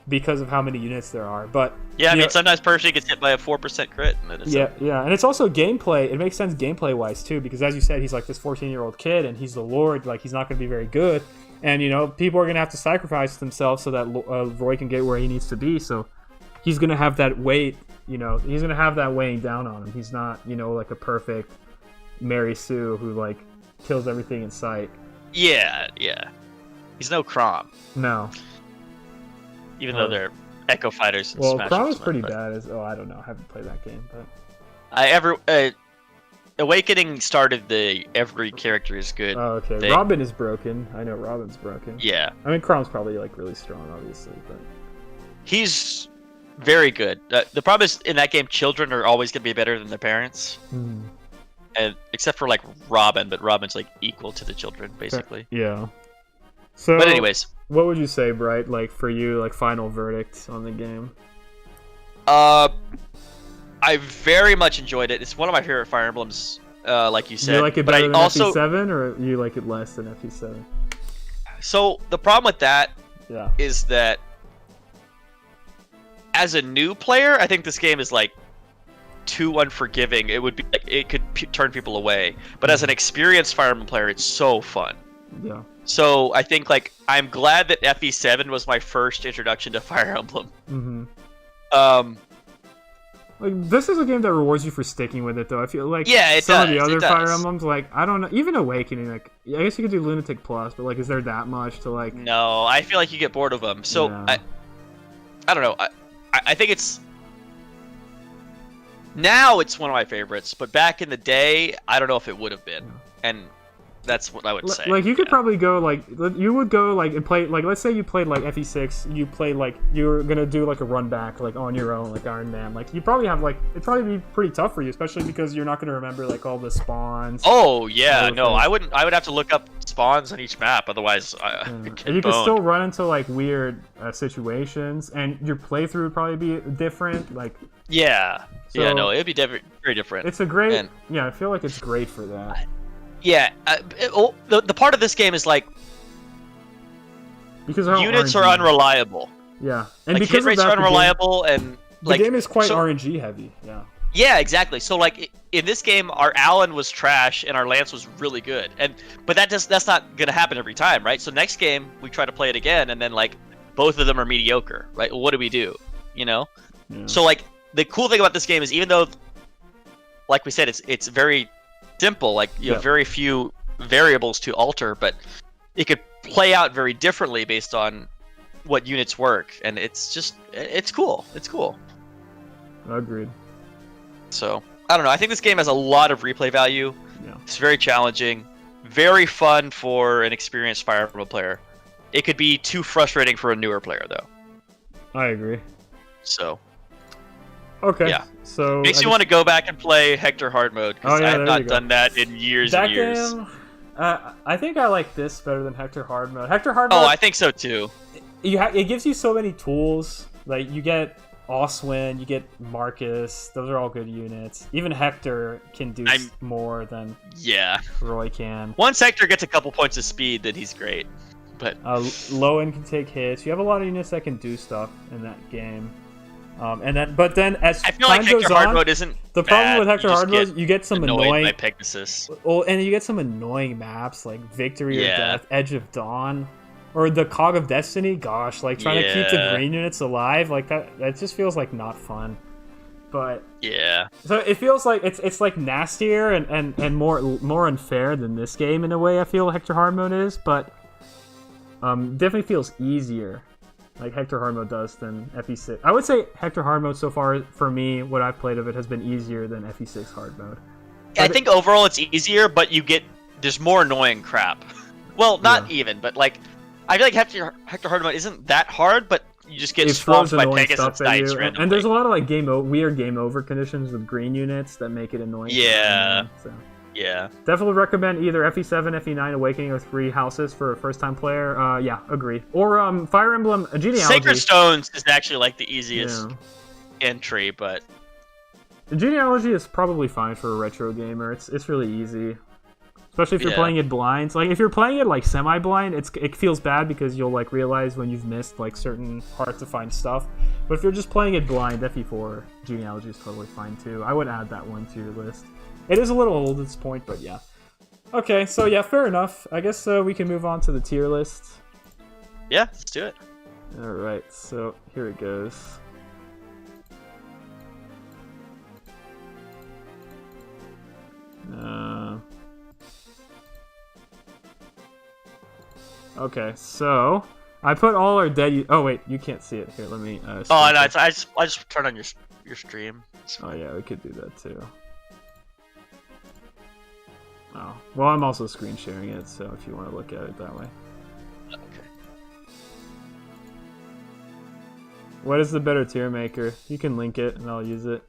because of how many units there are. But Yeah, I mean sometimes Pershing gets hit by a 4% crit. And then it's yeah, and it's also gameplay. It makes sense gameplay wise too, because as you said, he's like this 14-year-old kid, and he's the Lord. Like, he's not going to be very good, and people are going to have to sacrifice themselves so that Roy can get where he needs to be. So he's going to have that weight. He's going to have that weighing down on him. He's not like a perfect Mary Sue who like kills everything in sight. Yeah. He's no Crom. No. Even though they're Echo Fighters and Well, Smash Crom is Ultimate, pretty bad. I don't know. I haven't played that game, but Awakening started the every character is good. Oh, okay. thing. Robin is broken. I know Robin's broken. Yeah. I mean, Crom's probably like really strong, obviously, but He's very good. The problem is in that game, children are always going to be better than their parents. And except for like Robin, but Robin's like equal to the children basically. Yeah. So, but anyways, what would you say, Bright? Like for you, like final verdict on the game? I very much enjoyed it. It's one of my favorite Fire Emblems, like you said. You like it but better I than also, FE7, or you like it less than FE7? So the problem with that Yeah. is that as a new player, I think this game is like too unforgiving. It would be like it could turn people away. But as an experienced Fire Emblem player, it's so fun. Yeah. So I think like I'm glad that FE7 was my first introduction to Fire Emblem. Like, this is a game that rewards you for sticking with it, though. I feel like Yeah, some of the does, other it Fire does. Emblems, like, I don't know, even Awakening, like, I guess you could do Lunatic Plus, but like, is there that much to like? No, I feel like you get bored of them. So Yeah. I don't know. I think it's now it's one of my favorites, but back in the day, I don't know if it would have been. And that's what I would say. Like, you could yeah. probably go like you would go like and play like, let's say you played like FE6, you played like you're gonna do like a run back like on your own like Ironman. Like, you probably have like it'd probably be pretty tough for you, especially because you're not gonna remember like all the spawns. Oh yeah, Those no, things. I wouldn't. I would have to look up spawns on each map, otherwise I And get you could boned. still run into like weird situations, and your playthrough would probably be different. Like, Yeah, So- yeah, no, it'd be very different. it's a great, And- yeah. I feel like it's great for that. Yeah, the part of this game is like Because of how units are RNG. unreliable. Yeah, and Like because hit of rates that, are unreliable, and the like game is quite so- RNG heavy. Yeah. Yeah, exactly. So like in this game, our Allen was trash and our Lance was really good, but that's not gonna happen every time, right? So next game we try to play it again, and then like both of them are mediocre, right? What do we do? Yeah. So like the cool thing about this game is even though, like we said, it's very simple, like you have very few variables to alter, but it could play out very differently based on what units work, and it's cool. It's cool. Agreed. So I don't know. I think this game has a lot of replay value. Yeah. It's very challenging, very fun for an experienced Fire Emblem player. It could be too frustrating for a newer player though. I agree. So Okay. Yeah. So makes you want to go back and play Hector hard mode because Oh, yeah, I have there not you go. done that in years that and years. game. I think I like this better than Hector Hard Mode. Hector Hard Mode. Oh, I think so too. It gives you so many tools. Like, you get Oswin, you get Marcus. Those are all good units. Even Hector can do more than Yeah. Roy can. Once Hector gets a couple points of speed, then he's great. But Lowen can take hits. You have a lot of units that can do stuff in that game. But then as I feel time like Hector goes hard on, mode isn't the bad. problem with Hector You just Hard Mode, you get some annoyed annoying. by Pegasus. Well, and you get some annoying maps like Victory or Yeah. Death, Edge of Dawn, or the Cog of Destiny. Gosh, like trying to keep the Yeah. green units alive, like that just feels like not fun. But Yeah. so it feels like it's like nastier and more unfair than this game in a way. I feel Hector Hard Mode is, but definitely feels easier, like Hector Hard Mode does, than FE6. I would say Hector Hard Mode so far for me, what I've played of it, has been easier than FE6 Hard Mode. I think overall it's easier, but there's more annoying crap. Well, not even, but like I feel like Hector Hard Mode isn't that hard, but you just get It swamped throws by annoying Pegasus stuff at dice you, randomly. and there's a lot of like weird game over conditions with green units that make it annoying. Yeah. So. Yeah. Definitely recommend either FE7, FE9 Awakening, or 3 Houses for a first-time player. Yeah, agree. Or Fire Emblem Genealogy. Sacred Stones is actually like the easiest Yeah. entry, but The Genealogy is probably fine for a retro gamer. It's really easy. Especially if you're playing it blind. Like, if you're playing it, like, semi-blind, it feels bad because you'll, like, realize when you've missed, like, certain hard to find stuff. But if you're just playing it blind, FE4 Genealogy is totally fine, too. I would add that one to your list. It is a little old at this point, but yeah. Okay, so yeah, fair enough. I guess we can move on to the tier list. yeah, let's do it. Alright, so here it goes. Okay, so I put all our dead. Oh wait, you can't see it here. Let me. Oh no, I just turned on your stream. Oh yeah, we could do that too. Oh well, I'm also screen sharing it, so if you want to look at it that way. Okay. What is the better tier maker? You can link it, and I'll use it.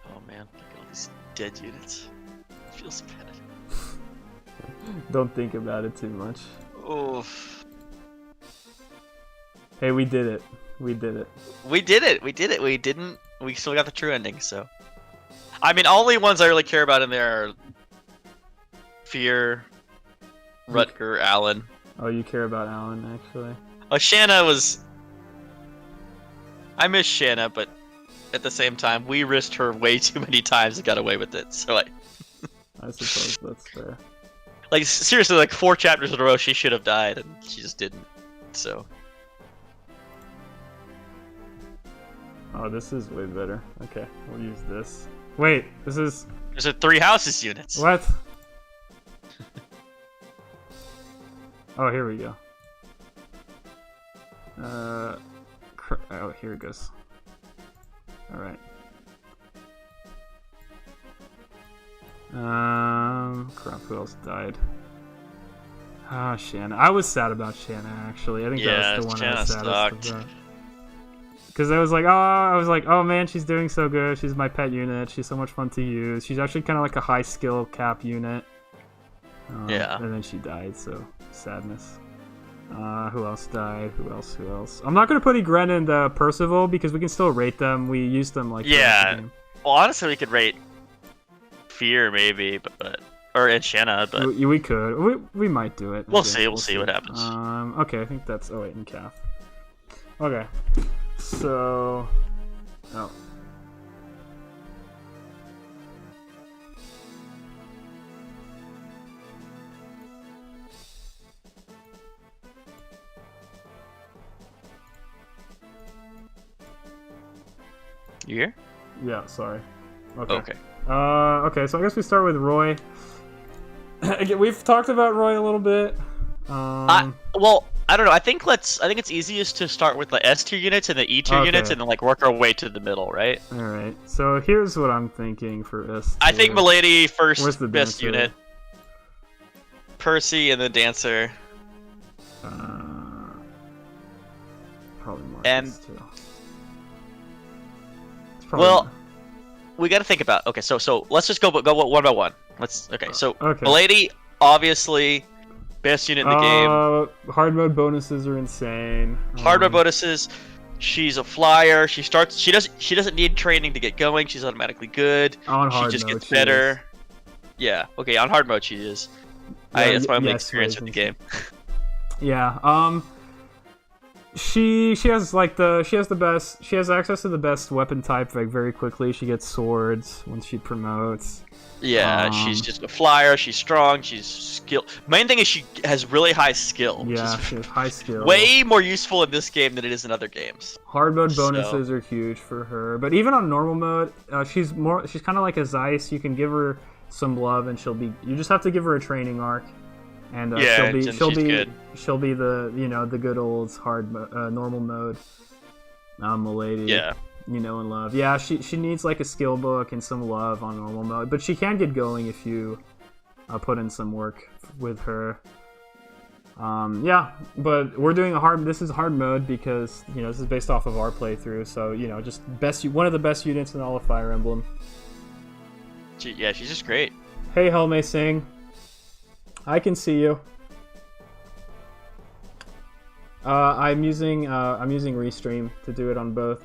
Oh man, look at all these dead units. It feels bad. Don't think about it too much. Oof. Hey, we did it. We did it. We did it. We did it. We didn't. We still got the true ending. So, I mean, only ones I really care about in there are Fear, Rutger, Alan. Oh, you care about Alan actually? Oh, Shanna was. I miss Shanna, but at the same time, we risked her way too many times and got away with it. So I suppose that's fair. Like seriously, like 4 chapters in a row, she should have died, and she just didn't. So. Oh, this is way better. Okay, we'll use this. Wait, this is... There's a 3 houses units. What? Oh, here we go. Oh, here it goes. Alright. Crap, who else died? Ah, Shanna. I was sad about Shanna, actually. I think that was the one I was saddest about. Because I was like, oh man, she's doing so good. She's my pet unit. She's so much fun to use. She's actually kind of like a high skill cap unit. Yeah. And then she died, so sadness. Who else died? Who else? I'm not gonna put Egren and Percival because we can still rate them. We used them like yeah. Well, honestly, we could rate Fear maybe, and Shanna, but we could. We might do it. We'll see. We'll see what happens. Okay, I think that's. Oh wait, and Calf. Okay. So, oh. You here? Yeah, sorry. Okay. Okay. Okay, so I guess we start with Roy. Again, we've talked about Roy a little bit. Well, I don't know. I think it's easiest to start with the S tier units and the E tier units, and then like work our way to the middle, right? All right. So here's what I'm thinking for S tier. I think Milady first, Where's the best dancer? unit. Percy and the dancer. Probably more. And too. well, we got to think about. Okay, so let's just go one by one. So Milady, obviously. Best unit in the game. Hard mode bonuses are insane. Hard mode bonuses. She's a flyer. She doesn't need training to get going. She's automatically good. On hard she just mode, gets better. Yeah. Okay. On hard mode, she is. Yeah, that's my only experience with the game. Yeah. She has access to the best weapon type like very quickly. She gets swords once she promotes. Yeah, she's just a flyer. She's strong. She's skilled. Main thing is she has really high skill. Yeah, she has high skill. Way more useful in this game than it is in other games. Hard mode bonuses are huge for her, but even on normal mode, she's kind of like a Zeiss. You can give her some love, and you just have to give her a training arc, and she'll be the good old normal mode. Milady. Yeah. And love. Yeah, she needs like a skill book and some love on normal mode, but she can get going if you put in some work with her. Yeah, but we're doing a hard. This is hard mode because this is based off of our playthrough. So just one of the best units in all of Fire Emblem. She's just great. Hey, Helme Singh, I can see you. I'm using Restream to do it on both.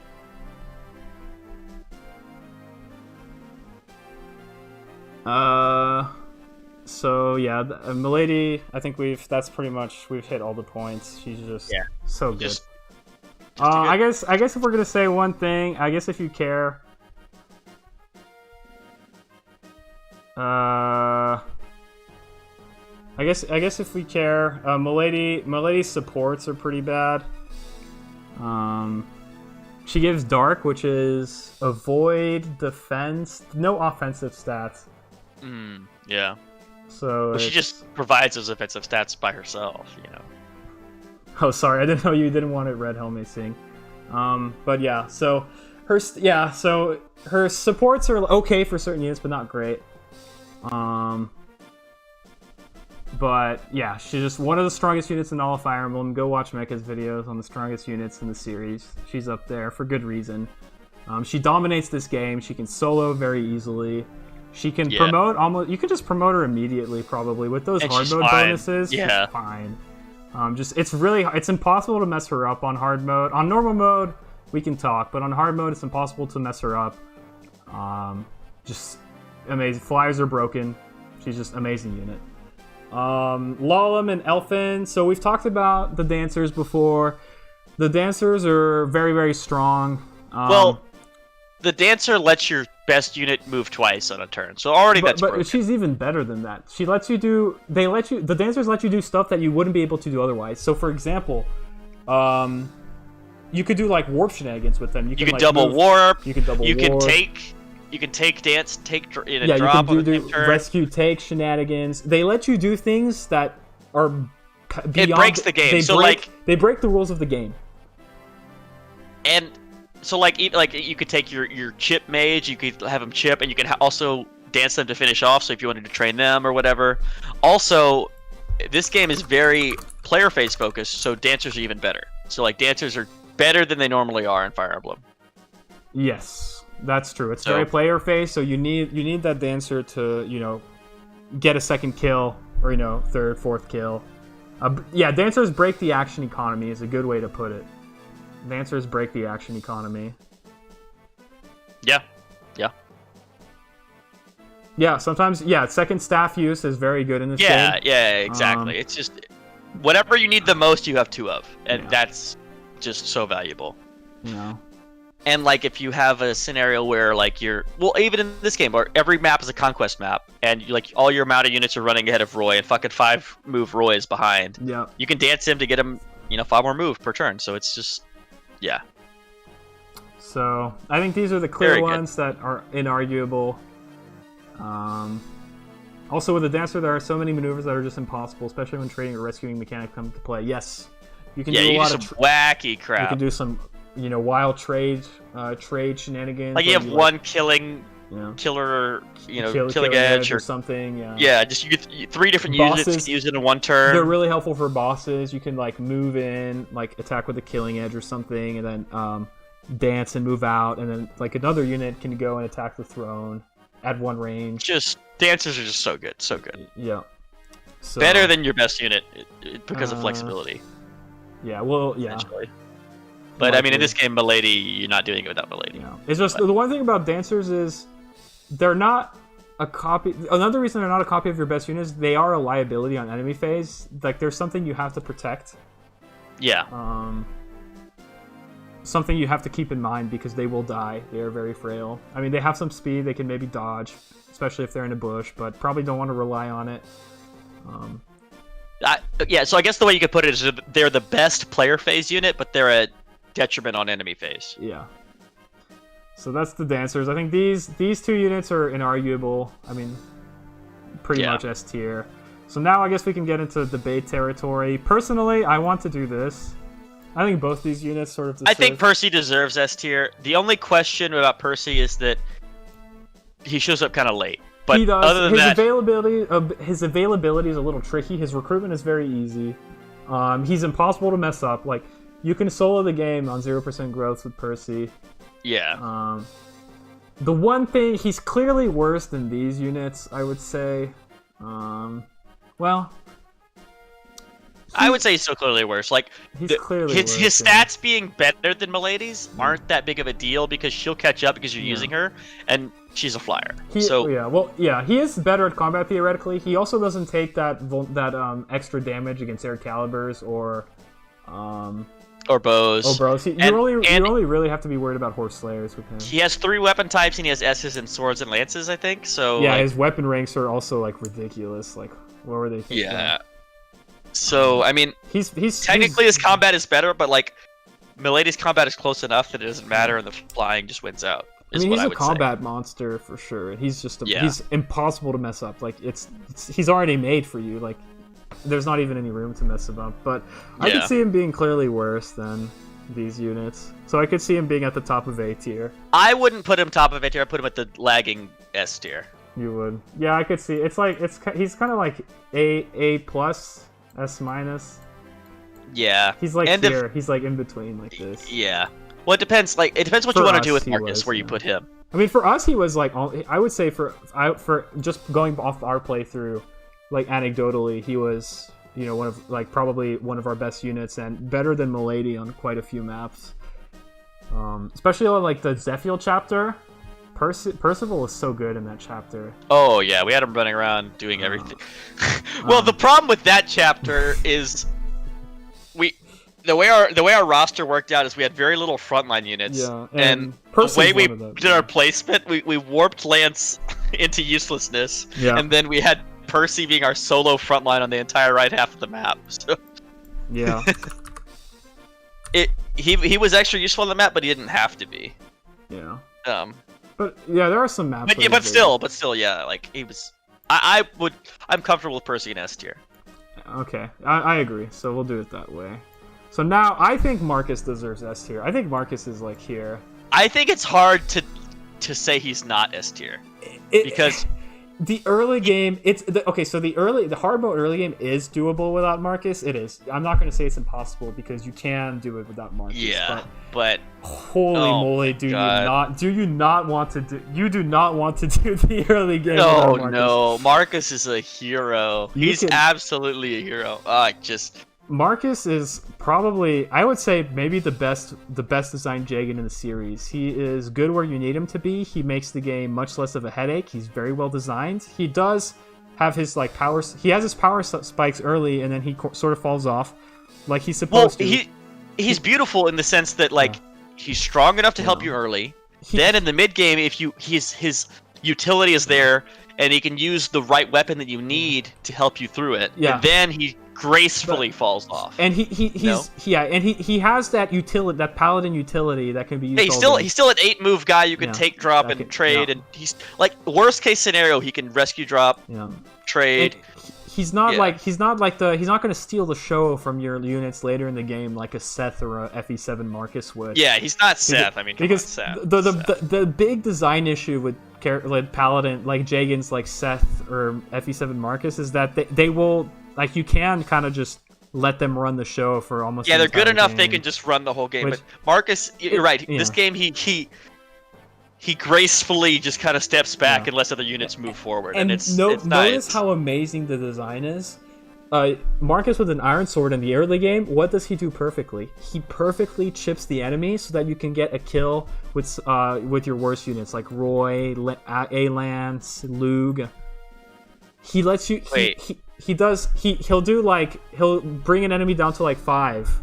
So yeah, Milady, I think we've hit all the points. She's just so good. Just I guess if we're gonna say one thing, I guess if you care, I guess if we care, Milady's supports are pretty bad. She gives Dark, which is avoid, defense, no offensive stats. Yeah. So she just provides those offensive stats by herself, Oh, sorry, I didn't know you didn't want it red Helme Singh. But yeah, so her supports are okay for certain units, but not great. But yeah, she's just one of the strongest units in all of Fire Emblem. Go watch Mecha's videos on the strongest units in the series. She's up there for good reason. She dominates this game. She can solo very easily. She can promote almost. You can just promote her immediately, probably with those hard mode bonuses. Yeah, she's fine. It's impossible to mess her up on hard mode. On normal mode, we can talk, but on hard mode, it's impossible to mess her up. Just amazing. Flyers are broken. She's just amazing unit. Lalum and Elfin. So we've talked about the dancers before. The dancers are very, very strong. Well, the dancer lets your best unit move twice on a turn, so already that's broken. But she's even better than that. She lets you do. The dancers let you do stuff that you wouldn't be able to do otherwise. So, for example, you could do like warp shenanigans with them. You can double warp. You can double warp. You can take dance, take in a drop. You can on the same turn. Rescue, take shenanigans. They let you do things that are beyond. It breaks the game. They break the rules of the game. And so you could take your chip mage, you could have them chip, and you can also dance them to finish off. So if you wanted to train them or whatever. Also, this game is very player phase focused, so dancers are even better. So dancers are better than they normally are in Fire Emblem. Yes, that's true. It's very player phase, so you need that dancer to get a second kill or third, fourth kill. Dancers break the action economy is a good way to put it. Dancers break the action economy. Yeah, sometimes, second staff use is very good in this game. Yeah, exactly. It's just, whatever you need the most, you have two of. And that's just so valuable. Yeah. And, if you have a scenario where, even in this game, where every map is a conquest map, and, all your mounted units are running ahead of Roy, and fucking 5-move Roy is behind. Yeah. You can dance him to get him, 5 more moves per turn. So it's just... Yeah. So I think these are the clear ones that are inarguable. Also, with the dancer, there are so many maneuvers that are just impossible, especially when trading or rescuing mechanic come to play. Yes, you can do a lot of wacky crap. You can do some, wild trade shenanigans. You have one killing killer, killing edge or something. Yeah, just you get 3 different units to use it in one turn. They're really helpful for bosses. You can move in, attack with a killing edge or something, and then dance and move out, and then another unit can go and attack the throne at one range. Just dancers are just so good, so good. Yeah. So, better than your best unit because of flexibility. Yeah. Well. Yeah. But in this game, Milady, you're not doing it without Milady. Yeah. It's just the one thing about dancers is they're not a copy. Another reason they're not a copy of your best units, they are a liability on enemy phase. There's something you have to protect. Yeah. Something you have to keep in mind because they will die. They are very frail. They have some speed. They can maybe dodge, especially if they're in a bush, but probably don't want to rely on it. So I guess the way you could put it is they're the best player phase unit, but they're a detriment on enemy phase. Yeah. So that's the dancers. I think these two units are inarguable. Pretty much S tier. So now I guess we can get into debate territory. Personally, I want to do this. I think both these units sort of deserve... I think Percy deserves S tier. The only question about Percy is that he shows up kind of late. But he does. Other than his availability is a little tricky. His recruitment is very easy. He's impossible to mess up. Like, you can solo the game on 0% growth with Percy. Yeah. The one thing, he's clearly worse than these units, I would say. Well, I would say he's still clearly worse. Like, he's clearly his worse, yeah. stats being better than Milady's aren't that big of a deal because she'll catch up because you're using her, and she's a flyer. He is better at combat theoretically. He also doesn't take that extra damage against air calibers or bows. You only really have to be worried about horse slayers with him. He has 3 weapon types and he has S's and swords and lances, I think. So yeah, his weapon ranks are also like ridiculous. Like, what were they thinking? Yeah. So I mean, he's technically his combat is better, but like Milady's combat is close enough that it doesn't matter, and the flying just wins out. He's a combat monster for sure. He's just he's impossible to mess up. Like he's already made for you. Like there's not even any room to mess him up. But I could see him being clearly worse than these units. So I could see him being at the top of A tier. I wouldn't put him top of A tier. I'd put him at the lagging S tier. You would. Yeah, I could see. He's kind of like A plus, S minus. Yeah. He's like here. He's like in between like this. Yeah. Well, it depends. Like, it depends what you want to do with Marcus, where you put him. I mean, for us, he was like, I would say for just going off our playthrough, like anecdotally, he was, probably one of our best units and better than Milady on quite a few maps. Especially on like the Zephyl chapter. Percival is so good in that chapter. Oh yeah, we had him running around doing everything. Well, the problem with that chapter is the way our roster worked out is we had very little frontline units. Yeah, and the way we did our placement, we warped Lance into uselessness. Yeah. And then we had Percy being our solo frontline on the entire right half of the map. So yeah. He was extra useful on the map, but he didn't have to be. Yeah. But yeah, there are some maps. But still, yeah, like he was. I'm comfortable with Percy in S tier. Okay, I agree. So we'll do it that way. So now I think Marcus deserves S tier. I think Marcus is like here. I think it's hard to say he's not S tier because the early game, so the hard mode early game is doable without Marcus. It is. I'm not going to say it's impossible because you can do it without Marcus. Yeah, but holy moly, do you not want to do the early game? No, no, Marcus is a hero. He's absolutely a hero. Marcus is probably, I would say, maybe the best designed Jagan in the series. He is good where you need him to be. He makes the game much less of a headache. He's very well designed. He does have his powers. He has his power spikes early, and then he sort of falls off, like he's supposed to. He's beautiful in the sense that he's strong enough to help you early. Then in the mid game, if his utility is there, and he can use the right weapon that you need to help you through it. Yeah. And then he gracefully falls off. And he has that utility, that paladin utility that can be used. He's still an 8-move guy. You can take drop and trade, and he's like worst case scenario, he can rescue drop, trade. And he's not going to steal the show from your units later in the game like a Seth or a FE7 Marcus would. Yeah, he's not Seth. The big design issue with paladin like Jagan's like Seth or FE7 Marcus is that they will. Like, you can kind of just let them run the show for almost. Yeah, they're good enough. Game. They can just run the whole game. But Marcus, you're right. This game, he gracefully just kind of steps back and lets other units move forward. And it's notice nice. how amazing the design is. Marcus with an iron sword in the early game, what does he do perfectly? He perfectly chips the enemy so that you can get a kill with your worst units like Roy, A-Lance, Lug. He lets you. He'll bring an enemy down to like 5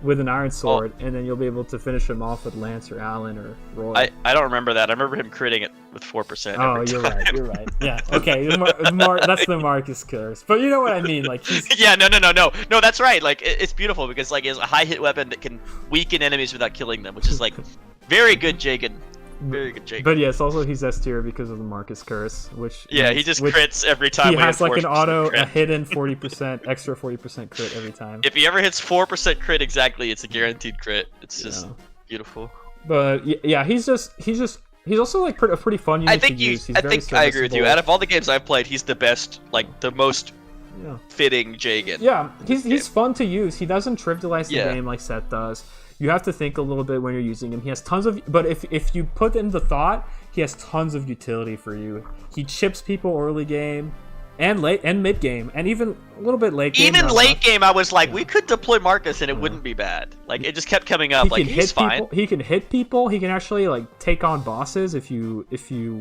with an iron sword, and then you'll be able to finish him off with Lance or Alan or Roy. I don't remember that. I remember him critting it with 4%. Oh, you're right. Yeah, okay. That's the Marcus curse. But you know what I mean? Like yeah, no. That's right. Like it's beautiful because like he has a high hit weapon that can weaken enemies without killing them, which is like very good Jagan. Very good Jagan. But yes, also he's S tier because of the Marcus curse, which he just crits every time. He has like a hidden 40% extra 40% crit every time. If he ever hits 4% crit exactly, it's a guaranteed crit. It's just beautiful. But yeah, he's also like a pretty fun unit to use. I agree with you. Out of all the games I've played, he's the best, like the most fitting Jagan. Yeah, he's fun to use. He doesn't trivialize the Yeah. game like Seth does. You have to think a little bit when you're using him. He has tons of, but if you put in the thought, he has tons of utility for you. He chips people early game, and late and mid game, and even a little bit late game. Even late game, I was like, we could deploy Marcus and it wouldn't be bad. Like it just kept coming up. Like he's fine. People, he can hit people. He can actually like take on bosses if you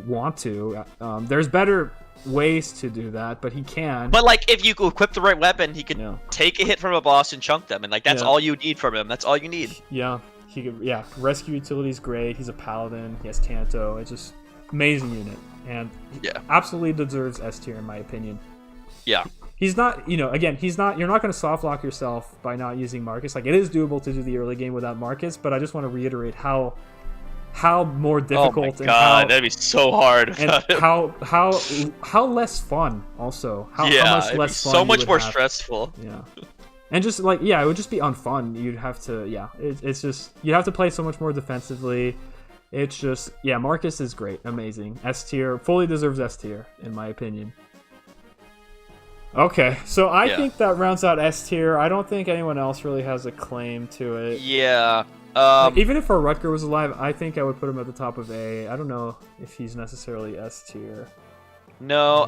want to. There's better ways to do that, but he can. But like if you equip the right weapon, he can Yeah. take a hit from a boss and chunk them, and like that's Yeah. all you need from him. That's all you need. Yeah, he could. Yeah, rescue utility is great. He's a paladin. He has Canto. It's just amazing unit, and he absolutely deserves S tier in my opinion. Yeah. He's not, again, he's not. You're not going to soft lock yourself by not using Marcus. Like it is doable to do the early game without Marcus, but I just want to reiterate how more difficult oh my God, that'd be so hard. and how less fun also. How much less fun. So much you would more have. stressful. Yeah. And just like it would just be unfun. You'd have to it's just you'd have to play so much more defensively. It's just Marcus is great, amazing. S tier, fully deserves S tier in my opinion. Okay, so I think that rounds out S tier. I don't think anyone else really has a claim to it. Yeah. Even if our Rutger was alive, I think I would put him at the top of A. I don't know if he's necessarily S tier. No,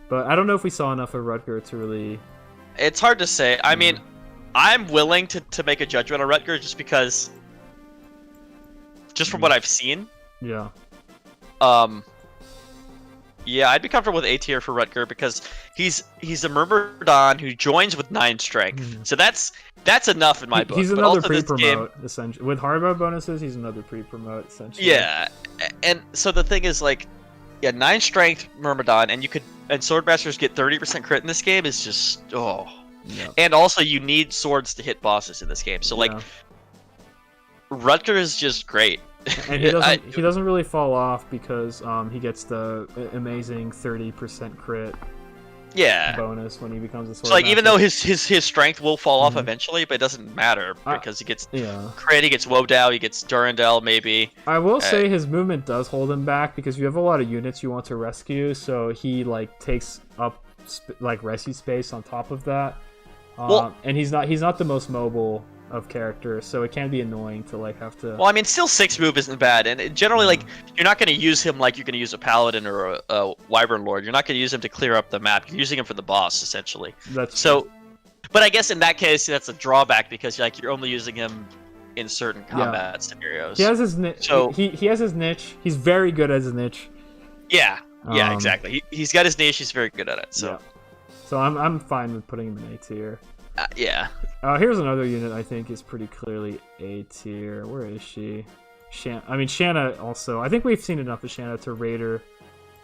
But I don't know if we saw enough of Rutger to really. It's hard to say. I mean, I'm willing to make a judgment on Rutger just because, just from what I've seen. Yeah. Yeah, I'd be comfortable with A tier for Rutger because he's a Myrmidon who joins with 9 strength. So that's enough in my book. He's But another also this game- pre-promote, essentially. With hard mode bonuses, he's another pre-promote, essentially. Yeah, and so the thing is, like, 9 strength Myrmidon, and Swordmasters get 30% crit in this game is just Yeah. And also you need swords to hit bosses in this game. So like, Rutger is just great. And he doesn't really fall off because he gets the amazing 30% crit bonus when he becomes a sword. So like, master. even though his strength will fall off eventually, but it doesn't matter because he gets crit, he gets Wodow, he gets Durandal maybe. I will say his movement does hold him back because you have a lot of units you want to rescue, so he like takes up like rescue space on top of that. And he's not the most mobile of characters, so it can be annoying to like have to. Well, I mean, still 6 move isn't bad, and generally like you're not going to use him like you're going to use a paladin or a wyvern lord. You're not going to use him to clear up the map. You're using him for the boss essentially. That's so. True. But I guess in that case that's a drawback because like you're only using him in certain combat scenarios. He has his niche. So he has his niche. He's very good at his niche. Yeah. Yeah. Exactly. He's got his niche. He's very good at it. So. So I'm fine with putting him in A tier. Yeah. Here's another unit I think is pretty clearly A tier. Where is she? Shanna also. I think we've seen enough of Shanna to rate her.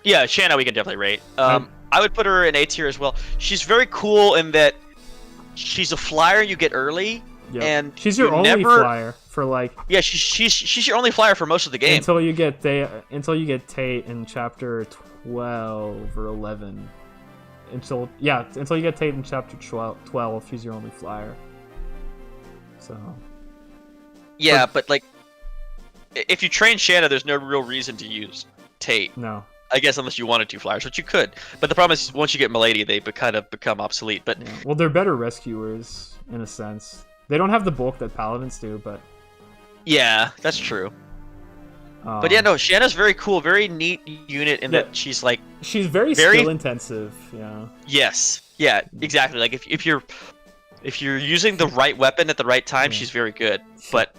Yeah, Shanna we can definitely rate. I would put her in A tier as well. She's very cool in that she's a flyer you get early. Yep. And she's your only flyer for like. Yeah, she's your only flyer for most of the game. Until you get Tate in chapter 12 or 11. Until you get Tate in chapter 12, she's your only flyer. So. Yeah, but like, if you train Shanna, there's no real reason to use Tate. No. I guess unless you wanted 2 flyers, which you could. But the problem is, once you get Milady, they kind of become obsolete. But well, they're better rescuers in a sense. They don't have the bulk that paladins do, but. Yeah, that's true. But yeah, no, Shanna's very cool, very neat unit in that she's like... She's very skill intensive, yeah. Yes, yeah, exactly. Like if you're using the right weapon at the right time, she's very good. But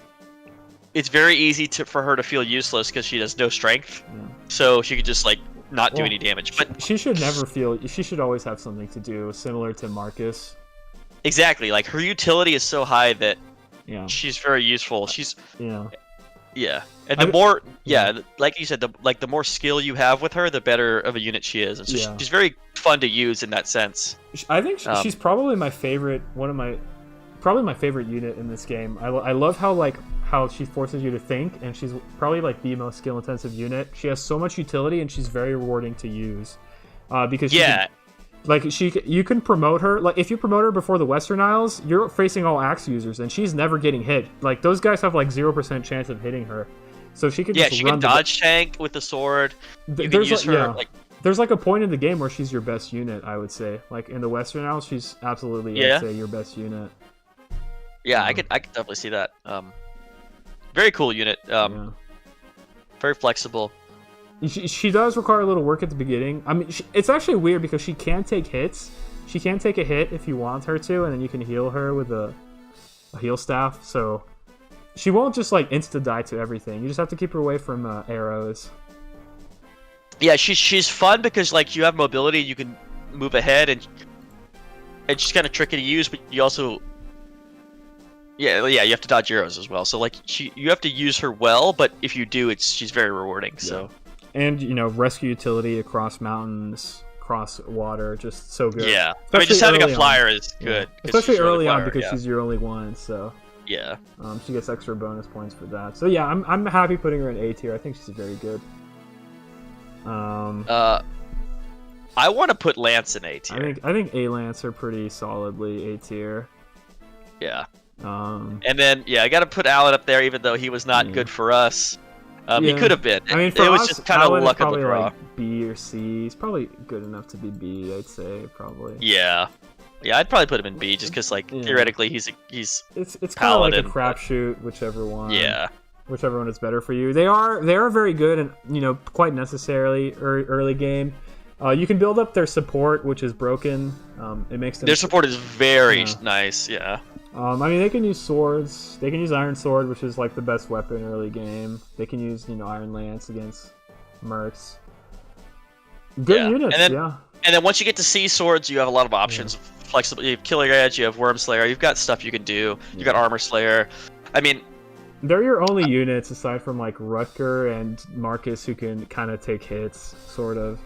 it's very easy for her to feel useless because she has no strength. Yeah. So she could just like not do any damage. But she should never feel... She should always have something to do, similar to Marcus. Exactly, like her utility is so high that she's very useful. She's... Yeah, and the more, like you said, the more skill you have with her, the better of a unit she is. And so she's very fun to use in that sense. I think she's probably my favorite, probably my favorite unit in this game. I love how she forces you to think, and she's probably like the most skill intensive unit. She has so much utility, and she's very rewarding to use. Because you can promote her. Like if you promote her before the Western Isles, you're facing all axe users, and she's never getting hit. Like those guys have like 0% chance of hitting her, so she could just she can dodge tank with the sword. You can use her like there's like a point in the game where she's your best unit, I would say. Like in the Western Isles, she's absolutely, I'd say, your best unit. Yeah, I could definitely see that. Very cool unit. Very flexible. She does require a little work at the beginning. I mean, it's actually weird because she can take hits. She can take a hit if you want her to, and then you can heal her with a heal staff. So she won't just like insta-die to everything. You just have to keep her away from arrows. Yeah, she's fun because like you have mobility, you can move ahead, and she's kind of tricky to use, but you also you have to dodge arrows as well. So like you have to use her well, but if you do, she's very rewarding. So. And, you know, rescue utility across mountains, across water, just so good. Yeah. Especially I mean, just having a flyer is good. Especially early on because she's your only one, so... Yeah. She gets extra bonus points for that. So yeah, I'm happy putting her in A tier. I think she's very good. I want to put Lance in A tier. I think A Lance are pretty solidly A tier. Yeah. And then, I got to put Alan up there, even though he was not good for us. He could have been. I mean, it was just kind of luck of the draw. Like B or C. He's probably good enough to be B, I'd say, probably. Yeah, I'd probably put him in B, just because, like, theoretically, he's it's kind of like a crapshoot, whichever one. Yeah. Whichever one is better for you. They are very good and, you know, quite necessarily early game. You can build up their support, which is broken. It makes them... Their support is very nice. Yeah. I mean, they can use swords. They can use Iron Sword, which is like the best weapon early game. They can use, you know, Iron Lance against mercs. Good units, And then once you get to sea swords, you have a lot of options. Flexible. You have Killer Edge. You have Worm Slayer. You've got stuff you can do. You've got Armor Slayer. I mean, they're your only units aside from like Rutger and Marcus, who can kind of take hits, sort of.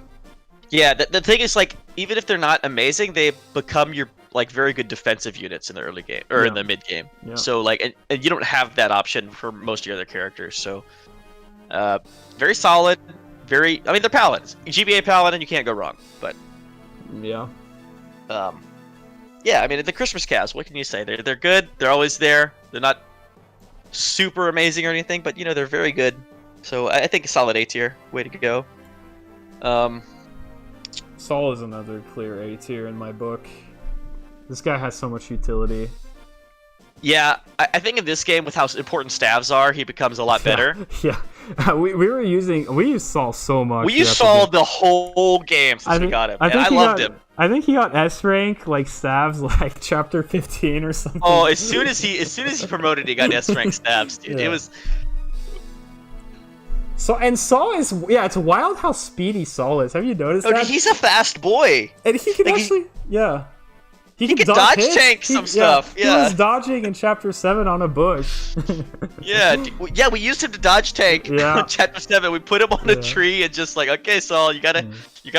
Yeah, the thing is, like, even if they're not amazing, they become your like very good defensive units in the early game or in the mid game. Yeah. So like, and you don't have that option for most of your other characters. So, very solid. I mean, they're paladins. GBA paladin, you can't go wrong. But yeah. I mean, the Christmas cast. What can you say? They're good. They're always there. They're not super amazing or anything, but you know they're very good. So I think a solid A tier. Way to go. Saul is another clear A tier in my book. This guy has so much utility. Yeah, I think in this game, with how important staves are, he becomes a lot better. Yeah. We used Saul so much. We used Saul the whole game since we got him. I loved him. I think he got S rank, like staves, like chapter 15 or something. Oh, as soon as he promoted, he got S rank staves, dude. It was. And Saul is it's wild how speedy Saul is. Have you noticed that? Dude, he's a fast boy. And he can He can dodge tank some stuff. He was dodging in chapter 7 on a bush. Yeah, we used him to dodge tank in chapter 7. We put him on a tree and just like, okay, Saul, you gotta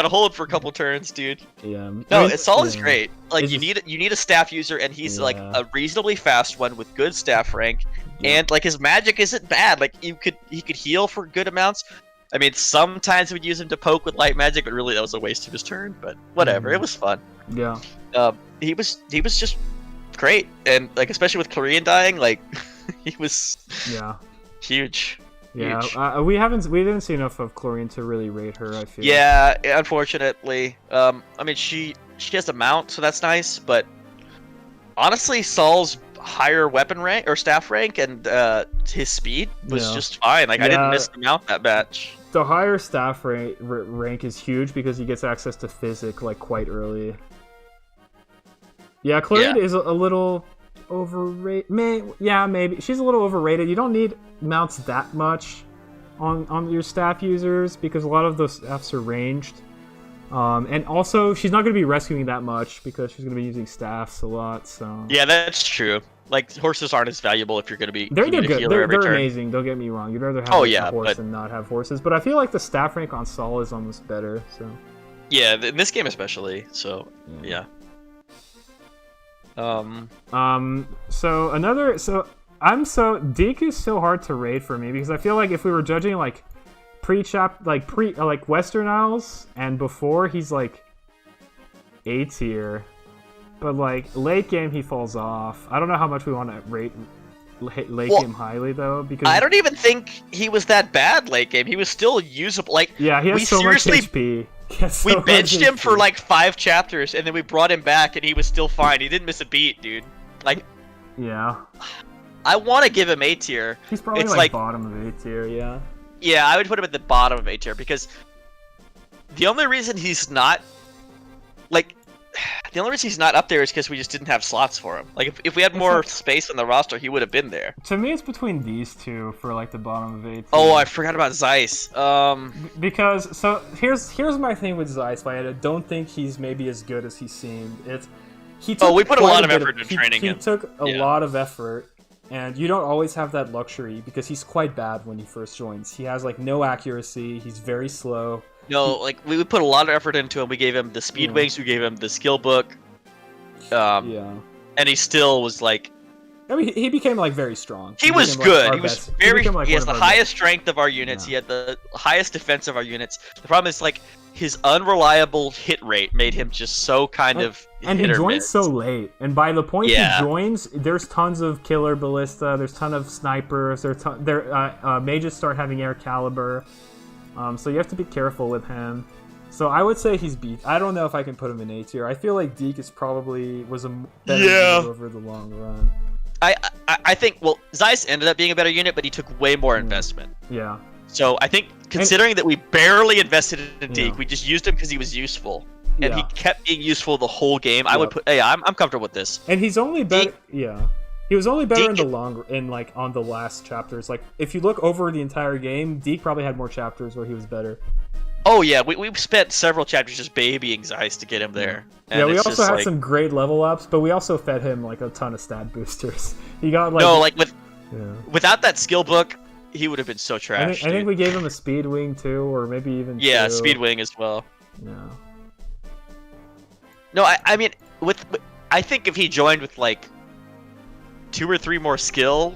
hold for a couple turns, dude. Yeah. No, Saul is great. Like you need a staff user, and he's like a reasonably fast one with good staff rank, and like his magic isn't bad. Like he could heal for good amounts. I mean, sometimes we'd use him to poke with light magic, but really that was a waste of his turn. But whatever, it was fun. Yeah. He was just great, and like especially with Korean dying, like he was huge. Yeah, huge. We didn't see enough of Chlorine to really rate her, I feel. Yeah, unfortunately. I mean, she has a mount, so that's nice, but honestly, Saul's higher weapon rank or staff rank and his speed was just fine. Like I didn't miss the mount that batch. The higher staff rank is huge because he gets access to Physic like quite early. Yeah, Chlorine is a little overrated. Maybe she's a little overrated. You don't need mounts that much on your staff users because a lot of those staffs are ranged. And also, she's not going to be rescuing that much because she's going to be using staffs a lot. So yeah, that's true. Like horses aren't as valuable if you're going to be. They're good. They're turn. Amazing. Don't get me wrong. You'd rather have a horse than not have horses. But I feel like the staff rank on Saul is almost better. So yeah, in this game especially. So yeah. Deke is so hard to rate for me because I feel like if we were judging like Western Isles and before, he's like A tier, but like late game he falls off. I don't know how much we want to rate late game highly though, because I don't even think he was that bad late game. He was still usable. Like he has so much HP. gets We so benched much him for HP. like 5 chapters, and then we brought him back, and he was still fine. He didn't miss a beat, dude. Like, Yeah. I want to give him A tier. He's probably It's like like- bottom of A tier, yeah. Yeah, I would put him at the bottom of A tier because the only reason he's not like the only reason he's not up there is because we just didn't have slots for him. Like if we had more space on the roster, he would have been there. To me, it's between these two for like the bottom of A tier. Oh, I forgot about Zeiss. Because so here's my thing with Zeiss. I don't think he's maybe as good as he seemed. He took we put a quite lot of bit effort into training he him. took a Yeah. lot of effort, and you don't always have that luxury because he's quite bad when he first joins. He has like no accuracy. He's very slow. No, like we put a lot of effort into him. We gave him the speed Yeah. wings. We gave him the skill book. Yeah. And he still was like I mean, he became like very strong. he was became, like, good. our He was best- very. became, like, He has one the of our highest strength of our units. Yeah. He had the highest defense of our units. The problem is like his unreliable hit rate made him just so kind of. And he hit or joins miss. so late, and by the point Yeah. he joins, there's tons of killer ballista, there's ton of snipers, mages start having air caliber, so you have to be careful with him. So I would say he's B. I don't know if I can put him in A tier. I feel like Deke was a better Yeah. unit over the long run. I think Zeiss ended up being a better unit, but he took way more investment. Yeah, So I think considering that we barely invested in Yeah. Deke, we just used him because he was useful, and he Yeah. kept being useful the whole game. I would Yep. put. Hey, I'm comfortable with this. and he's only better. Deke- Yeah, he was only better Deke- on the last chapters. Like if you look over the entire game, Deke probably had more chapters where he was better. Oh yeah, we spent several chapters just babying Zeiss to get him there. And Yeah, we it's also just had like, some great level ups, but we also fed him like a ton of stat boosters. He got like no, like yeah. without that skill book, he would have been so trash. I think we gave him a speed wing too, or maybe even yeah, two. speed wing as well. Yeah, No, I mean I think if he joined with like 2 or 3 more skill,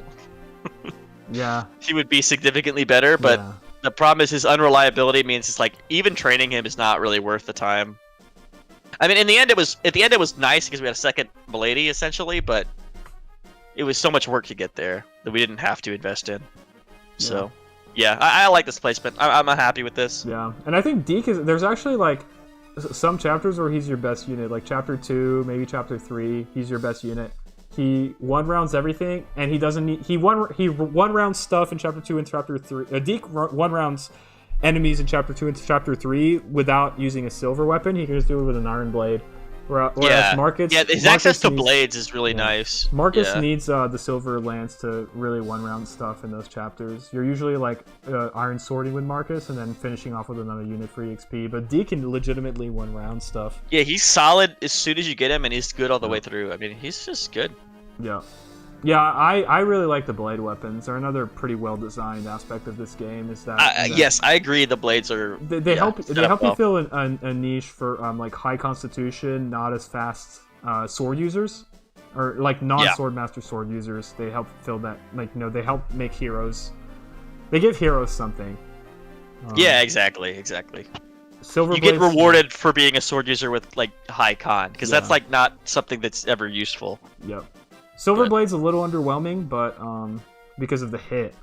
yeah, he would be significantly better. But yeah. the problem is his unreliability means it's like even training him is not really worth the time. I mean, at the end it was nice because we had a second Milady essentially, but it was so much work to get there that we didn't have to invest in. So, yeah, I like this placement. I'm happy with this. Yeah, and I think Deke there's actually like some chapters where he's your best unit, like chapter 2, maybe chapter 3. He's your best unit. He one rounds everything, and he doesn't need he one rounds stuff in chapter 2 and chapter 3. Deke one rounds enemies in chapter 2 and chapter 3 without using a silver weapon. He can just do it with an iron blade. Whereas Yeah, Marcus, yeah, his Marcus access to needs- blades is really nice. Marcus Yeah. needs the silver lance to really one round stuff in those chapters. You're usually like iron swording with Marcus and then finishing off with another unit for EXP. But D can legitimately one round stuff. Yeah, he's solid as soon as you get him, and he's good all the way through. I mean, he's just good. Yeah. Yeah, I really like the blade weapons. They're another pretty well designed aspect of this game. Is that Yes, I agree. The blades are they help set they up help you well. fill a niche for like high constitution, not as fast sword users, or like non-sword master sword users. They help fill that, like, you know, they help make heroes. They give heroes something. Yeah, exactly. Silver You get blades- rewarded for being a sword user with like high con, because that's Yeah. like not something that's ever useful. Yep. Silver But- blade's a little underwhelming, but because of the hit.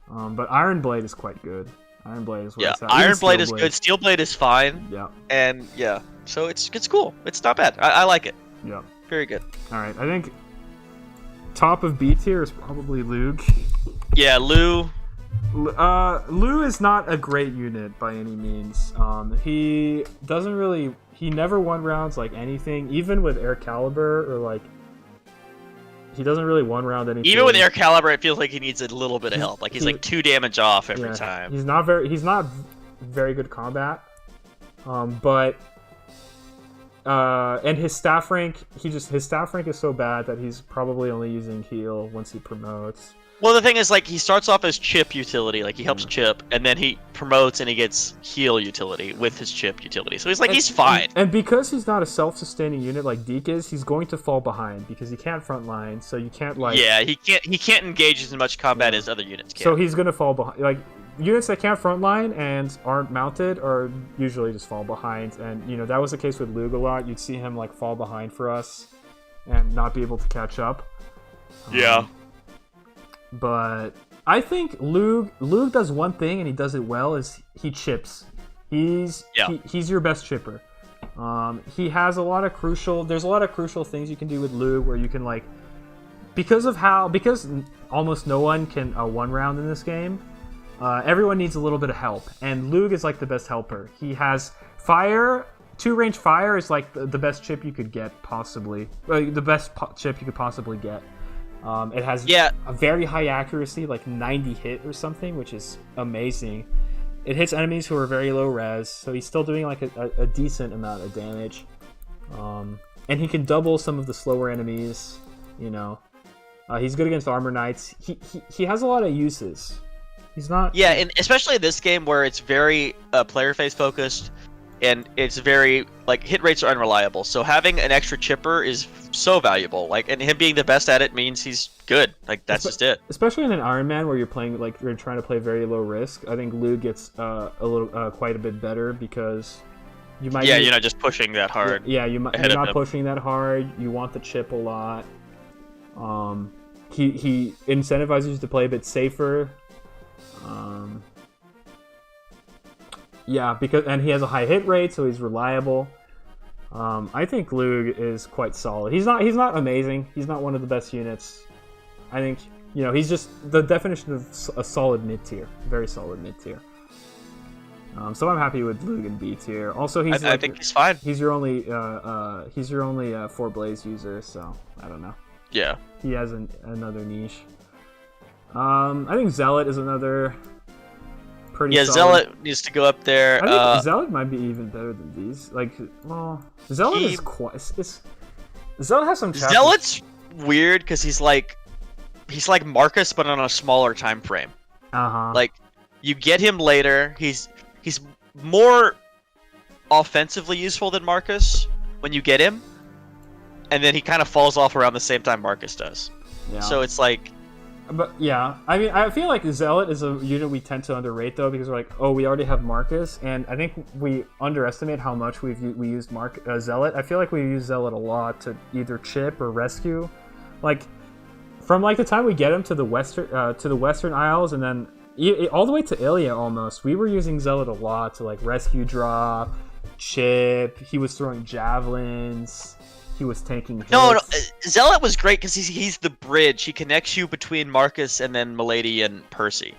But Iron Blade is quite good. Iron Blade is what Yeah, it's at. Even Iron Blade Steel is good. Steel Blade is fine, Yeah. and yeah, so it's cool. It's not bad. I like it. Yeah. Very good. All right. I think top of B tier is probably Luke. Yeah, Lou. Lou is not a great unit by any means. He doesn't really. He never one rounds like anything, even with Air Caliber or like. He doesn't really one round anything. Even with Air Caliber, it feels like he needs a little bit of help. Like he's he- like 2 damage off every Yeah, time. He's not very good combat. But and his staff rank, his staff rank is so bad that he's probably only using heal once he promotes. Well, the thing is, like, he starts off as chip utility, like he helps chip, and then he promotes and he gets heal utility with his chip utility. So he's like, he's fine. And because he's not a self-sustaining unit like Deke is, he's going to fall behind because he can't frontline, so you can't like. Yeah, he can't engage as much combat as other units can. So he's gonna fall behind. Like units that can't frontline and aren't mounted are usually just fall behind, and you know that was the case with Lug a lot. You'd see him like fall behind for us and not be able to catch up. Yeah. But I think Lug does one thing and he does it well, is he chips. He's Yeah. he's your best chipper. He has a lot of crucial. There's a lot of crucial things you can do with Lug where you can like, because almost no one can one round in this game. Everyone needs a little bit of help, and Lug is like the best helper. He has fire. 2-range fire is like the best chip you could get, possibly. The best chip you could possibly get. It has a very high accuracy, like 90 hit or something, which is amazing. It hits enemies who are very low res, so he's still doing like a decent amount of damage. And he can double some of the slower enemies, you know. He's good against armor knights. He has a lot of uses. He's not... Yeah, and especially in this game where it's very player face focused, and it's very, like, hit rates are unreliable. So having an extra chipper is so valuable. Like, and him being the best at it means he's good. Like, that's just it. Especially in an Ironman where you're playing, like, you're trying to play very low risk. I think Lug gets quite a bit better because you might... Yeah, you're not just pushing that hard. Yeah, you're not pushing that hard. You want the chip a lot. He incentivizes you to play a bit safer. Yeah, and he has a high hit rate, so he's reliable. I think Lug is quite solid. He's not amazing. He's not one of the best units. I think, you know, he's just the definition of a solid mid tier, very solid mid tier. So I'm happy with Lug in B tier. Also, I think he's fine. He's your only 4 Blaze user, so I don't know. Yeah. He has another niche. I think Zealot is another pretty solid. Zealot needs to go up there. I think Zealot might be even better than these. Like, well, Zealot is quite... Zealot has some chapters. Zealot's weird because he's like Marcus, but on a smaller time frame. Uh-huh. Like, you get him later. He's more offensively useful than Marcus when you get him, and then he kind of falls off around the same time Marcus does. Yeah. So it's like... But yeah, I mean, I feel like Zealot is a unit we tend to underrate though, because we're like, oh, we already have Marcus, and I think we underestimate how much we used Zealot. I feel like we use Zealot a lot to either chip or rescue, like from like the time we get him to the Western Isles, and then all the way to Ilia almost. We were using Zealot a lot to like rescue drop, chip. He was throwing javelins. He was tanking hits. No, Zealot was great because he's the bridge. He connects you between Marcus and then Milady and Percy.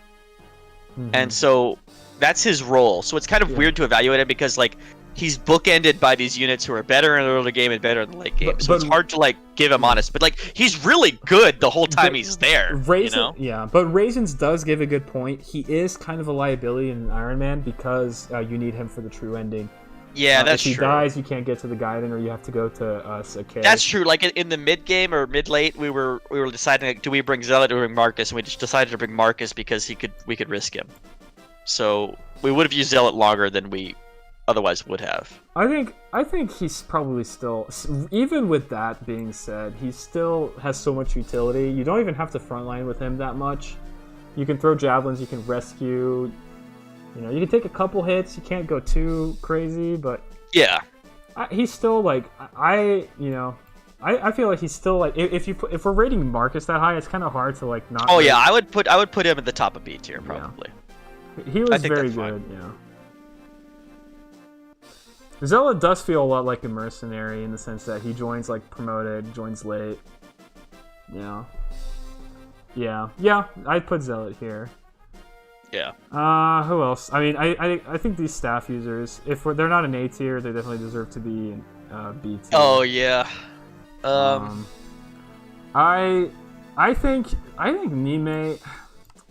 Mm-hmm. And so that's his role. So it's kind of weird to evaluate him because like he's bookended by these units who are better in the early game and better in the late game. So it's hard to like give him honest. But like he's really good the whole time he's there. You know? Yeah, but Raisins does give a good point. He is kind of a liability in an Ironman because you need him for the true ending. Yeah, that's true. If he true. dies, you can't get to the Gaiden, or you have to go to Sakai. That's true. Like in the mid game or mid late, we were deciding like, do we bring Zealot or do we bring Marcus, and we just decided to bring Marcus because we could risk him. So we would have used Zealot longer than we otherwise would have. I think he's probably still, even with that being said, he still has so much utility. You don't even have to frontline with him that much. You can throw javelins. You can rescue. You know, you can take a couple hits. You can't go too crazy, but yeah, he's still like I feel like he's still like if we're rating Marcus that high, it's kind of hard to like not. Oh yeah, I would put him at the top of B tier probably. Yeah. He was very good. Yeah. Zealot does feel a lot like a mercenary in the sense that he joins like promoted, joins late. Yeah. I'd put Zealot here. Yeah. Who else? I mean, I think these staff users, if they're not an A tier, they definitely deserve to be in B tier. Oh yeah. I think Nime.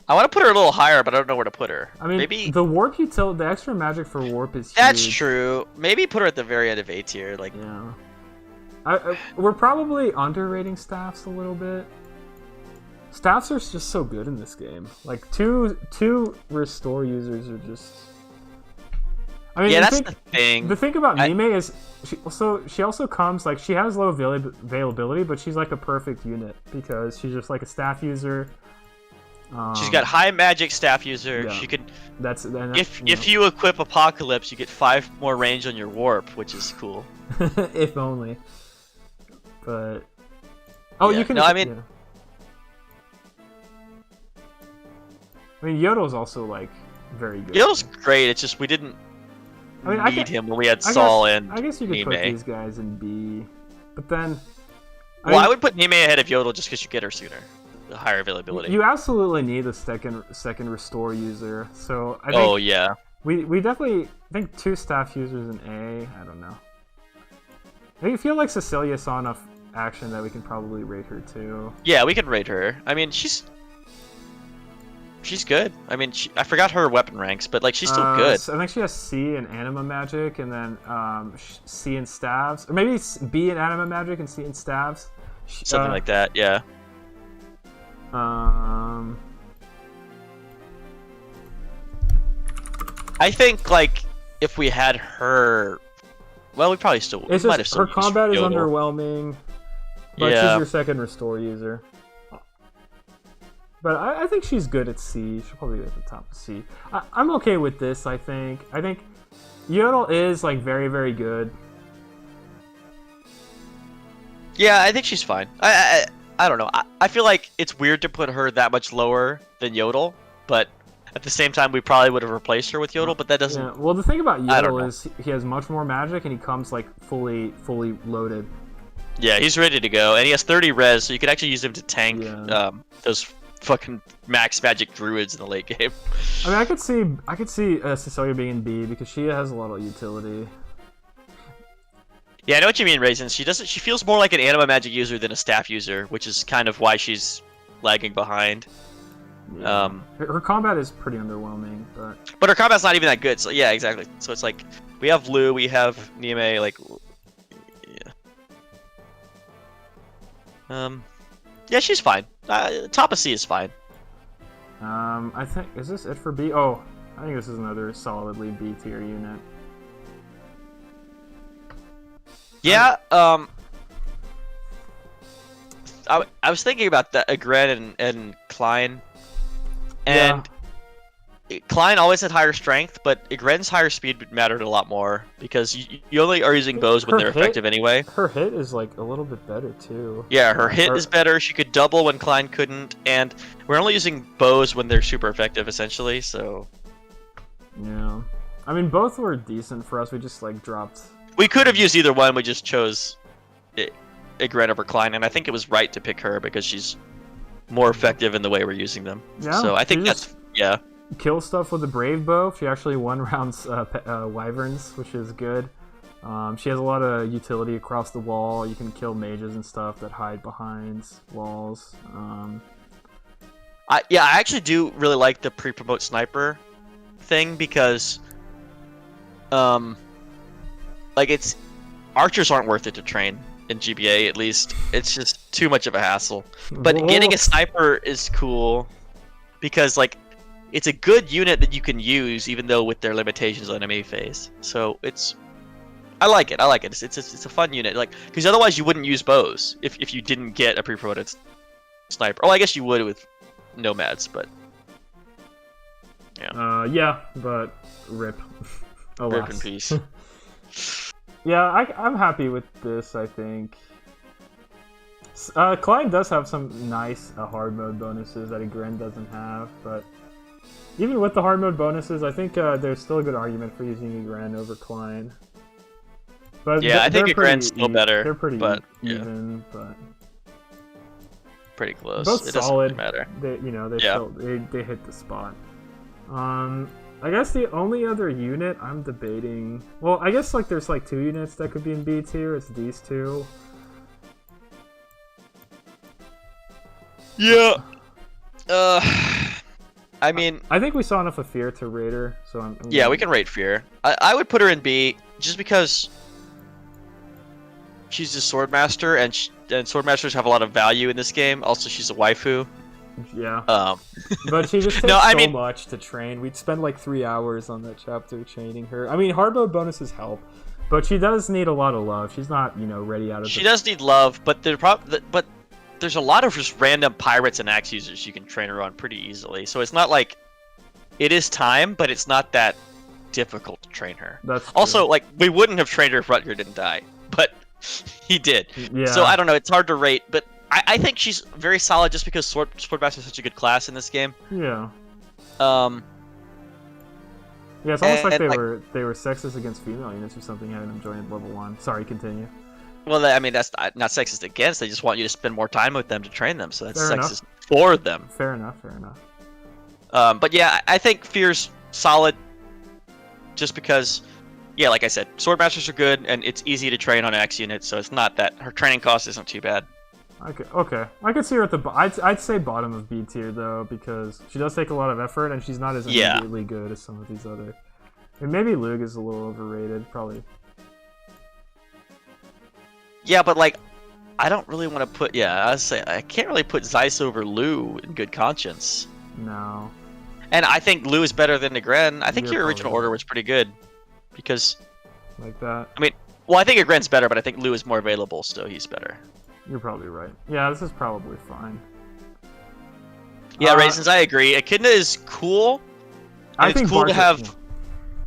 I want to put her a little higher, but I don't know where to put her. I mean, maybe the warp utility, the extra magic for warp is huge. That's true. Maybe put her at the very end of A tier. Like, yeah. We're probably underrating staffs a little bit. Staffs are just so good in this game. Like two restore users are just. I mean, yeah, that's the thing. The thing about Nime is she also comes like she has low availability, but she's like a perfect unit because she's just like a staff user. She's got high magic staff user. Yeah. She could. If you equip Apocalypse, you get 5 more range on your warp, which is cool. If only. But you can. No, I mean. Yeah. I mean, Yodo's also like very good. Yodo's great. It's just we didn't I mean, need him when we had Saul and I guess you could put Nime. these guys in B, but then. I would put Nime ahead of Yodel just because you get her sooner, the higher availability. You absolutely need a second restore user. So I think Oh yeah. we definitely I think 2 staff users in A. I don't know. I feel like Cecilia saw enough action that we can probably rate her too. Yeah, we could rate her. I mean, she's good. I mean, I forgot her weapon ranks, but like she's still good. So I think she has C in Anima Magic, and then C in Stabs, or maybe it's B in Anima Magic and C in Stabs. Something like that. Yeah. I think like if we had her, well, we probably still it's might just have her still used combat is Yodel. underwhelming, but Yeah. she's your second restore user. But I think she's good at C. She'll probably be at the top of C. I'm okay with this. I think Yodel is like very, very good. Yeah, I think she's fine. I don't know. I feel like it's weird to put her that much lower than Yodel, but at the same time, we probably would have replaced her with Yodel. But that doesn't. Yeah. Well, the thing about I don't Yodel know. is he has much more magic, and he comes like fully loaded. Yeah, he's ready to go, and he has 30 res, so you could actually use him to tank Yeah. those fucking max magic druids in the late game. I mean, I could see Cecilia being in B because she has a lot of utility. Yeah, I know what you mean, Raisins. She feels more like an anima magic user than a staff user, which is kind of why she's lagging behind. Yeah. Her combat is pretty underwhelming, But her combat's not even that good. So yeah, exactly. So it's like we have Lu, we have Nime, like yeah. Yeah, she's fine. Top of C is fine. I think is this it for B? Oh, I think this is another solidly B tier unit. Yeah. I was thinking about that Agren and Klein, and Klein always had higher strength, but Igren's higher speed mattered a lot more because you only are using bows when they're effective anyway. Her hit is like a little bit better too. Yeah, her hit is better. She could double when Klein couldn't, and we're only using bows when they're super effective, essentially. So Yeah, I mean both were decent for us. We just like dropped. we could have used either one. We just chose Igren over Klein, and I think it was right to pick her because she's more effective in the way we're using them. Yeah, So I think she that's yeah. Kill stuff with the Brave Bow. She actually won rounds Wyverns, which is good. She has a lot of utility across the wall. You can kill mages and stuff that hide behind walls. I actually do really like the pre-promote sniper thing because, like it's archers aren't worth it to train in GBA. At least it's just too much of a hassle. But getting a sniper is cool because like it's a good unit that you can use even though with their limitations on MA phase. So I like it. It's a fun unit. Like because otherwise you wouldn't use bows if you didn't get a pre-promoted sniper. Oh, I guess you would with nomads, but yeah, but rip. rip in peace. Yeah, I'm happy with this. I think Klein does have some nice hard mode bonuses that Igren doesn't have, but even with the hard mode bonuses, I think there's still a good argument for using Igren over Klein. But Yeah, I think they're Igren's pretty still better, They're pretty but, yeah. even, but Pretty close. both It doesn't solid. really matter. They hit the spot. I guess the only other unit I'm debating. Well, I guess like there's like 2 units that could be in B tier. It's these 2. Yeah. I mean, I think we saw enough of Fear to rate her, so I'm yeah, gonna- we can rate Fear. I would put her in B just because she's a swordmaster, and swordmasters have a lot of value in this game. Also, she's a waifu. Yeah, Um, but she just takes No, I so mean- much to train. We'd spend like 3 hours on that chapter training her. I mean, hard mode bonuses help, but she does need a lot of love. She's not, ready out of she the... does need love, but there's a lot of just random pirates and axe users you can train her on pretty easily. So it's not like it is time, but it's not that difficult to train her. That's true. Also, like we wouldn't have trained her if Rutger didn't die, but he did. Yeah. So I don't know. It's hard to rate, but I think she's very solid just because Swordmaster is such a good class in this game. Yeah. Yeah, it's almost like And, they were sexist against female units or something having them join level 1. Sorry, continue. Well, I mean, that's not sexist against. They just want you to spend more time with them to train them, so that's Fair sexist enough. for them. Fair enough. But yeah, I think Fear's solid, just because, yeah, like I said, Swordmasters are good, and it's easy to train on an X unit, so it's not that her training cost isn't too bad. Okay. I could see her at the I'd say bottom of B tier though, because she does take a lot of effort and she's not as immediately good as some of these other. And maybe Lug is a little overrated, probably. Yeah, but like, I don't really want to put. Yeah, I can't really put Zeiss over Lu in good conscience. No. And I think Lu is better than Negren. I think You're your original probably order was pretty good, because like that. I mean, well, I think Negren's better, but I think Lu is more available, so he's better. You're probably right. Yeah, this is probably fine. Yeah, Raisins, I agree. Echidna is cool. I It's think cool to Bartek-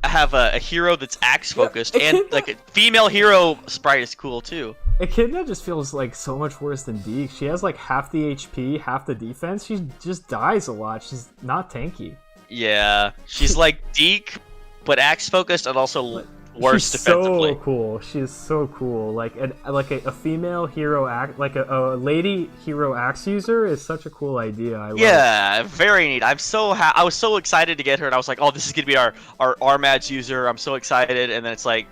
have a hero that's axe focused, Yeah, and Echidna- like a female hero sprite is cool too. Echidna just feels like so much worse than Deke. She has like half the HP, half the defense. She just dies a lot. She's not tanky. Yeah, she's like Deke, but axe focused and also worse She's defensively. so cool. She's so cool. Like a female hero act, like a lady hero axe user is such a cool idea. I love it. Yeah, very neat. I was so excited to get her, and I was like, oh, this is gonna be our Armads user. I'm so excited, and then it's like,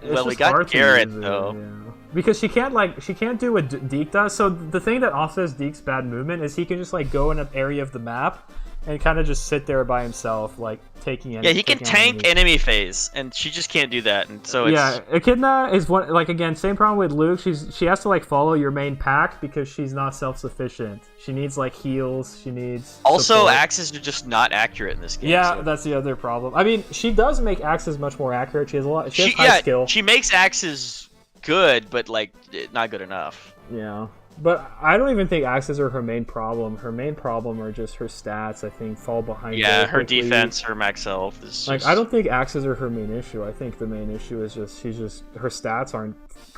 It's well, we just got hard to Garrett use it, though. yeah. Because she can't do what Deke does. So the thing that offsets Deke's bad movement is he can just like go in an area of the map and kind of just sit there by himself, like taking Yeah, he can tank enemy phase, and she just can't do that, and so it's Yeah, Echidna is one, like, again, same problem with Luke. She has to like follow your main pack because she's not self-sufficient. She needs like heals. She needs also support. axes are just not accurate in this game. Yeah, so. that's the other problem. I mean, she does make axes much more accurate. She has a lot. She has high skill. She makes axes good, but like not good enough. Yeah, but I don't even think axes are her main problem. Her main problem are just her stats. I think fall behind. Yeah, very her quickly. defense, her max health is Like, just... I don't think axes are her main issue. I think the main issue is just her stats aren't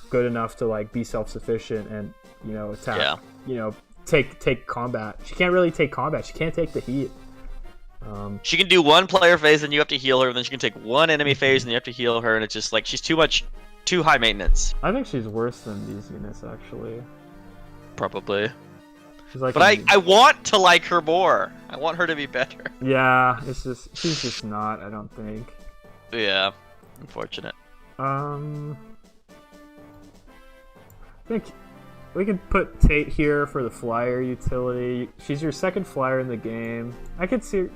good enough to like be self-sufficient and attack. Yeah. Take combat. She can't really take combat. She can't take the heat. She can do one player phase, and you have to heal her. And then she can take one enemy phase, and you have to heal her. And it's just like she's too high maintenance. I think she's worse than these units actually. Probably. She's like, But I want to like her more. I want her to be better. yeah, she's just not. I don't think. Yeah, unfortunate. I think we could put Tate here for the flyer utility. She's your second flyer in the game. I could see.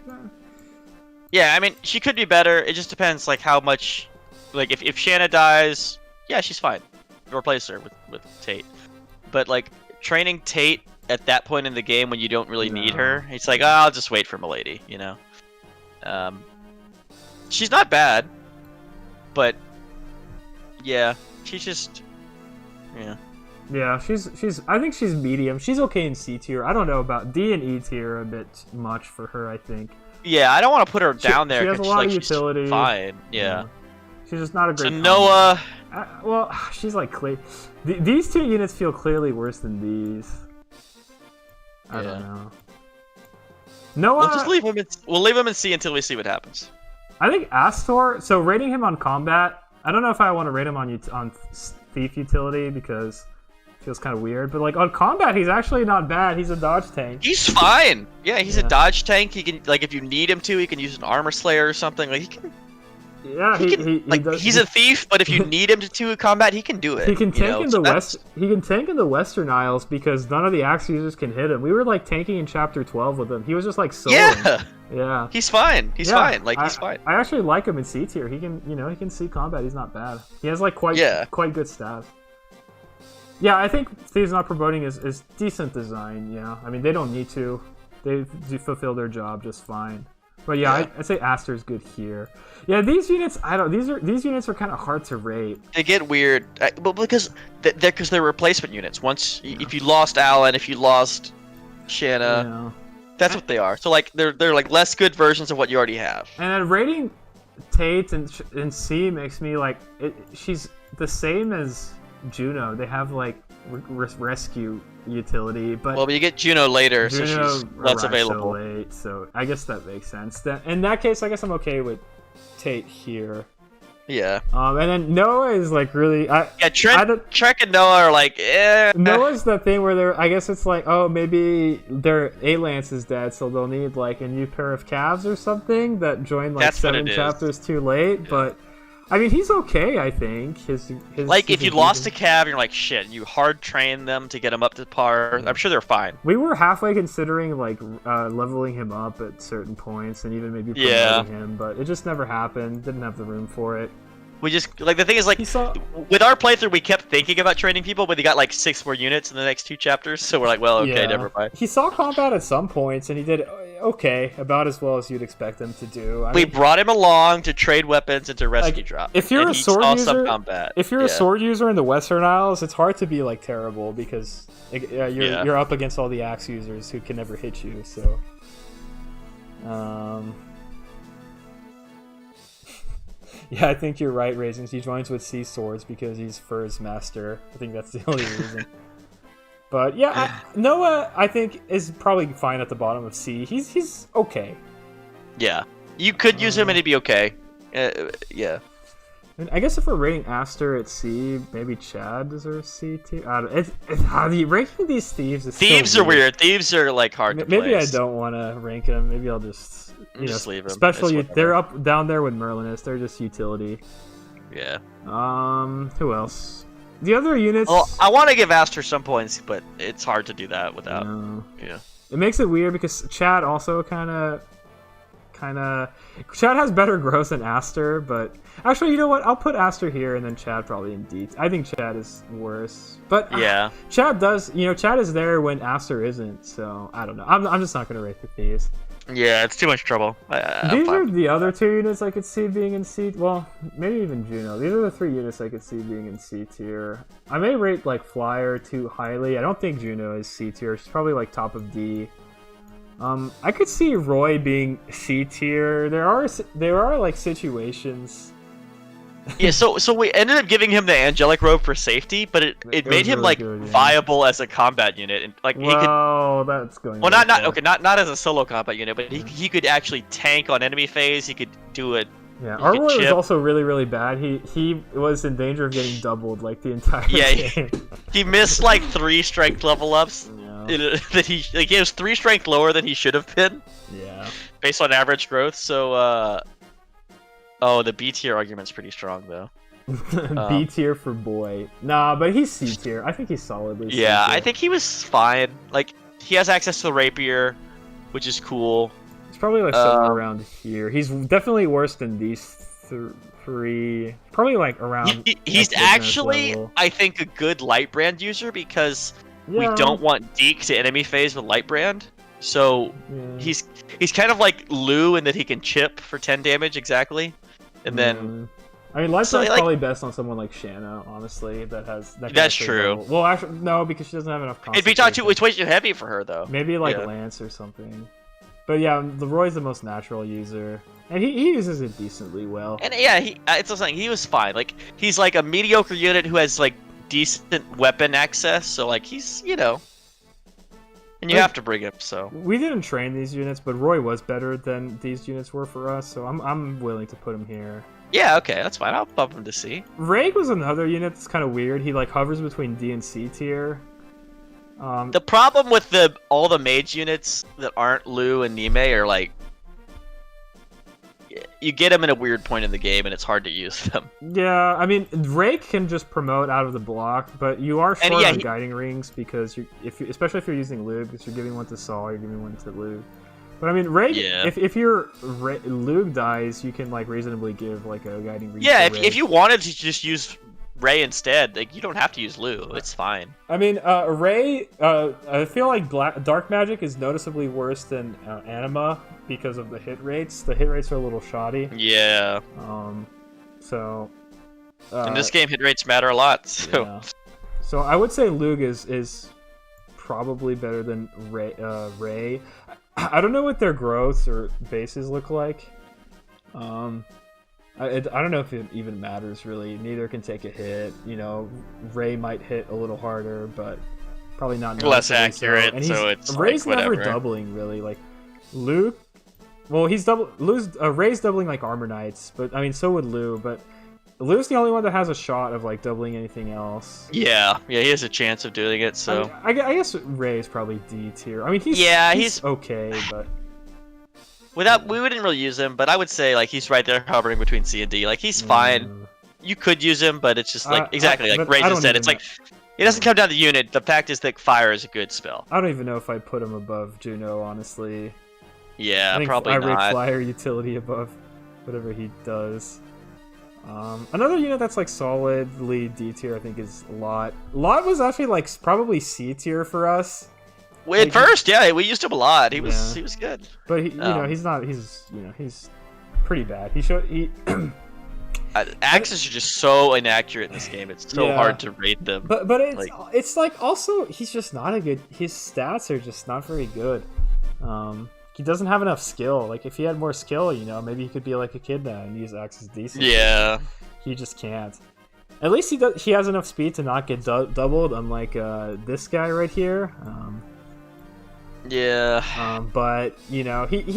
Yeah, I mean, she could be better. It just depends, like, how much... Like, if Shanna dies, yeah, she's fine. Replace her with Tate. But, like, training Tate at that point in the game when you don't really need her, it's like, oh, I'll just wait for Milady, you know? She's not bad, but... Yeah, she's just... Yeah. Yeah, she's. I think she's medium. She's okay in C tier. I don't know about D and E tier. A bit much for her, I think. Yeah, I don't want to put her down there She has a because lot like, of utility. she's fine. Yeah. She's just not a great. So Noah. Well, she's like these two units feel clearly worse than these. I don't know. Noah. We'll just leave him. We'll leave him in C until we see what happens. I think Astor. So rating him on combat. I don't know if I want to rate him on thief utility because it feels kind of weird. But like on combat, he's actually not bad. He's a dodge tank. He's fine. Yeah, he's a dodge tank. He can if you need him to, he can use an armor slayer or something. Like he can. Yeah, he does, he's a thief, but if you need him to combat, he can do it. He can tank in the west. He can tank in the Western Isles because none of the axe users can hit him. We were like tanking in chapter 12 with him. He was just like soloing. Yeah. He's fine. He's fine. Like he's fine. I actually like him in C tier. He can, he can see combat. He's not bad. He has like quite good stats. Yeah, I think Thieves Not Promoting is decent design. Yeah, I mean they don't need to. They do fulfill their job just fine. But yeah, I'd say Astor's good here. Yeah, these units, I don't. These units are kind of hard to rate. They get weird, but because they're replacement units. Once if you lost Alan, if you lost Shanna, that's what they are. So like they're like less good versions of what you already have. And then rating Tate and C makes me like she's the same as Juno. They have like rescue utility, but you get Juno later, Juno so she's less available. So late, so I guess that makes sense. In that case, I guess I'm okay with Tate here. Yeah. And then Noah is like really. Trek and Noah are like, eh. Noah's the thing where they're. I guess it's like, oh, maybe their A-Lance is dead, so they'll need like a new pair of calves or something that joined like That's 7 chapters too late. Yeah. But I mean, he's okay. I think his like if you lost a calf, you're like shit. You hard train them to get them up to par. I'm sure they're fine. We were halfway considering like leveling him up at certain points and even maybe promoting him, but it just never happened. Didn't have the room for it. We just like the thing is like with our playthrough, we kept thinking about training people, but he got like 6 more units in the next 2 chapters. So we're like, well, okay, never mind. He saw combat at some points, and he did okay, about as well as you'd expect him to do. We brought him along to trade weapons and to rescue drop. If you're a sword user, some combat. If you're a sword user in the Western Isles, it's hard to be like terrible because you're up against all the axe users who can never hit you. So, yeah, I think you're right, Raisins. He joins with sea swords because he's Fur's master. I think that's the only reason. But yeah, Noah, I think, is probably fine at the bottom of C. He's okay. Yeah, you could use him and he'd be okay. Yeah. And I guess if we're rating Aster at C, maybe Chad deserves C too. I don't, ranking these thieves is thieves are weird. Thieves are like hard to maybe place. I don't want to rank them. Maybe I'll just leave them. Especially they're up down there with Merlinus. They're just utility. Yeah. Who else? The other units. Well, I want to give Aster some points, but it's hard to do that without. Yeah. It makes it weird because Chad also kind of. Chad has better growth than Aster, but actually, you know what? I'll put Aster here and then Chad probably in D. I think Chad is worse, but yeah, Chad does. Chad is there when Aster isn't. So I don't know. I'm just not gonna rate the thieves. Yeah, it's too much trouble. These are the other 2 units I could see being in C. Well, maybe even Juno. These are the 3 units I could see being in C tier. I may rate like Flyer too highly. I don't think Juno is C tier. She's probably like top of D. I could see Roy being C tier. There are like situations. Yeah, so we ended up giving him the angelic robe for safety, but it made him really like good, viable as a combat unit, and like he could. That's going. Well, not as a solo combat unit, but he could actually tank on enemy phase. He could do it. Yeah, our Roy was also really, really bad. He was in danger of getting doubled like the entire game. He missed like 3 strength level ups. That he was 3 strength lower than he should have been. Yeah. Based on average growth, so the B tier argument's pretty strong though. B tier for boy. Nah, but he's C tier. I think he's solidly C Yeah, tier. I think he was fine. Like he has access to the rapier, which is cool. It's probably like somewhere around here. He's definitely worse than these 3. Probably like around. He's actually, I think, a good light brand user because we don't want Deke to enemy phase with light brand. So he's kind of like Lou in that he can chip for 10 damage exactly, and then. I mean, light brand's probably best on someone like Shanna, honestly. That's true. Level. Well, actually, no, because she doesn't have enough. It'd be it's way too heavy for her though. Maybe like Lance or something. But yeah, Leroy's the most natural user, and he uses it decently well. And yeah, it's something he was fine. Like he's like a mediocre unit who has like decent weapon access, so like he's and you have to bring him. So we didn't train these units, but Roy was better than these units were for us, so I'm willing to put him here. Yeah, okay, that's fine. I'll bump him to C. Reg was another unit that's kind of weird. He like hovers between D and C tier. The problem with all the mage units that aren't Lu and Nime are like you get them in a weird point in the game and it's hard to use them. Yeah, I mean Rake can just promote out of the block, but you are short on guiding rings because especially if you're using Lug, because you're giving one to Saul, you're giving one to Lug. But I mean, Rake, if your Lug dies, you can like reasonably give like a guiding ring. Yeah, if you wanted to just use Ray instead, like you don't have to use Lu. It's fine. I mean, Ray. I feel like dark magic is noticeably worse than Anima because of the hit rates. The hit rates are a little shoddy. Yeah. So. In this game, hit rates matter a lot. So. Yeah. So I would say Lug is probably better than Ray. I don't know what their growths or bases look like. I don't know if it even matters really. Neither can take a hit. Ray might hit a little harder, but probably not less accurate. So. And so it's Ray's like, never doubling really. Like Luke Well, Ray's doubling like armor knights, but I mean, so would Lou. But Lou's the only one that has a shot of like doubling anything else. Yeah, he has a chance of doing it. So I guess Ray is probably D tier. I mean, he's okay, but we wouldn't really use him. But I would say like he's right there hovering between C and D. Like he's fine. You could use him, but it's just like like Ray just said. It's like it doesn't come down to the unit. The fact is that fire is a good spell. I don't even know if I'd put him above Juno, honestly. Yeah, I think probably I not. rate flyer utility above whatever he does. Another unit that's like solidly D tier, I think, is Lot. Lot was actually like probably C tier for us. At first, yeah, we used him a lot. He was good. But he's pretty bad. Axes are just so inaccurate in this game. It's so hard to rate them. But it's like also he's just not a good. His stats are just not very good. He doesn't have enough skill. Like if he had more skill, maybe he could be like a kid now and use axes decent. Yeah. He just can't. At least he has enough speed to not get doubled, unlike this guy right here. But he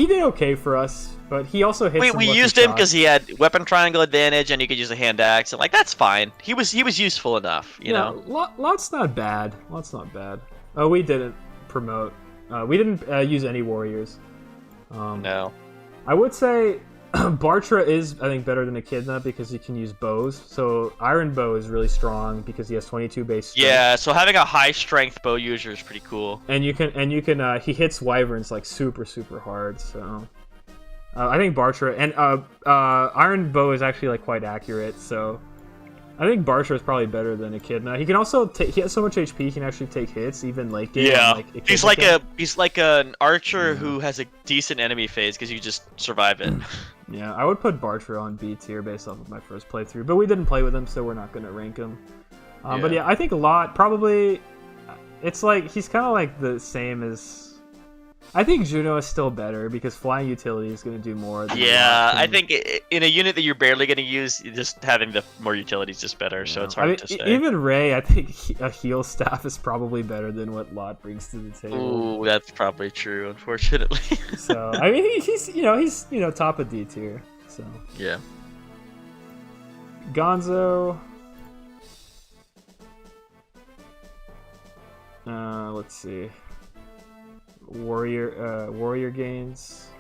did okay for us. But he also hit. We used him because he had weapon triangle advantage and he could use a hand axe, and like that's fine. He was useful enough, you know. Lot's not bad. Oh, we didn't promote. We didn't use any warriors. No. I would say Bartra is, I think, better than Echidna because he can use bows. So Iron Bow is really strong because he has 22 base strength. Yeah, so having a high strength bow user is pretty cool. And you can he hits wyverns like super hard. So I think Bartra and Iron Bow is actually like quite accurate. So I think Bartra is probably better than Echidna. He can also he has so much HP he can actually take hits even late game. Yeah, he's like an archer who has a decent enemy phase because you just survive it. Yeah, I would put Bartra on B tier based off of my first playthrough, but we didn't play with him, so we're not going to rank him. But yeah, I think Lot probably. It's like he's kind of like the same as. I think Juno is still better because flying utility is going to do more. I think in a unit that you're barely going to use, just having the more utility is just better. So it's hard to say. Even Ray, I think a heal staff is probably better than what Lot brings to the table. Ooh, that's probably true, unfortunately. So I mean, he's top of D tier. So yeah. Gonzo. Let's see. Warrior gains.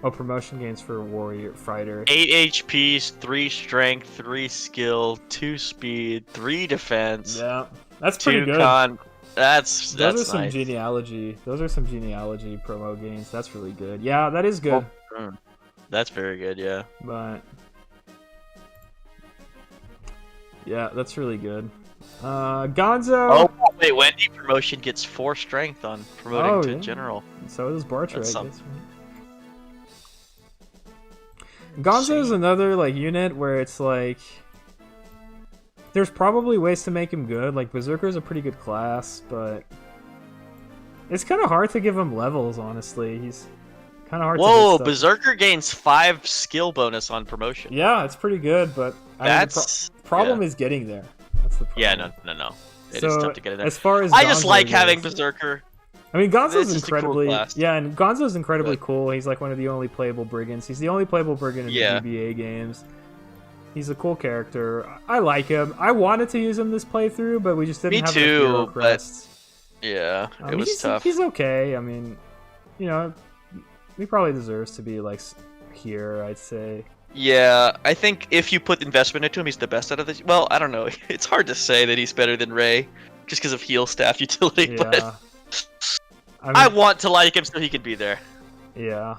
Oh, promotion gains for warrior fighter. 8 HPs, 3 strength, 3 skill, 2 speed, 3 defense. Yeah, that's pretty good. Con. That's Those are some nice. genealogy. Those are some genealogy promo gains. That's really good. Yeah, that is good. That's very good. Yeah. But yeah, that's really good. Gonzo. Oh wait, Wendy promotion gets 4 strength on promoting to general. So does Bartra, That's I guess. Gonzo is another like unit where it's like there's probably ways to make him good. Like Berserker is a pretty good class, but it's kind of hard to give him levels. Honestly, he's kind of hard. Whoa, to Berserker gains 5 skill bonus on promotion. Yeah, it's pretty good, but That's the problem is getting there. That's the problem. Yeah, no. It is tough to get in there. As far as I just Gonzo like goes, having Berserker. I mean, Gonzo's It's just a incredibly cool class. and Gonzo's incredibly cool. He's like one of the only playable brigands. He's the only playable brigand in the GBA games. He's a cool character. I like him. I wanted to use him this playthrough, but we just didn't have enough hero crests. Yeah, it was tough. He's okay. I mean, he probably deserves to be like here, I'd say. Yeah, I think if you put investment into him, he's the best out of the. Well, I don't know. It's hard to say that he's better than Ray, just because of heal staff utility. Yeah. But I want to like him so he can be there. Yeah,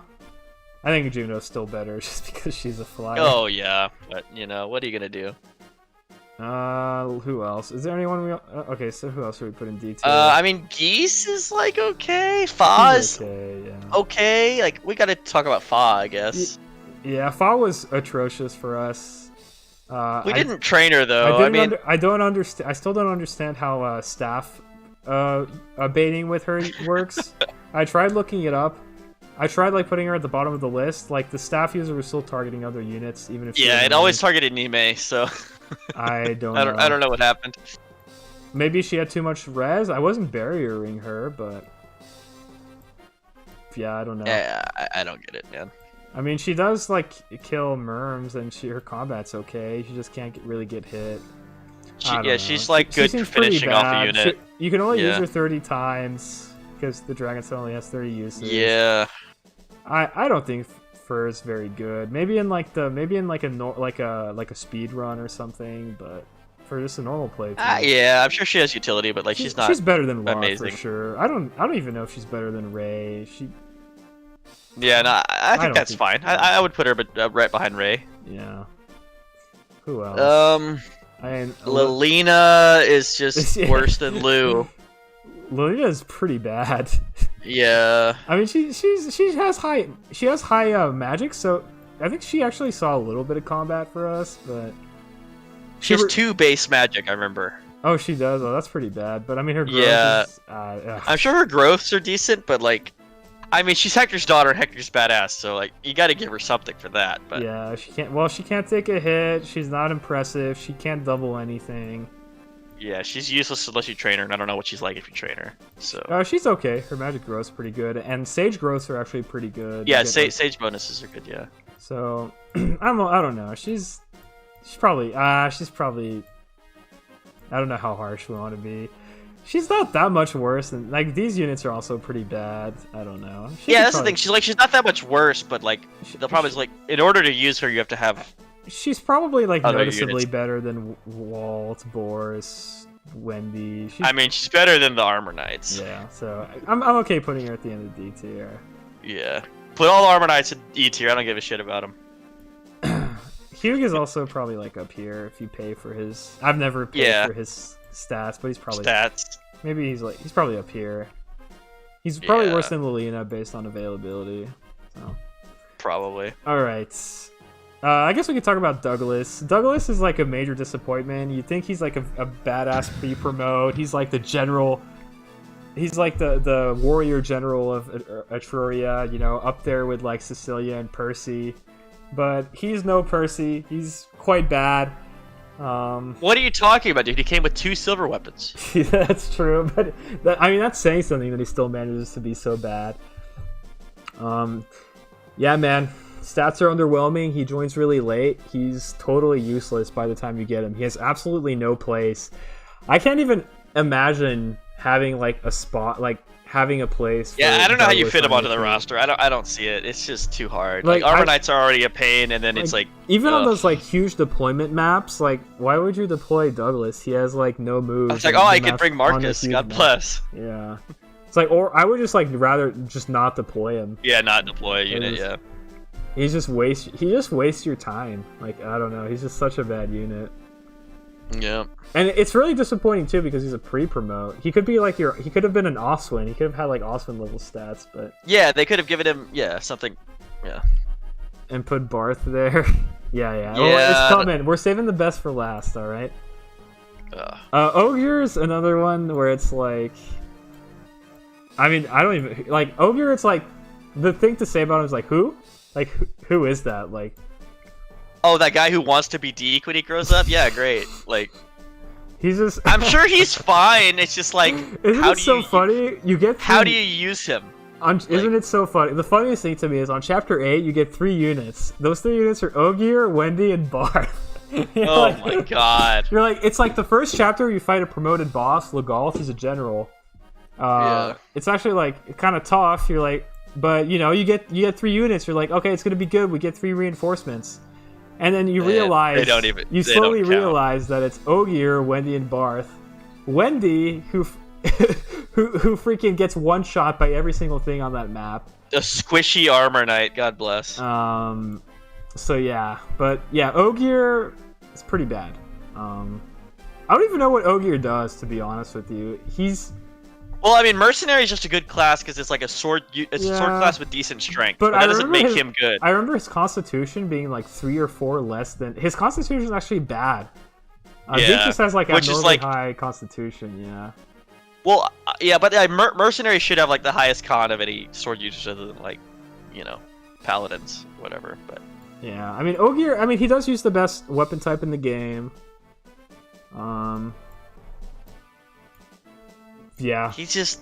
I think Juno's still better just because she's a flyer. Oh yeah, but what are you gonna do? Who else? Is there anyone we? Okay, so who else should we put in detail? I mean, Geese is like okay. Fa is okay. Yeah. Okay. Like we gotta talk about Fa, I guess. Yeah, Fa was atrocious for us. We didn't train her though. I don't understand. I still don't understand how staff baiting with her works. I tried looking it up. I tried like putting her at the bottom of the list. Like the staff user was still targeting other units, even if it always targeted Nime. So I don't. I don't know what happened. Maybe she had too much res. I wasn't barriering her, but yeah, I don't know. Yeah, I don't get it, man. I mean, she does like kill merms, and her combat's okay. She just can't really get hit. She's like good for finishing off a unit. You can only use her 30 times because the dragon set only has 30 uses. Yeah. I don't think Fur's very good. Maybe in like a speed run or something, but for just a normal play. Yeah, I'm sure she has utility, but like she's not. She's better than Laura amazing. for sure. I don't even know if she's better than Ray. Yeah, no, I think that's fine. I would put her right behind Ray. Yeah. Who else? Lilina is just worse than Lou. Lilina is pretty bad. Yeah. I mean, she has high magic, so I think she actually saw a little bit of combat for us, but she has 2 base magic. I remember. Oh, she does. Oh, that's pretty bad. But I mean, her growth is, I'm sure her growths are decent, but like, I mean, she's Hector's daughter, and Hector's badass, so like, you got to give her something for that. But yeah, she can't. Well, she can't take a hit. She's not impressive. She can't double anything. Yeah, she's useless unless you train her, and I don't know what she's like if you train her. So. She's okay. Her magic growth's pretty good, and sage growths are actually pretty good. Yeah, sage bonuses are good. Yeah. So, I don't know. She's probably. I don't know how harsh we want to be. She's not that much worse than like these units are also pretty bad. I don't know. That's the thing. She's not that much worse, but like the problem is like in order to use her, you have to have. She's probably like noticeably units. better than Walt, Boris, Wendy. I mean, she's better than the Armor Knights. Yeah, so I'm okay putting her at the end of D tier. Yeah, put all the Armor Knights in E tier. I don't give a shit about them. Hugh is also probably like up here if you pay for his. I've never paid for his stats, but he's probably maybe he's probably up here. He's probably worse than Lilina based on availability. So. Probably. All right. I guess we could talk about Douglas. Douglas is like a major disappointment. You'd think he's like a badass pre-promote. He's like the general. He's like the warrior general of Etruria, you know, up there with like Cecilia and Percy. But he's no Percy. He's quite bad. What are you talking about, dude? He came with 2 silver weapons. That's true, but that's saying something that he still manages to be so bad. Yeah, man. Stats are underwhelming. He joins really late. He's totally useless by the time you get him. He has absolutely no place. I can't even imagine having like a spot, like having a place. Yeah, I don't know how you fit him onto the team. roster. I don't see it. It's just too hard. Like Armor Knights are already a pain, and then it's like even on those like huge deployment maps. Like, why would you deploy Douglas? He has like no moves. It's like, I could bring Marcus. God bless. Yeah, it's like, or I would just like rather just not deploy him. Yeah, not deploy a unit. Yeah. He just wastes your time. Like, I don't know. He's just such a bad unit. Yeah. And it's really disappointing too because he's a pre-promote. He could be like he could have been an Oswin. He could have had like Oswin level stats, but yeah, they could have given him something. Yeah. And put Barth there. yeah. Well, it's coming. We're saving the best for last. All right. Ogre's another one where it's like. I mean, I don't even like Ogre. It's like the thing to say about him is like who. Like, who is that? Like, oh, that guy who wants to be Deke when he grows up? Yeah, great. Like, he's just. I'm sure he's fine. It's just like, isn't it so funny? You get. How do you use him? Isn't it so funny? The funniest thing to me is on Chapter 8, you get 3 units. Those 3 units are Ogier, Wendy, and Barth. Oh my god. You're like, it's like the first chapter you fight a promoted boss, Legalth, he's a general. It's actually like kind of tough. You're like. But you know, you get 3 units. You're like, okay, it's gonna be good. We get 3 reinforcements, and then you realize you slowly realize that it's Ogier, Wendy, and Barth. Wendy, who freaking gets one shot by every single thing on that map. A squishy Armor Knight, God bless. So yeah, but yeah, Ogier is pretty bad. I don't even know what Ogier does, to be honest with you. Well, I mean, Mercenary is just a good class because it's like a sword. It's a sword class with decent strength, but that doesn't make him good. I remember his Constitution being like 3 or 4 less than his Constitution is actually bad. Zeke just has like abnormally high Constitution. Yeah. Well, yeah, but Mercenary should have like the highest con of any sword users other than like, you know, Paladins, whatever. But yeah, I mean Ogier. I mean he does use the best weapon type in the game. Yeah. He's just.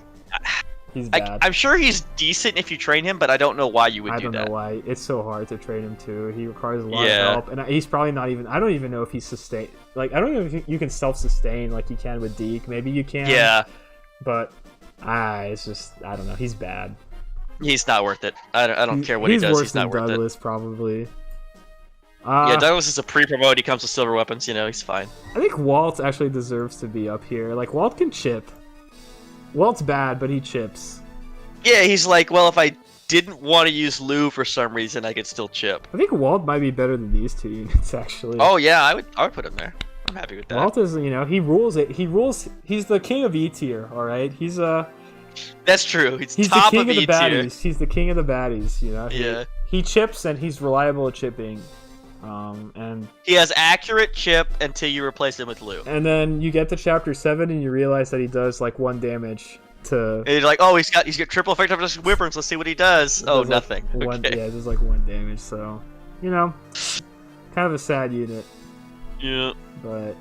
He's bad. I'm sure he's decent if you train him, but I don't know why you would do that. I don't know why. It's so hard to train him too. He requires a lot Yeah. of help, and he's probably not even. I don't even know if he's sustain. Like I don't know if you can self-sustain like you can with Deke. Maybe you can. Yeah, But it's just I don't know. He's bad. he's not worth it. I don't care what he does. Worse He's not than worth Douglas, probably. Yeah, Douglas is a pre-promote. He comes with silver weapons. You know, he's fine. I think Walt actually deserves to be up here. Like Walt can chip. Walt's bad, but he chips. Yeah, he's like, well, if I didn't want to use Lou for some reason, I could still chip. I think Walt might be better than these 2 units actually. Oh yeah, I would put him there. I'm happy with that. Walt is, he rules it. He rules. He's the king of E tier. All right, he's That's true. He's the top king of of the E tier. baddies. He's the king of the baddies. Yeah. He chips and he's reliable at chipping. And He has accurate chip until you replace him with Lou. and then you get to chapter 7 and you realize that he does like 1 damage to. And you're like, oh, he's got triple effect of his wyverns. Let's see what he does. Oh, does, like, nothing. One, Okay. Yeah, it does like 1 damage. So, kind of a sad unit. Yeah. But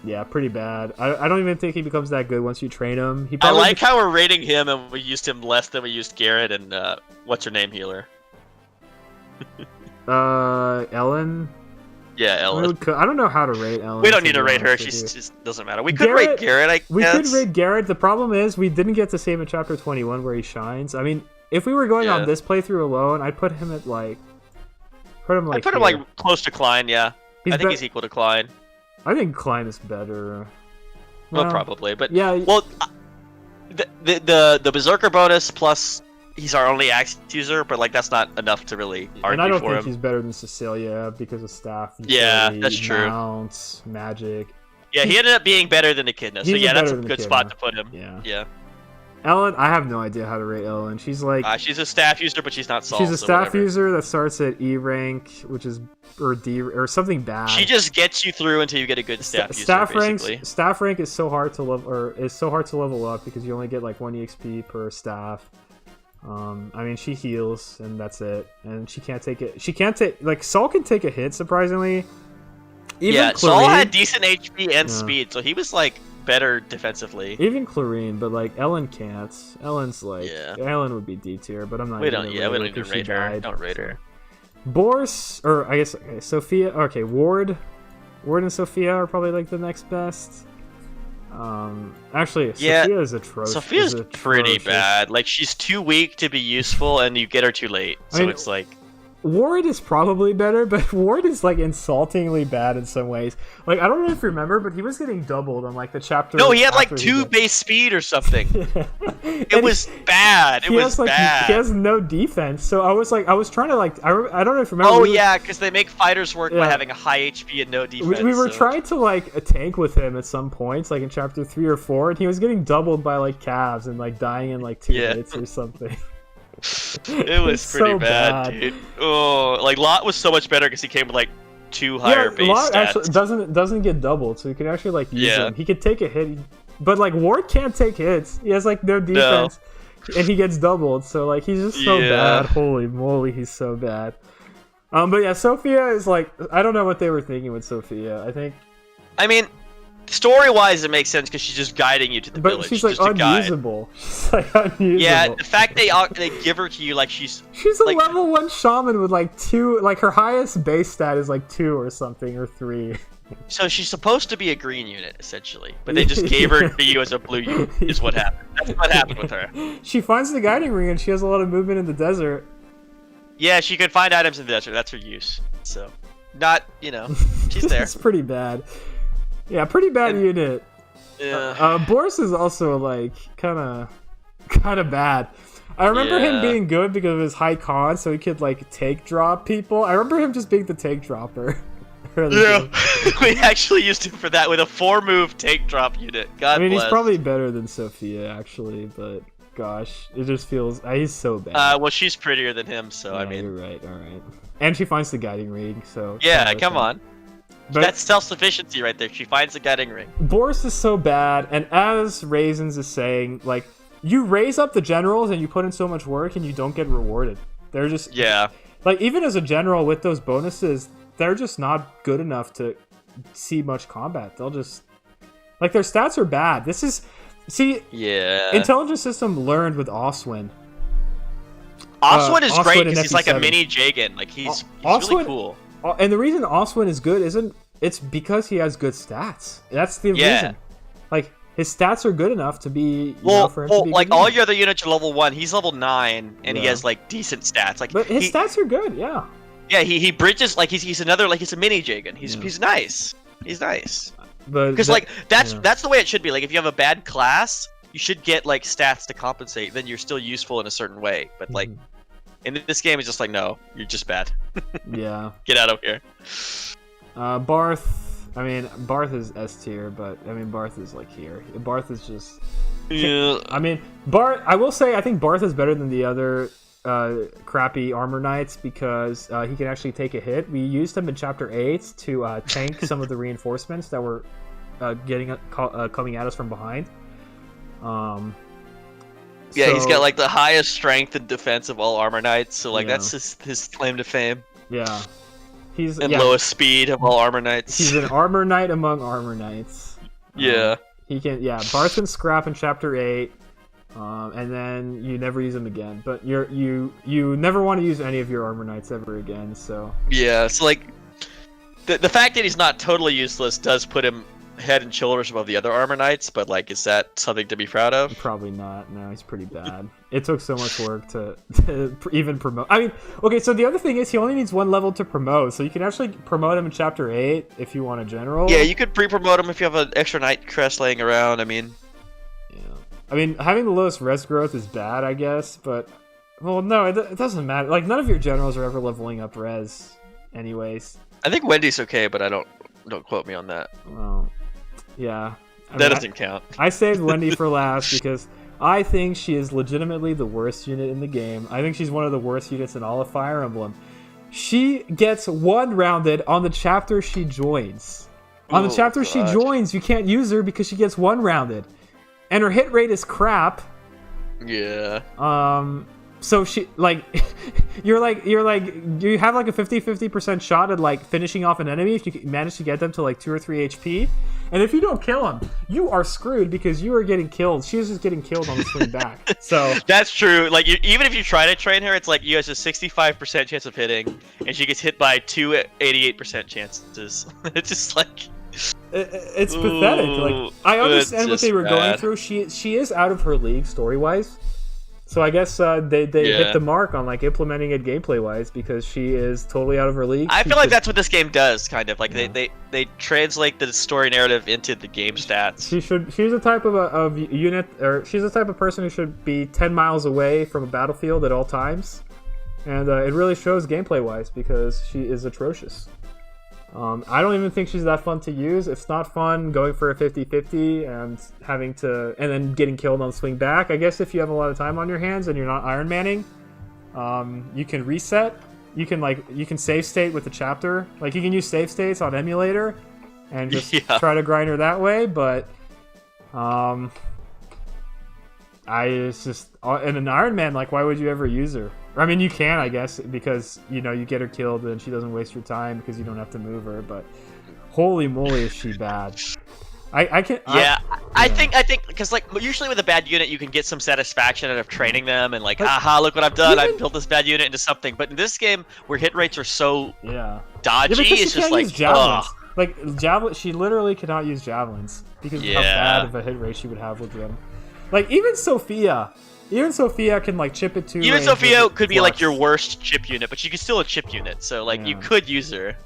yeah, pretty bad. I don't even think he becomes that good once you train him. He I probably like how we're rating him and we used him less than we used Garrett and what's her name healer. Ellen. Yeah, Ellen. I don't know how to rate Ellen. We don't need to rate her. She She's just doesn't matter. We could rate Garrett. I guess. We could rate Garrett. The problem is we didn't get to see him in chapter 21 where he shines. I mean, if we were going on this playthrough alone, I'd put him at like. I put him like close to Klein. Yeah, I think he's equal to Klein. I think Klein is better. Well, probably, but yeah. Well, the Berserker bonus plus he's our only axe user, but like that's not enough to really argue for him. And I don't think he's better than Cecilia because of staff. Yeah, that's true. Mounts, magic. Yeah, he ended up being better than Echidna, so yeah, that's a good spot to put him. Yeah. Ellen, I have no idea how to rate Ellen. She's like she's a staff user, but she's not Saul. She's a staff user that starts at E rank, which is or D or something bad. She just gets you through until you get a good staff user. Staff rank is so hard to level up because you only get like 1 EXP per staff. I mean, she heals and that's it, and she can't take it. She can't take like Saul can take a hit surprisingly. Saul had decent HP and speed, so he was like better defensively. Even Clarine, but like Ellen can't. Ellen's like Ellen would be D tier, but I'm not. We don't need to rate her. Don't rate her. Boris, or I guess Sophia. Okay, Ward and Sophia are probably like the next best. Actually, Sophia is atrocious. Sophia's pretty bad. Like she's too weak to be useful, and you get her too late. So it's like. Ward is probably better, but Ward is like insultingly bad in some ways. Like I don't know if you remember, but he was getting doubled on like the chapter. No, he had like 2 base speed or something. It was bad. It was bad. He has no defense, so I was trying to like I don't know if you remember. Oh yeah, because they make fighters work by having a high HP and no defense. We were trying to like tank with him at some points, like in chapter 3 or 4, and he was getting doubled by like calves and like dying in like 2 hits or something. It was pretty bad, dude. Oh, like Lot was so much better because he came with like 2 higher base Lot stats. Actually doesn't get doubled, so you can actually like use him. He could take a hit, but like Ward can't take hits. He has like no defense, and he gets doubled. So like he's just so bad. Holy moly, he's so bad. But yeah, Sophia is like I don't know what they were thinking with Sophia. I mean. Story-wise, it makes sense because she's just guiding you to the village. But she's like unusable. She's like unusable. Yeah, the fact they give her to you like she's a like, level 1 shaman with like 2, like her highest base stat is like 2 or something or 3. So she's supposed to be a green unit essentially, but they just gave her to you as a blue unit. Is what happened. That's what happened with her. She finds the guiding ring and she has a lot of movement in the desert. Yeah, she can find items in the desert. That's her use. So, not she's there. That's pretty bad. Yeah, pretty bad unit. Yeah. Boris is also like kind of bad. I remember him being good because of his high con, so he could like take drop people. I remember him just being the take dropper. Really we actually used him for that with a 4-move take drop unit. God bless. He's probably better than Sophia actually, but gosh, it just feels he's so bad. Well, she's prettier than him, so I mean. You're right. All right. And she finds the guiding ring, so. Yeah, come on. But that's self-sufficiency right there. She finds the guiding ring. Boris is so bad, and as Raisins is saying, like, you raise up the generals and you put in so much work and you don't get rewarded. They're just... Yeah. Like, even as a general with those bonuses, they're just not good enough to see much combat. They'll just... Like, their stats are bad. This is... See, Yeah. Intelligence System learned with Oswin. Oswin is Oswin great in because he's like a FE7. mini Jagan. Like he's Oswin- really cool. And the reason Oswin is good it's because he has good stats. That's the reason. Like his stats are good enough to be for him to be like good all unit. your other units are level 1. He's level 9, and he Yeah. has like decent stats. Like, But his stats are good, yeah. yeah, he bridges like he's another like he's a mini Jagan. He's nice. He's nice. But Because like that's yeah. that's the way it should be. Like if you have a bad class, you should get like stats to compensate. Then you're still useful in a certain way. But like in this game, it's just like no, you're just bad. yeah. Get out of here. Barth. I mean, Barth is S tier, but I mean, Barth is like here. Barth is just. Yeah. I mean, Barth. I will say, I think Barth is better than the other crappy armor knights because he can actually take a hit. We used him in Chapter 8 to tank some of the reinforcements that were coming at us from behind. Yeah, he's so- got like the highest strength and defense of all armor knights. So like Yeah. that's his claim to fame. Yeah. He's And lowest speed of all armor knights. He's an armor knight among armor knights. Yeah. He can, Barth can scrap in Chapter 8, and then you never use him again. But you never want to use any of your armor knights ever again. So Yeah. So like, the fact that he's not totally useless does put him head and shoulders above the other armor knights. But like, is that something to be proud of? probably not. No, he's pretty bad. It took so much work to even promote. I mean, okay. So the other thing is he only needs 1 level to promote. So you can actually promote him in Chapter 8 if you want a general. Yeah, you could pre-promote him if you have an extra knight crest laying around. I mean, Yeah. I mean, having the lowest res growth is bad, I guess, but well, no, it doesn't matter. Like none of your generals are ever leveling up res, anyways. I think Wendy's okay, but don't quote me on that. Well, yeah. That doesn't count. I saved Wendy for last because I think she is legitimately the worst unit in the game. I think she's one of the worst units in all of Fire Emblem. She gets 1-rounded on the chapter she joins. On the chapter she joins, you can't use her because she gets 1-rounded. And her hit rate is crap. Yeah. So she like you have like a 50% shot at like finishing off an enemy if you manage to get them to like 2 or 3 HP. And if you don't kill him, you are screwed because you are getting killed. She's just getting killed on the swing back. So That's true. Like even if you try to train her, it's like you have a 65% chance of hitting, and she gets hit by 2 88% chances. It's just like it's pathetic. Like I understand what they were going bad. through. She is out of her league story wise. So I guess they hit the mark on like implementing it gameplay wise because she is totally out of her league. I She feel like should- that's what this game does, kind of. Like Yeah. they translate the story narrative into the game stats. She's a type of unit, or she's the type of person who should be 10 miles away from a battlefield at all times, and it really shows gameplay wise because she is atrocious. I don't even think she's that fun to use. It's not fun going for a 50-50 and then getting killed on swing back. I guess if you have a lot of time on your hands and you're not Ironmanning, you can reset. You can save state with the chapter. Like you can use save states on emulator and just Yeah. try to grind her that way. But it's just in an Iron Man, like why would you ever use her? I mean, you can, I guess, because you get her killed and she doesn't waste your time because you don't have to move her. But holy moly, is she bad? I think because like usually with a bad unit you can get some satisfaction out of training them and like, aha, look what I've done, I've built this bad unit into something. But in this game where hit rates are so dodgy, because it's she just can't like use javelins. ugh. Like she literally cannot use javelins because of how Yeah. bad of a hit rate she would have with them. Like even Sophia can like chip it to. Even range Sophia with could be like flux. your worst chip unit, but she's still a chip unit, so like you Yeah. could use her.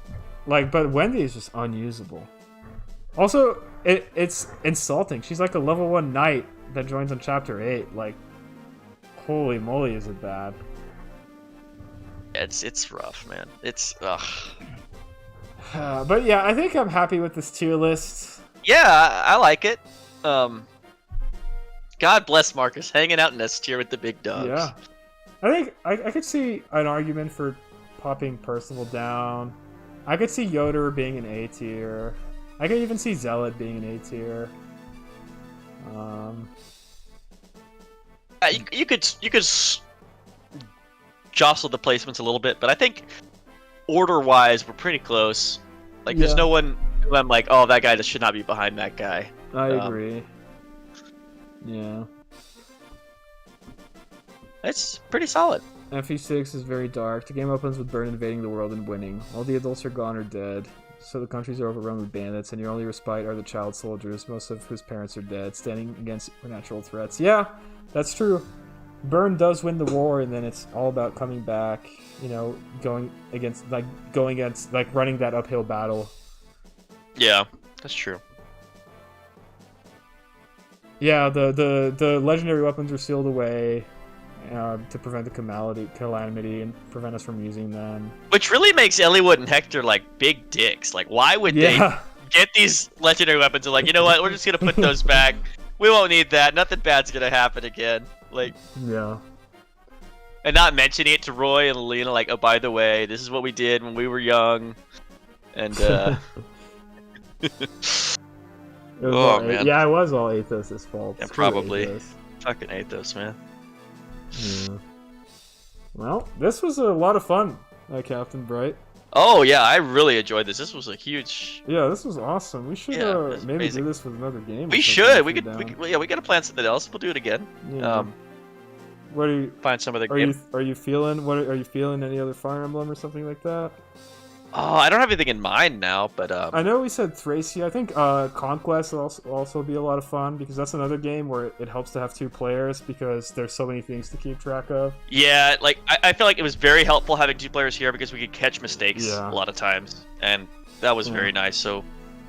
Like, but Wendy is just unusable. Also, it's insulting. She's like a level 1 knight that joins on chapter 8. Like, holy moly, is it bad? It's rough, man. It's ugh. But yeah, I think I'm happy with this tier list. Yeah, I like it. God bless Marcus hanging out in S tier with the big dogs. Yeah. I think I could see an argument for popping Percival down. I could see Yoder being an A tier. I could even see Zealot being an A tier. You could jostle the placements a little bit, but I think order-wise we're pretty close. Like there's Yeah. no one who I'm like, oh, that guy just should not be behind that guy. I agree. Yeah. It's pretty solid. FE6 is very dark. The game opens with Burn invading the world and winning. All the adults are gone or dead, so the countries are overrun with bandits, and your only respite are the child soldiers, most of whose parents are dead, standing against supernatural threats. Yeah, that's true. Burn does win the war, and then it's all about coming back, you know, going against, running that uphill battle. Yeah, that's true. Yeah, the legendary weapons are sealed away to prevent the calamity and prevent us from using them. Which really makes Eliwood and Hector like big dicks. Like, why would they get these legendary weapons and like, you know what? We're just gonna put those back. We won't need that. Nothing bad's gonna happen again. Like, yeah. And not mentioning it to Roy and Lena, like, oh, by the way, this is what we did when we were young, and man. Yeah, it was all Athos' fault. Yeah, probably. Fucking Athos, man. Yeah. Well, this was a lot of fun, Captain Bright. Oh yeah, I really enjoyed this. This was a huge. Yeah, this was awesome. We should maybe amazing. do this with another game. We should. We gotta plan something else. We'll do it again. Yeah. What are you find some other game? Are you feeling? Are you feeling any other Fire Emblem or something like that? Oh, I don't have anything in mind now, but I know we said Thracia. I think Conquest will also be a lot of fun because that's another game where it helps to have 2 players because there's so many things to keep track of. Yeah, like I feel like it was very helpful having 2 players here because we could catch mistakes a lot of times, and that was very nice. So,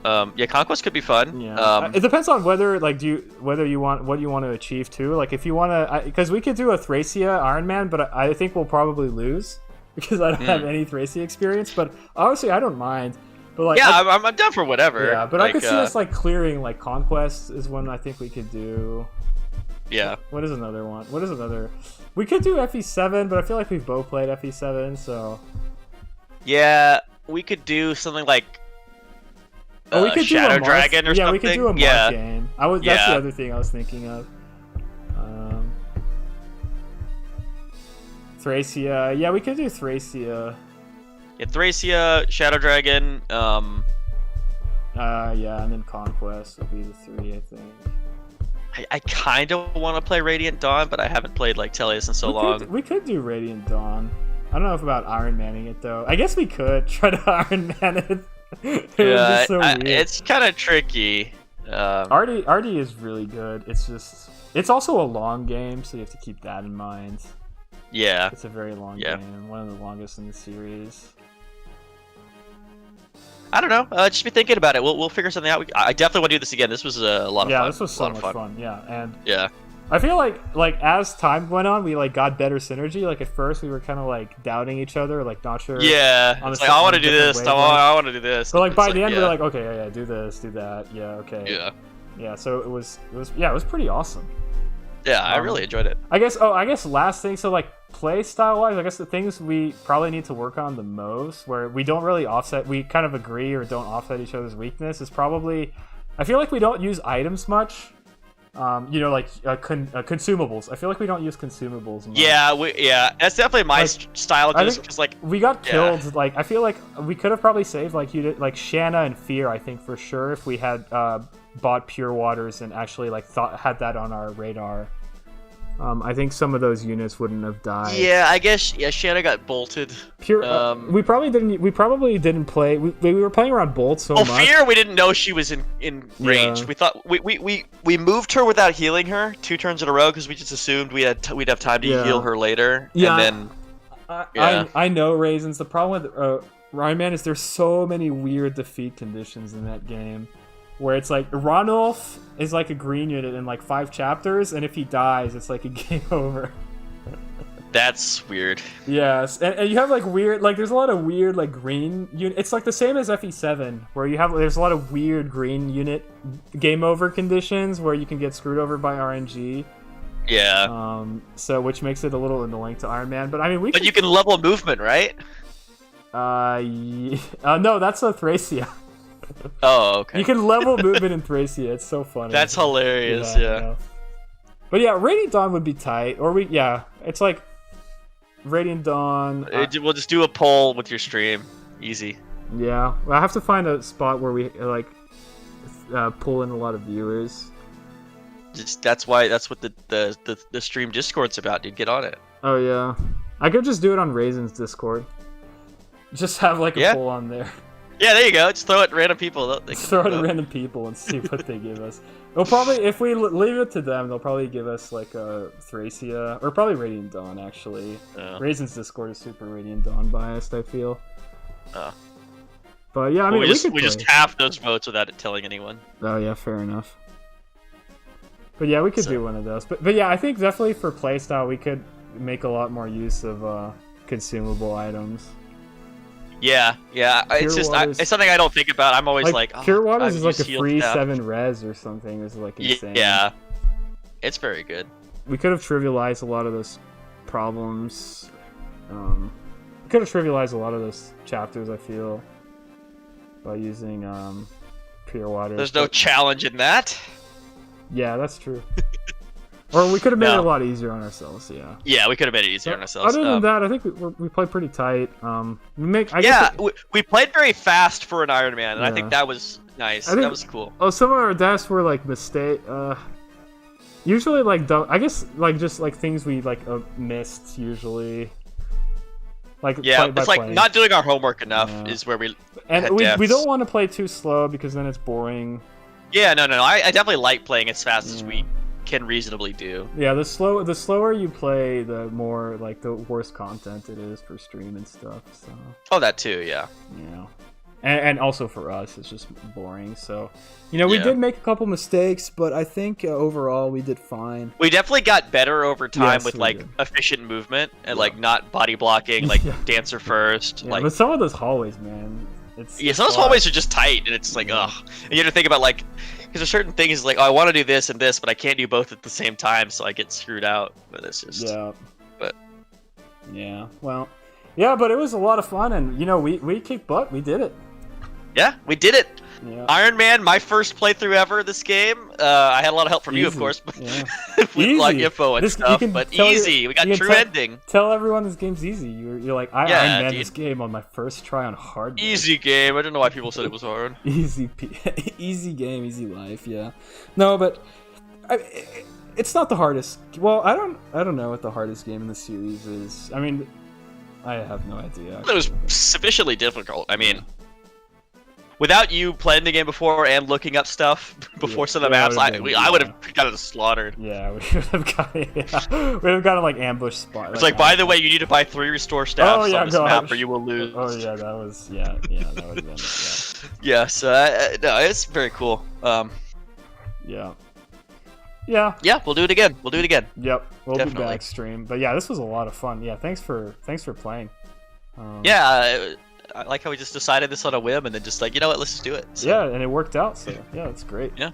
yeah, Conquest could be fun. Yeah, it depends on whether you want what you want to achieve too. Like if you want to, because we could do a Thracia Ironman, but I think we'll probably lose. Because I don't have any Thracia experience, but honestly, I don't mind. But like, yeah, I'm down for whatever. Yeah, but I could see us like clearing like Conquest is one I think we could do. Yeah. What is another one? What is another? We could do FE7, but I feel like we've both played FE7, so. Yeah, we could do something like. We could Shadow do Dragon or something. Yeah, we could do a Marth game. That's the other thing I was thinking of. Thracia. Yeah, we could do Thracia. Yeah, Thracia, Shadow Dragon, yeah, and then Conquest would be the 3, I think. I kind of want to play Radiant Dawn, but I haven't played like Tellius in so long. We could do Radiant Dawn. I don't know if about Iron Manning it though. I guess we could try to Iron Man it. Yeah, so it's kind of tricky. Artie is really good. It's also a long game, so you have to keep that in mind. Yeah. It's a very long game. One of the longest in the series. I don't know. Just be thinking about it. We'll figure something out. I definitely want to do this again. This was a lot of fun. Yeah, this was so much fun. Yeah, and yeah. I feel like as time went on, we like got better synergy. Like at first, we were kind of like doubting each other, like not sure. Yeah. It's like I want to do this. I want to do this. But like by the end, we're like, okay, yeah, do this, do that. Yeah, okay. Yeah. Yeah. So it was pretty awesome. Yeah, I really enjoyed it. I guess last thing, so like play style wise, I guess the things we probably need to work on the most, where we don't really offset, we kind of agree or don't offset each other's weakness, is probably, I feel like we don't use items much. Like consumables. I feel like we don't use consumables much. Yeah, that's definitely my style. Just because like we got killed. Like I feel like we could have probably saved like Shanna and Fear. I think for sure if we had bought Pure Waters and actually like had that on our radar. I think some of those units wouldn't have died. Yeah, I guess Shanna got bolted. Pure. We probably didn't play. We were playing around Bolt so much. Fear, we didn't know she was in range. Yeah. We thought we moved her without healing her 2 turns in a row because we just assumed we'd have time to heal her later. Yeah. And then I know Raisins. The problem with Ironman is there's so many weird defeat conditions in that game. Where it's like Ranulf is like a green unit in like 5 chapters, and if he dies, it's like a game over. That's weird. Yes, and you have like weird, like there's a lot of weird like green unit. It's like the same as FE7, where there's a lot of weird green unit game over conditions where you can get screwed over by RNG. Yeah. So which makes it a little annoying to Iron Man, but I mean you can level movement, right? No, that's a Thracia. Oh, okay. You can level movement in Thracia. It's so funny. That's hilarious. Yeah. But yeah, Radiant Dawn would be tight. Or it's like Radiant Dawn. We'll just do a poll with your stream. Easy. Yeah, I have to find a spot where we like pull in a lot of viewers. Just that's what the stream Discord's about, dude. Get on it. Oh yeah, I could just do it on Raisin's Discord. Just have like a poll on there. Yeah, there you go. Just throw it at random people. Just throw it at random people and see what they give us. They'll probably, if we leave it to them, they'll probably give us like a Thracia, or probably Radiant Dawn, actually. Raisin's Discord is super Radiant Dawn biased, I feel. But yeah, I mean, we just half those votes without it telling anyone. Oh yeah, fair enough. But yeah, we could do one of those. But yeah, I think definitely for playstyle, we could make a lot more use of consumable items. Yeah. It's something I don't think about. I'm always like Pure Waters is like a free 7 res or something. It's like insane. Yeah, it's very good. We could have trivialized a lot of those problems. We could have trivialized a lot of those chapters, I feel, by using Pure Waters. There's no challenge in that. Yeah, that's true. Or we could have made it a lot easier on ourselves, yeah. Yeah, we could have made it easier on ourselves. Other than that, I think we played pretty tight. We played very fast for an Ironman, and I think that was nice. That was cool. Oh, some of our deaths were like usually like I guess like just like things we like missed usually. Like it's like not doing our homework enough is where we we don't want to play too slow because then it's boring. Yeah, no. I definitely like playing as fast as we can reasonably do. Yeah, the slower you play, the more like the worse content it is for stream and stuff. So. Oh, that too, yeah. Yeah, and also for us, it's just boring. So, we did make a couple mistakes, but I think overall we did fine. We definitely got better over time with like efficient movement and like not body blocking, like dancer first. Yeah, but some of those hallways, man. Some of those hallways are just tight, and it's like, ugh. And you have to think about like, because there's certain things like, oh, I want to do this and this, but I can't do both at the same time, so I get screwed out. But it's just, but it was a lot of fun, and we kicked butt. We did it. Yeah, we did it. Yeah. Ironman, my first playthrough ever this game. I had a lot of help from you, of course, but with like info and stuff. But easy, we got true ending. Tell everyone this game's easy. You're like, I ran this game on my first try on hard. Easy game. I don't know why people said it was hard. easy game, easy life. Yeah. No, but it's not the hardest. Well, I don't know what the hardest game in the series is. I mean, I have no idea. It was sufficiently difficult. I mean. Without you playing the game before and looking up stuff before some of the maps, I would have gotten slaughtered. Yeah, we would have gotten like ambush spot. It's like, by the way, you need to buy 3 restore staffs on this map or you will lose. Oh yeah, that was that would have been Yeah, so no, it's very cool. Yeah, we'll do it again. Yep, we'll be back stream. But yeah, this was a lot of fun. Yeah, thanks for playing. I like how we just decided this on a whim and then just like, you know what, let's just do it. So. Yeah, and it worked out, so yeah, that's great. Yeah.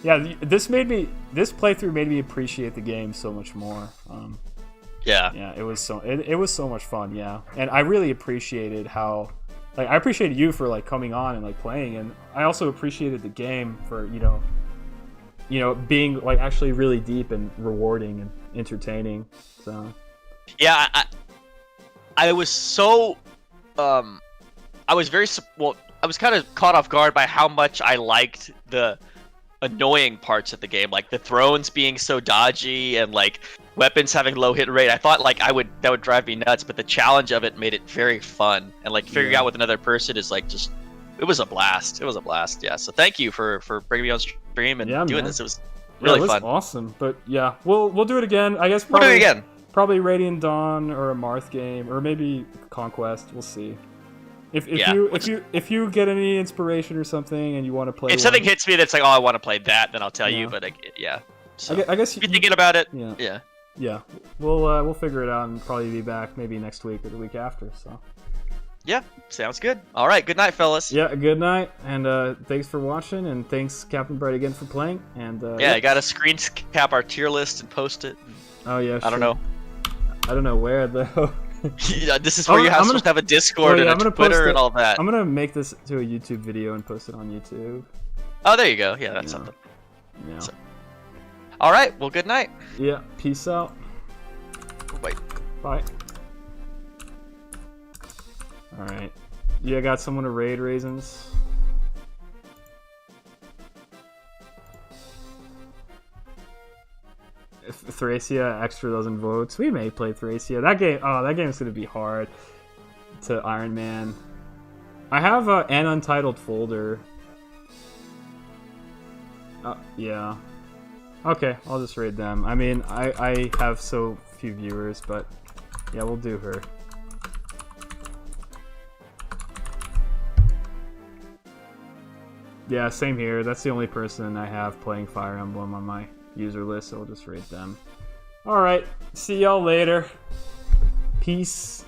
This playthrough made me appreciate the game so much more. Yeah, it was so much fun, yeah. And I really appreciated how I appreciated you for like coming on and like playing, and I also appreciated the game for, being like actually really deep and rewarding and entertaining. So yeah, I was so I was kind of caught off guard by how much I liked the annoying parts of the game, like the thrones being so dodgy and like weapons having low hit rate. I thought like that would drive me nuts, but the challenge of it made it very fun, and like figuring out with another person is like just it was a blast. Yeah, so thank you for bringing me on stream and doing this. It was really fun. Awesome. But yeah, we'll do it again, I guess. We'll do it again. Probably Radiant Dawn or a Marth game, or maybe Conquest. We'll see. If you get any inspiration or something and you want to play, if something hits me that's like, oh, I want to play that, then I'll tell you. But so, I guess if you're thinking about it, yeah. We'll figure it out and probably be back maybe next week or the week after. So yeah, sounds good. All right, good night, fellas. Yeah, good night, and thanks for watching, and thanks Captain Bright again for playing. And I got to screen cap our tier list and post it. Oh yeah, I don't know. I don't know where though. Yeah, this is where you're supposed to have a Discord and a Twitter and all that. I'm gonna make this to a YouTube video and post it on YouTube. Oh, there you go. Yeah, that's something. Yeah. So, all right. Well, good night. Yeah. Peace out. Wait. Bye. All right. Yeah, got someone to raid Raisins. Thracia, extra dozen votes. We may play Thracia. That game, that game's gonna be hard to Ironman. I have an untitled folder. Yeah. Okay, I'll just raid them. I mean, I have so few viewers, but yeah, we'll do her. Yeah, same here. That's the only person I have playing Fire Emblem on my user list, so I'll just raid them. Alright, see y'all later. Peace.